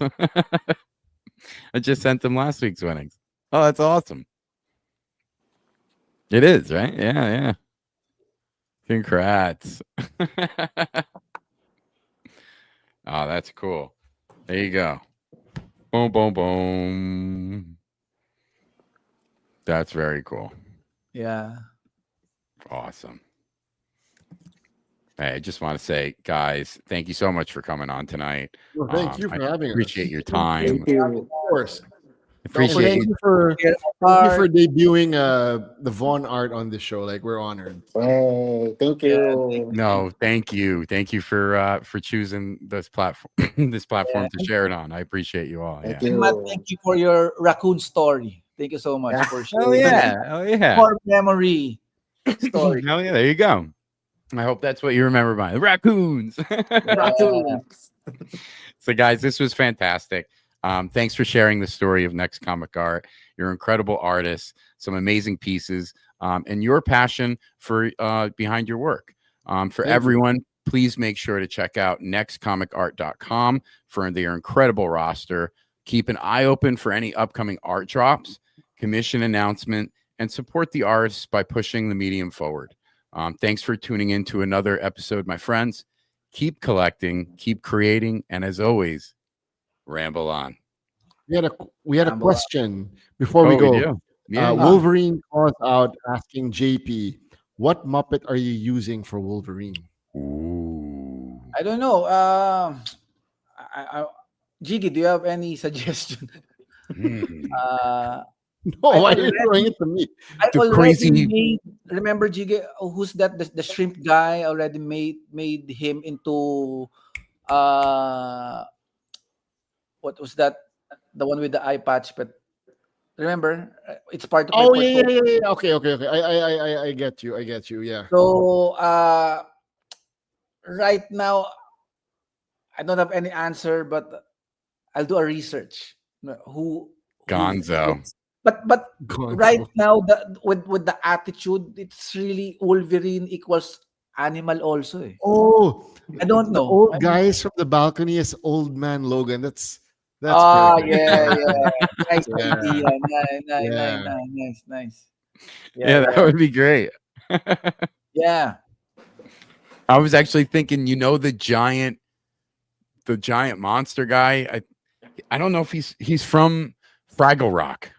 Speaker 3: I just sent him last week's winnings. Oh, that's awesome. It is, right? Yeah, yeah. Congrats. Oh, that's cool. There you go. Boom, boom, boom. That's very cool.
Speaker 4: Yeah.
Speaker 3: Awesome. Hey, I just want to say, guys, thank you so much for coming on tonight.
Speaker 2: Well, thank you
Speaker 3: I
Speaker 2: for having us.
Speaker 3: appreciate your time.
Speaker 5: Thank you.
Speaker 2: Of course.
Speaker 3: Appreciate
Speaker 2: Thank
Speaker 3: you.
Speaker 2: you for
Speaker 4: Here
Speaker 2: thank you for
Speaker 4: are-
Speaker 2: debuting the Vaughn art on this show. Like we're honored.
Speaker 5: Hey, thank you.
Speaker 3: No, thank you. Thank you for choosing this platform this platform to share it on. I appreciate you all.
Speaker 5: Thank
Speaker 3: Yeah.
Speaker 5: you.
Speaker 4: Matt, thank you for your raccoon story. Thank you so much
Speaker 5: Yeah.
Speaker 4: for sharing
Speaker 3: Oh yeah. Oh yeah.
Speaker 4: more memory story.
Speaker 3: Oh yeah. There you go. I hope that's what you remember by the raccoons.
Speaker 5: Raccoons.
Speaker 3: So, guys, this was fantastic. Thanks for sharing the story of NextComicArt. You're incredible artists, some amazing pieces, and your passion for behind your work. For
Speaker 2: Thank you.
Speaker 3: everyone, please make sure to check out nextcomicart.com for their incredible roster. Keep an eye open for any upcoming art drops, commission announcement, and support the artists by pushing the medium forward. Thanks for tuning in to another episode, my friends. Keep collecting, keep creating, and as always, ramble on.
Speaker 2: We had a
Speaker 4: Ramble.
Speaker 2: question before we
Speaker 3: Oh,
Speaker 2: go.
Speaker 3: do? Yeah.
Speaker 2: Wolverine calls out asking JP, "What Muppet are you using for Wolverine?"
Speaker 3: Ooh.
Speaker 4: I don't know. Jiggy, do you have any suggestion?
Speaker 3: Hmm.
Speaker 2: No,
Speaker 4: I
Speaker 2: why are you
Speaker 4: already-
Speaker 2: throwing it to me?
Speaker 4: I
Speaker 3: The
Speaker 4: already
Speaker 3: crazy-
Speaker 4: made. Remember, Jiggy? Who's that? The shrimp guy already made him into. What was that? The one with the eye patch, but remember, it's part of my
Speaker 2: Oh yeah,
Speaker 4: portfolio.
Speaker 2: yeah. Okay. I get you. I get you. Yeah.
Speaker 4: So right now, I don't have any answer, but I'll do a research. Who
Speaker 3: Gonzo.
Speaker 4: But
Speaker 2: Gonzo.
Speaker 4: right now, with the attitude, it's really Wolverine equals animal also. Eh.
Speaker 2: Oh,
Speaker 4: I don't
Speaker 2: the
Speaker 4: know.
Speaker 2: old
Speaker 4: I mean-
Speaker 2: guys from the balcony is Old Man Logan. That's
Speaker 4: Ah,
Speaker 2: perfect.
Speaker 4: yeah. Nice
Speaker 2: Yeah.
Speaker 4: idea.
Speaker 2: Yeah.
Speaker 4: Nice.
Speaker 3: Yeah, that would be great.
Speaker 4: Yeah.
Speaker 3: I was actually thinking, the giant monster guy. I don't know if he's from Fraggle Rock.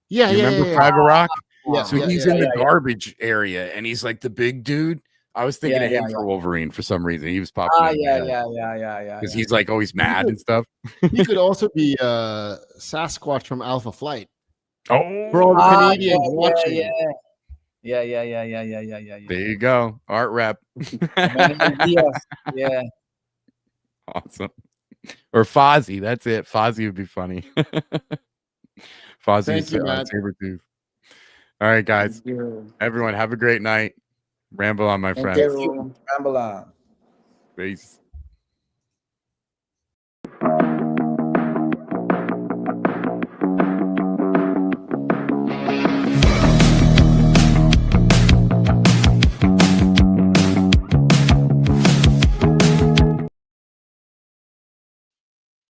Speaker 2: Yeah,
Speaker 3: You
Speaker 2: yeah,
Speaker 3: remember
Speaker 2: yeah,
Speaker 3: Fraggle Rock?
Speaker 2: yeah.
Speaker 3: So
Speaker 2: yeah,
Speaker 3: he's
Speaker 2: yeah.
Speaker 3: in the garbage area, and he's like the big dude. I was thinking
Speaker 4: Yeah,
Speaker 3: of him
Speaker 4: yeah,
Speaker 3: for Wolverine for some reason. He was popping.
Speaker 4: Ah,
Speaker 3: in my head.
Speaker 4: yeah.
Speaker 3: Because he's like always mad and stuff.
Speaker 2: He could also be Sasquatch from Alpha Flight.
Speaker 3: Oh,
Speaker 2: For all the
Speaker 4: Ah,
Speaker 2: Canadians watching.
Speaker 4: Yeah.
Speaker 3: there you go. Art rep.
Speaker 4: Many ideas. Yeah.
Speaker 3: Awesome. Or Fozzie. That's it. Fozzie would be funny. Fozzie's
Speaker 2: Thank you, Matt.
Speaker 3: Sabretooth. All right, guys.
Speaker 5: Thank you.
Speaker 3: Everyone, have a great night. Ramble on, my
Speaker 5: Thank
Speaker 3: friends.
Speaker 5: you.
Speaker 4: Ramble on.
Speaker 3: Peace.